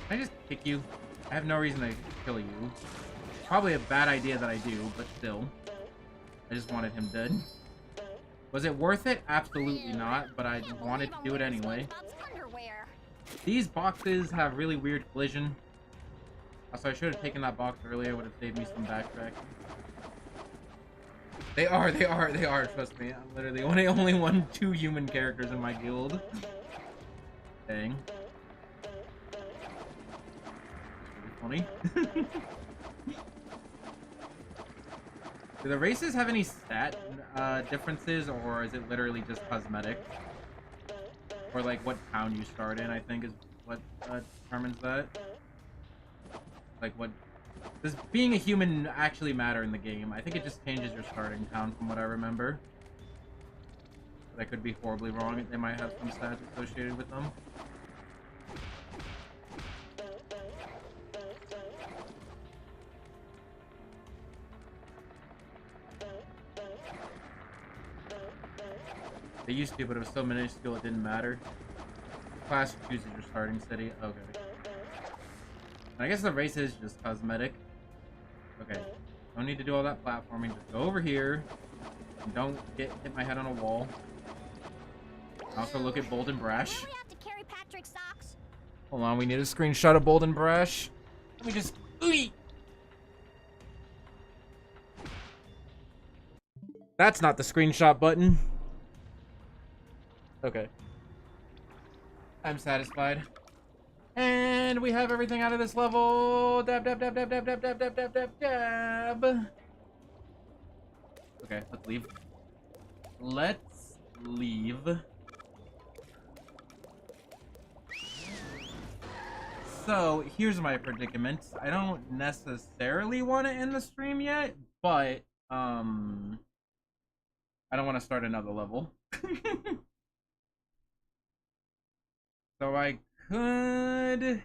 Can I just kick you? I have no reason to kill you. Probably a bad idea that I do, but still. I just wanted him dead. Was it worth it? Absolutely not, but I wanted to do it anyway. These boxes have really weird collision. Also, I should have taken that box earlier. Would have saved me some backtrack. They are. Trust me. I'm literally only two human characters in my guild. Dang. Really funny. Do the races have any stat differences, or is it literally just cosmetic? Or like what town you start in, I think, is what determines that. Like what... Does being a human actually matter in the game? I think it just changes your starting town from what I remember. But I could be horribly wrong. They might have some stats associated with them. They used to, but it was so minuscule it didn't matter. Class chooses your starting city. Okay. I guess the race is just cosmetic. Okay. Don't need to do all that platforming. Just go over here. And don't hit my head on a wall. Also look at Bold and Brash. We have to carry Patrick's socks. Hold on, we need a screenshot of Bold and Brash. Let me just... Ooh! That's not the screenshot button. Okay. I'm satisfied. And we have everything out of this level. Dab, dab, dab, dab, dab, dab, dab, dab, dab, dab, dab. Okay, let's leave. Let's leave. So, here's my predicament. I don't necessarily want to end the stream yet, but, I don't want to start another level. So I could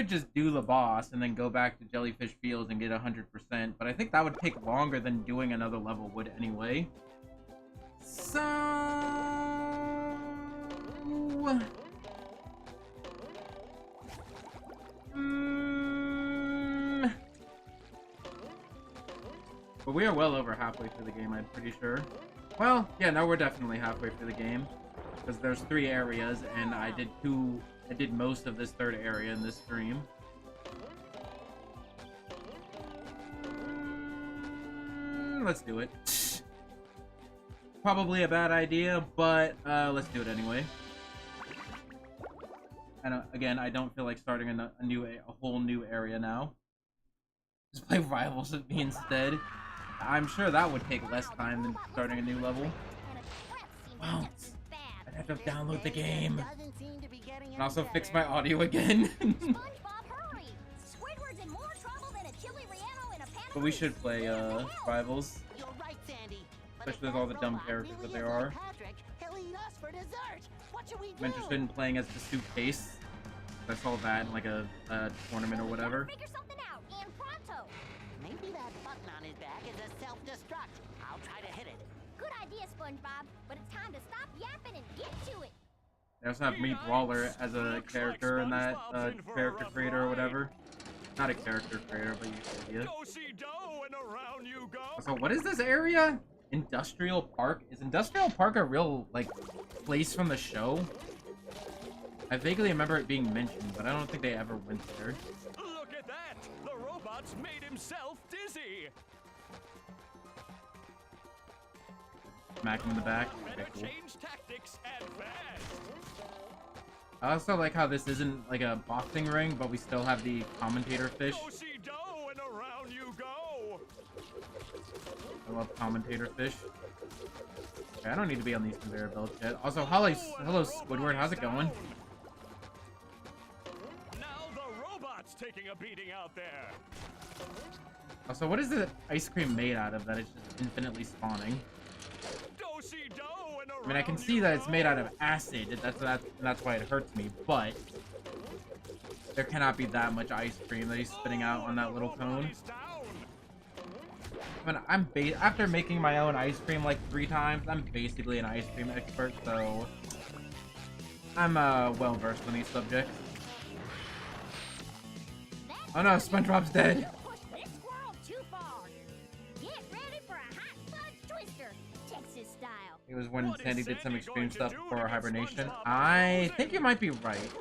just do the boss and then go back to Jellyfish Fields and get 100%, but I think that would take longer than doing another level would anyway. So... But we are well over halfway through the game, I'm pretty sure. Well, yeah, no, we're definitely halfway through the game. Because there's 3 areas, and I did most of this 3rd area in this stream. let's do it. Probably a bad idea, but let's do it anyway. And again, I don't feel like starting a whole new area now. Just play Rivals with me instead. I'm sure that would take less time than starting a new level. Wow. I'd have to download the game. And also fix my audio again. But we should play Rivals. Especially with all the dumb characters that there are. I'm interested in playing as the suitcase. I saw that in like a tournament or whatever. Maybe that button on his back is a self-destruct. I'll try to hit it. Good idea, SpongeBob, but it's time to stop yapping and get to it. They also have Meat Brawler as a character in that character creator or whatever. Not a character creator, but you get the idea. So what is this area? Industrial Park? Is Industrial Park a real, like, place from the show? I vaguely remember it being mentioned, but I don't think they ever went there. Look at that! The robot's made himself dizzy! Smack him in the back. Okay, cool. Change tactics and fast. I also like how this isn't like a boxing ring, but we still have the commentator fish. And around you go. I love commentator fish. Okay, I don't need to be on these conveyor belts yet. Also, hello Squidward, how's it going? Now the robot's taking a beating out there. Also, what is the ice cream made out of that it's just infinitely spawning? I mean, I can see that it's made out of acid. That's why it hurts me. But there cannot be that much ice cream that he's spitting out on that little cone. I mean, after making my own ice cream like 3 times, I'm basically an ice cream expert. So I'm well versed on these subjects. Oh no, SpongeBob's dead. It was when Sandy did some extreme stuff before hibernation. I think you might be right.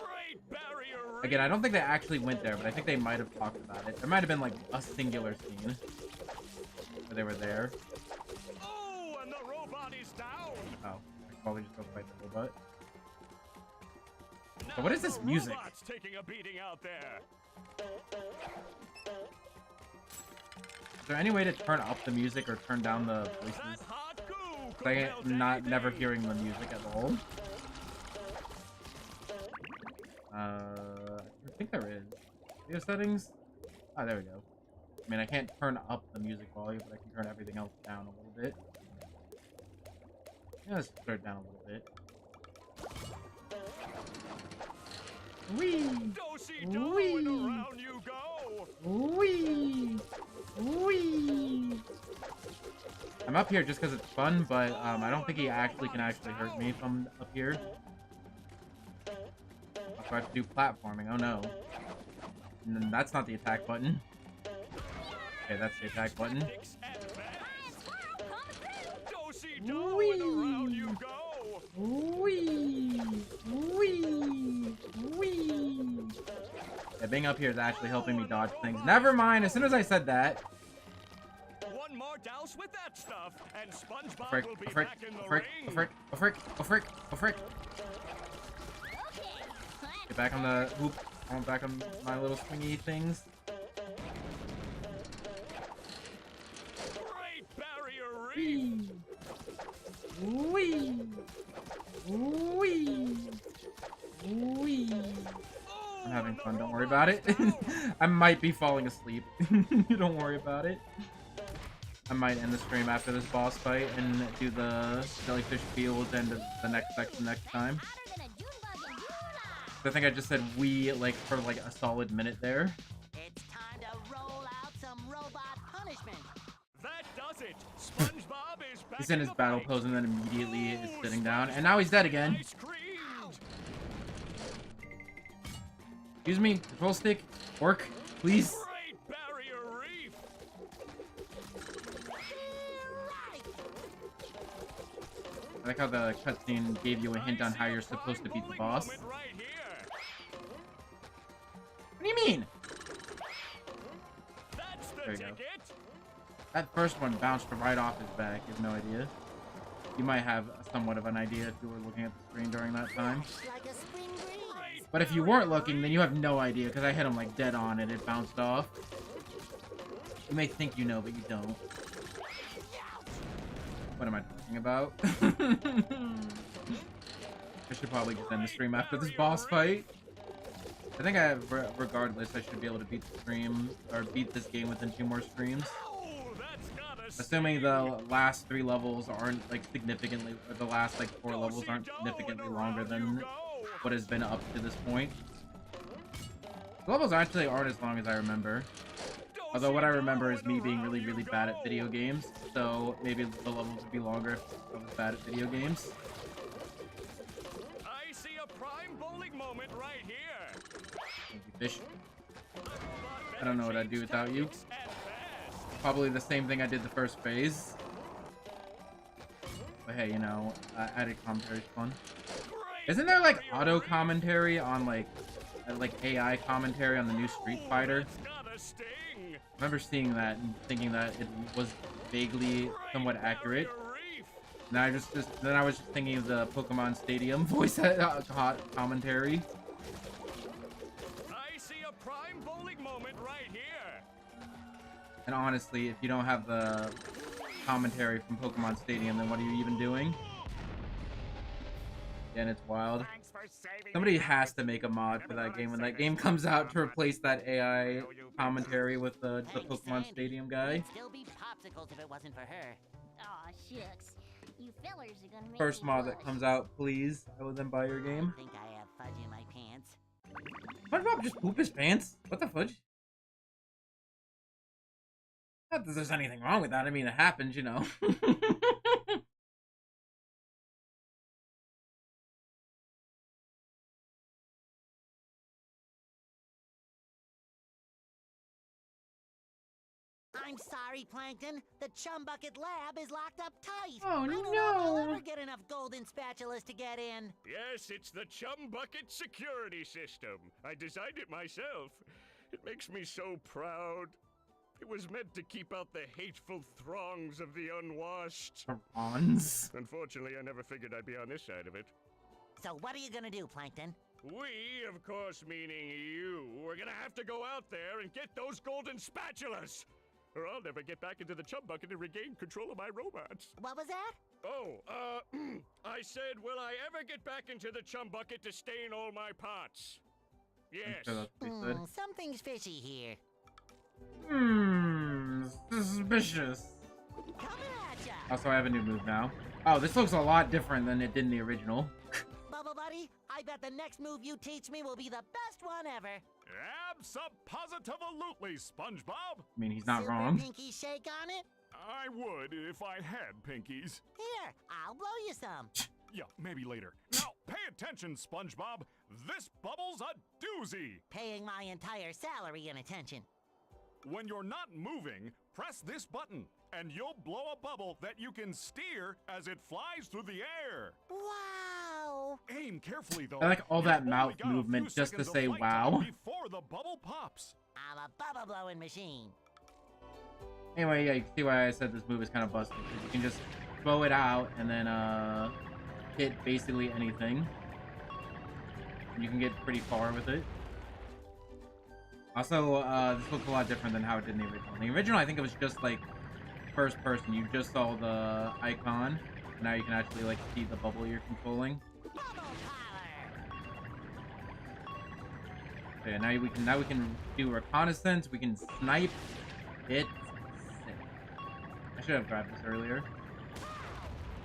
Again, I don't think they actually went there, but I think they might have talked about it. There might have been like a singular scene where they were there. Oh, and the robot is down. Oh, I should probably just go fight the robot. So what is this music? Robot's taking a beating out there. Is there any way to turn up the music or turn down the voices? I'm never hearing the music at all. I think there is. Video settings? Ah, there we go. I mean, I can't turn up the music volume, but I can turn everything else down a little bit. Yeah, let's turn it down a little bit. Wee! Wee! Around you go. Wee! Wee! I'm up here just because it's fun, but I don't think he can actually hurt me if I'm up here. So I have to do platforming. Oh no. And then that's not the attack button. Okay, that's the attack button. Wee! Wee! Wee! Wee! Yeah, being up here is actually helping me dodge things. Never mind, as soon as I said that. One more douse with that stuff, and SpongeBob Frick, will be frick, back in the frick, ring. frick, frick, frick, frick. Get back on the hoop. I want back on my little swingy things. Great barrier reef. Wee! Wee! Wee! I'm having fun, don't worry about it. I might be falling asleep. Don't worry about it. I might end the stream after this boss fight and do the jellyfish fields and the next section next time. I think I just said we like for like a solid minute there. It's time to roll out some robot punishment. That does it. SpongeBob is back. He's in his battle pose and then immediately is sitting down, and now he's dead again. Excuse me, control stick, work, please. Great barrier reef. I like how the cutscene gave you a hint on how you're supposed to beat the boss. What do you mean? That's the There you go. ticket. That first one bounced right off his back. You have no idea. You might have somewhat of an idea if you were looking at the screen during that time. But if you weren't looking, then you have no idea, because I hit him like dead on and it bounced off. You may think you know, but you don't. What am I talking about? I should probably just end the stream after this boss fight. I think regardless, I should be able to beat the stream, or beat this game within 2 more streams. Assuming the last 3 levels aren't, like, significantly, or the last, like, 4 levels aren't significantly longer than what has been up to this point. The levels actually aren't as long as I remember. Although what I remember is me being really, really bad at video games, so maybe the levels would be longer if I was bad at video games. I see a prime bowling moment right here. Thank you, fish. I don't know what I'd do without you. Probably the same thing I did the first phase. But hey, you know, added commentary is fun. Isn't there like auto commentary on like AI commentary on the new Street Fighter? I remember seeing that and thinking that it was vaguely somewhat accurate. And then I was just thinking of the Pokemon Stadium voice commentary. I see a prime bowling moment right here. And honestly, if you don't have the commentary from Pokemon Stadium, then what are you even doing? Again, it's wild. Somebody has to make a mod for that game when that game comes out to replace that AI commentary with the Pokemon Stadium guy. It'd still be popsicles if it wasn't for her. Aw, shucks. You fellers are gonna make First me mod that blush. comes out, please. I will then buy your game. I think I have fudge in my pants. SpongeBob just poop his pants? What the fudge? Not that there's anything wrong with that. I mean, it happens, you know. I'm sorry, Plankton. The Chum Bucket lab is locked up tight. Oh, I don't know if I'll no. ever get enough golden spatulas to get in. Yes, it's the Chum Bucket security system. I designed it myself. It makes me so proud. It was meant to keep out the hateful throngs of the unwashed. Bronze. Unfortunately, I never figured I'd be on this side of it. So what are you gonna do, Plankton? We, of course meaning you, are gonna have to go out there and get those golden spatulas! Or I'll never get back into the Chum Bucket and regain control of my robots. What was that? Oh, I said, will I ever get back into the Chum Bucket to stain all my pots? Yes. Something's fishy here. Suspicious. Coming at ya! Also, I have a new move now. Oh, this looks a lot different than it did in the original. Bubble Buddy, I bet the next move you teach me will be the best one ever. Abso-positive-alutely, SpongeBob. I mean, he's not Super wrong. pinky shake on it? I would if I had pinkies. Here, I'll blow you some. Yeah, maybe later. Now, pay attention, SpongeBob. This bubble's a doozy. Paying my entire salary in attention. When you're not moving, press this button, and you'll blow a bubble that you can steer as it flies through the air. Wow! Aim carefully, though. I like all that You've mouth only got a movement few just to seconds of say flight wow. time before the bubble pops. I'm a bubble blowing machine. Anyway, yeah, you can see why I said this move is kind of busted. You can just throw it out and then hit basically anything. You can get pretty far with it. Also, this looks a lot different than how it did in the original. In the original, I think it was just like first person. You just saw the icon. Now you can actually like see the bubble you're controlling. Okay, now we can do reconnaissance. We can snipe. It's sick. I should have grabbed this earlier.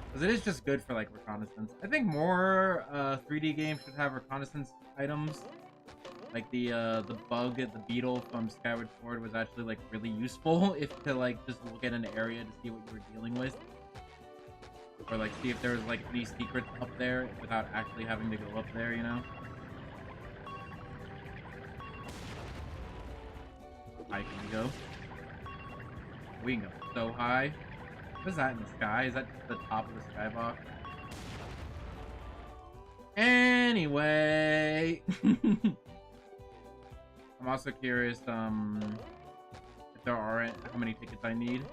Because it is just good for like reconnaissance. I think more 3D games should have reconnaissance items. Like the bug at the beetle from Skyward Sword was actually like really useful if to like just look at an area to see what you were dealing with. Or like see if there was like any secrets up there without actually having to go up there, you know? High can we go? We can go so high. What is that in the sky? Is that the top of the skybox? Anyway. I'm also curious if there aren't how many tickets I need.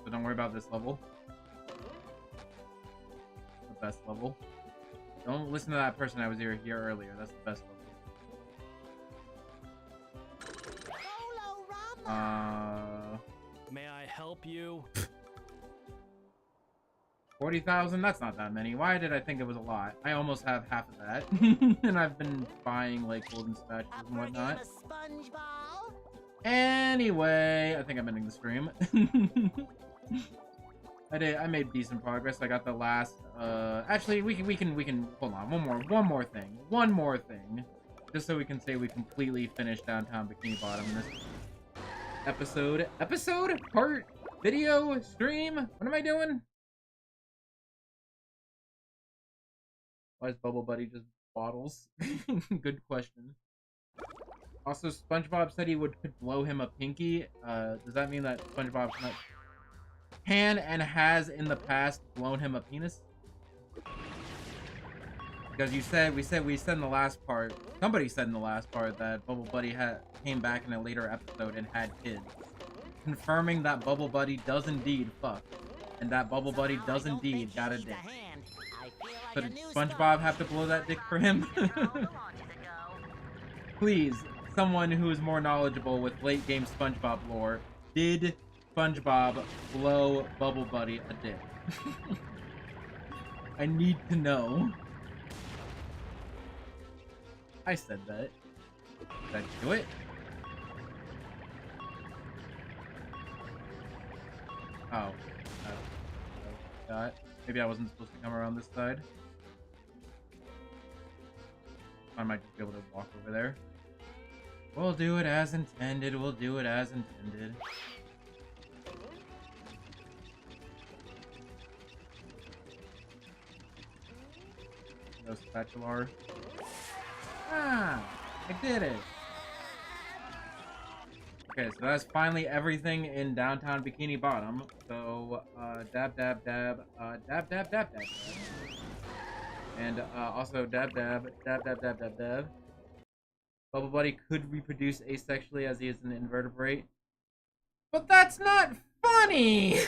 So don't worry about this level. The best level. Don't listen to that person I was here earlier. That's the best level. May I help you? 40,000? That's not that many. Why did I think it was a lot? I almost have half of that. And I've been buying like golden spatulas and whatnot. Anyway, I think I'm ending the stream. I made decent progress. I got the last actually we can hold on. One more thing. Just so we can say we completely finished Downtown Bikini Bottom in this episode. Part? Video? Stream? What am I doing? Why is Bubble Buddy just bottles? Good question. Also, SpongeBob said he could blow him a pinky. Does that mean that SpongeBob can and has in the past blown him a penis? Because we said in the last part, somebody said in the last part that Bubble Buddy came back in a later episode and had kids, confirming that Bubble Buddy does indeed fuck, and that Bubble Buddy does indeed got a dick. So did SpongeBob have to blow that dick for him? Please, someone who is more knowledgeable with late game SpongeBob lore, did SpongeBob blow Bubble Buddy a dick? I need to know. I said that. Did I do it? Oh. Maybe I wasn't supposed to come around this side. I might just be able to walk over there. We'll do it as intended. No spatula. Ah! I did it! Okay, so that's finally everything in Downtown Bikini Bottom. So, dab, dab, dab, dab, dab, dab, dab, dab. And, also dab, dab, dab, dab, dab, dab, dab. Bubble Buddy could reproduce asexually as he is an invertebrate. But that's not funny!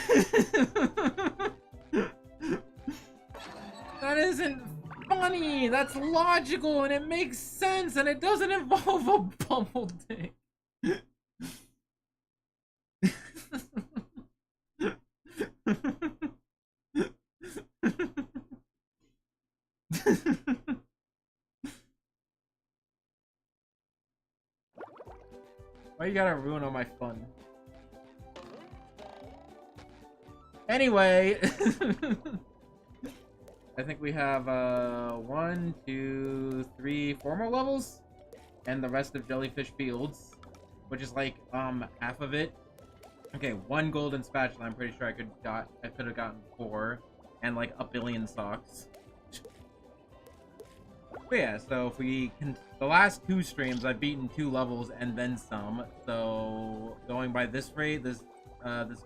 That isn't funny! That's logical and it makes sense and it doesn't involve a bubble dick. Why you gotta ruin all my fun? Anyway, I think we have 1, 2, 3, 4 more levels, and the rest of Jellyfish Fields, which is like half of it. Okay, 1 golden spatula. I'm pretty sure I could have gotten 4, and like a billion socks. But yeah, so if we can, the last 2 streams I've beaten 2 levels and then some. So going by this rate, this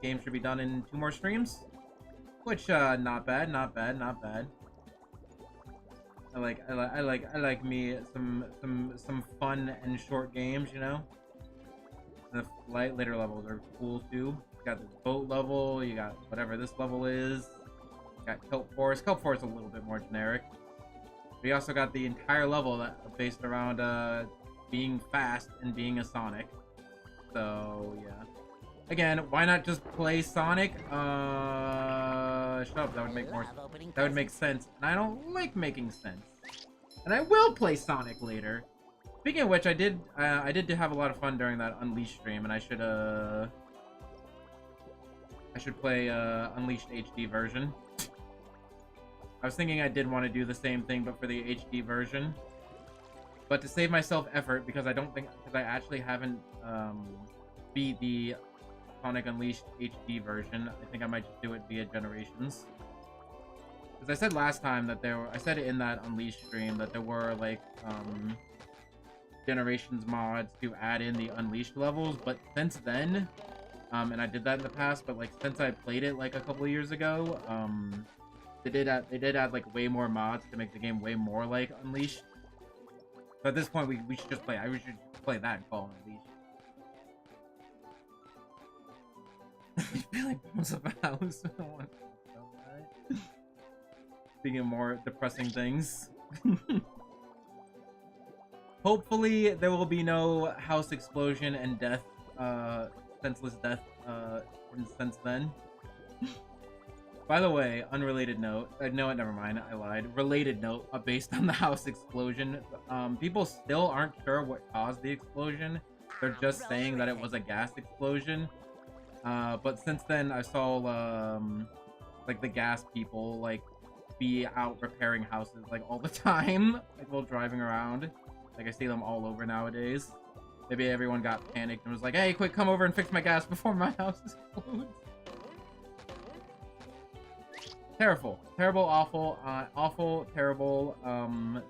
game should be done in 2 more streams, which not bad. I like me some fun and short games, you know. The later levels are cool too. You got this boat level, you got whatever this level is. You got Kelp Forest. Kelp Forest is a little bit more generic. We also got the entire level that based around being fast and being a Sonic. So yeah. Again, why not just play Sonic? Shut up, that would make more sense. That would make sense. And I don't like making sense. And I will play Sonic later. Speaking of which, I did have a lot of fun during that Unleashed stream, and I should play Unleashed HD version. I was thinking I did want to do the same thing, but for the HD version. But to save myself effort, because I actually haven't beat the Sonic Unleashed HD version, I think I might just do it via Generations. Because I said last time that I said it in that Unleashed stream that there were like Generations mods to add in the Unleashed levels, but since then, and I did that in the past, but like since I played it like a couple of years ago, they did add like way more mods to make the game way more like Unleashed. So at this point, we should just play. I should play that and call it Unleashed. Really bounce of a house. Speaking of more depressing things. Hopefully there will be no house explosion and death, senseless death, since then. By the way, unrelated note, no, never mind, I lied. Related note, based on the house explosion, people still aren't sure what caused the explosion. They're just saying that it was a gas explosion. But since then, I saw, like, the gas people, like, be out repairing houses, like, all the time, like, while driving around. Like, I see them all over nowadays. Maybe everyone got panicked and was like, hey, quick, come over and fix my gas before my house explodes. Terrible. Terrible, awful, awful, terrible.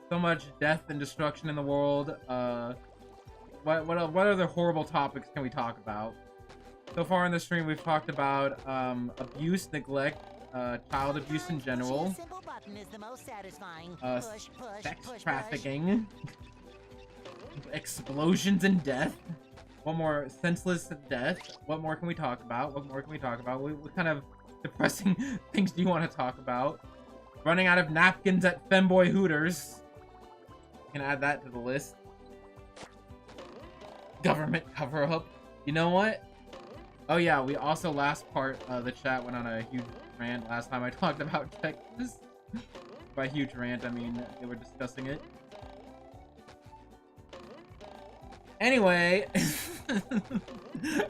So much death and destruction in the world. What other horrible topics can we talk about? So far in the stream, we've talked about abuse, neglect, child abuse in general, Simple button is the most satisfying. sex trafficking, explosions and death. One more senseless death. What more can we talk about? What more can we talk about? What kind of depressing things do you want to talk about? Running out of napkins at Femboy Hooters. You can add that to the list. Government cover-up. You know what? Oh yeah, we also, last part, the chat went on a huge rant last time I talked about Texas. By huge rant, I mean they were discussing it. Anyway,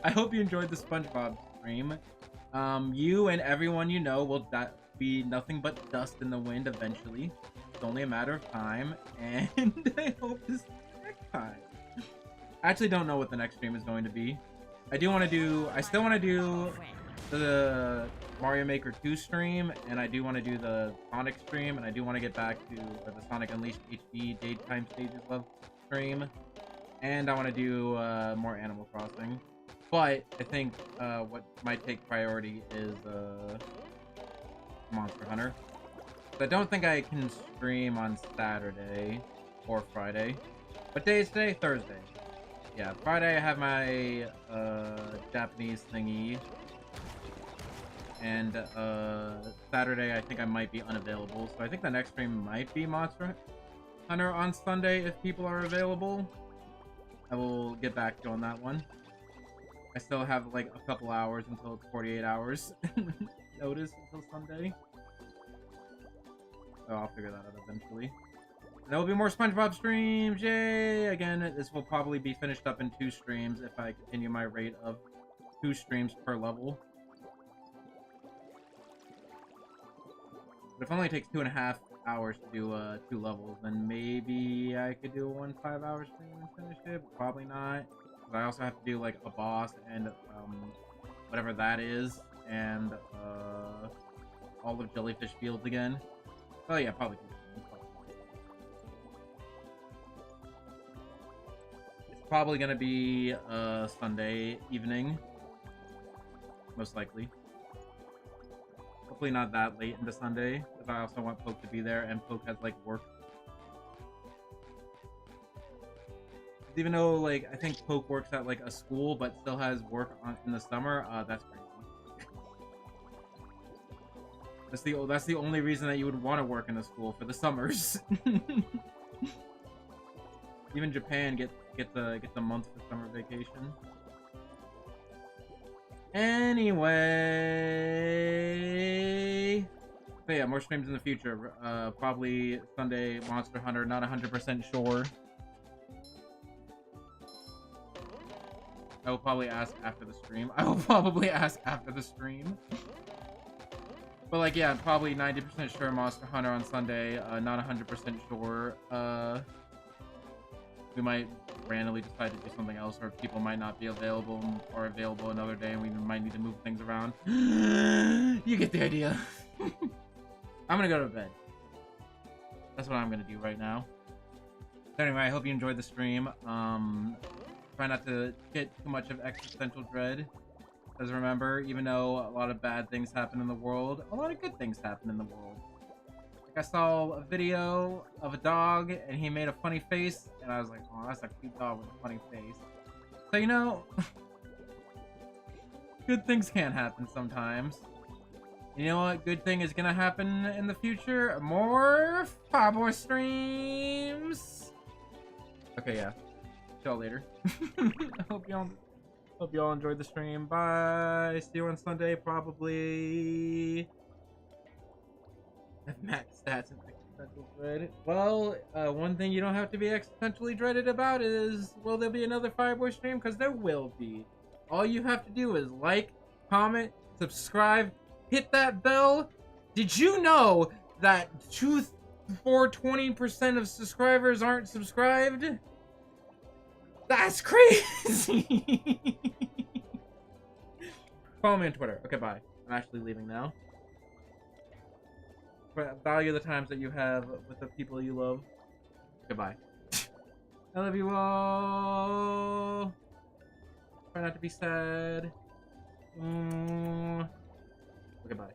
I hope you enjoyed the SpongeBob stream. You and everyone you know will be nothing but dust in the wind eventually. It's only a matter of time, and I hope to see you next time. I actually don't know what the next stream is going to be. I still want to do the Mario Maker 2 stream, and I do want to do the Sonic stream, and I do want to get back to the Sonic Unleashed HD Daytime Stages Love stream, and I want to do more Animal Crossing. But I think what might take priority is Monster Hunter. So I don't think I can stream on Saturday or Friday. What day is today? Thursday. Yeah, Friday I have my Japanese thingy. And Saturday I think I might be unavailable. So I think the next stream might be Monster Hunter on Sunday if people are available. I will get back to you on that one. I still have like a couple hours until it's 48 hours notice until Sunday. So I'll figure that out eventually. There will be more SpongeBob streams, yay! Again, this will probably be finished up in 2 streams if I continue my rate of 2 streams per level. But if it only takes 2.5 hours to do 2 levels, then maybe I could do a 1 5-hour stream and finish it, but probably not. I also have to do like a boss and whatever that is, and all of Jellyfish Fields again. Oh yeah, probably. It's probably gonna be Sunday evening, most likely. Hopefully not that late into Sunday, because I also want Poke to be there, and Poke has like work. Even though, like, I think Poke works at, like, a school, but still has work in the summer, that's crazy. That's the only reason that you would want to work in a school, for the summers. Even Japan gets a month for summer vacation. Anyway... So yeah, more streams in the future. Probably Sunday Monster Hunter, not 100% sure. I will probably ask after the stream. But like, yeah, probably 90% sure Monster Hunter on Sunday. Not 100% sure. We might randomly decide to do something else, or people might not be available or available another day, and we might need to move things around. You get the idea. I'm gonna go to bed. That's what I'm gonna do right now. So anyway, I hope you enjoyed the stream. Try not to get too much of existential dread. Because remember, even though a lot of bad things happen in the world, a lot of good things happen in the world. Like I saw a video of a dog, and he made a funny face, and I was like, oh, that's a cute dog with a funny face. So, you know, Good things can happen sometimes. You know what good thing is gonna happen in the future? More Fireboy streams! Okay, yeah. See y'all later. I hope y'all enjoyed the stream. Bye. See you on Sunday, probably. Have max stats and existential dread. Well, one thing you don't have to be existentially dreaded about is, will there be another Fireboy stream? Because there will be. All you have to do is like, comment, subscribe, hit that bell. Did you know that 20% of subscribers aren't subscribed? That's crazy! Follow me on Twitter. Okay, bye. I'm actually leaving now. Value the times that you have with the people you love. Goodbye. I love you all. Try not to be sad. Goodbye.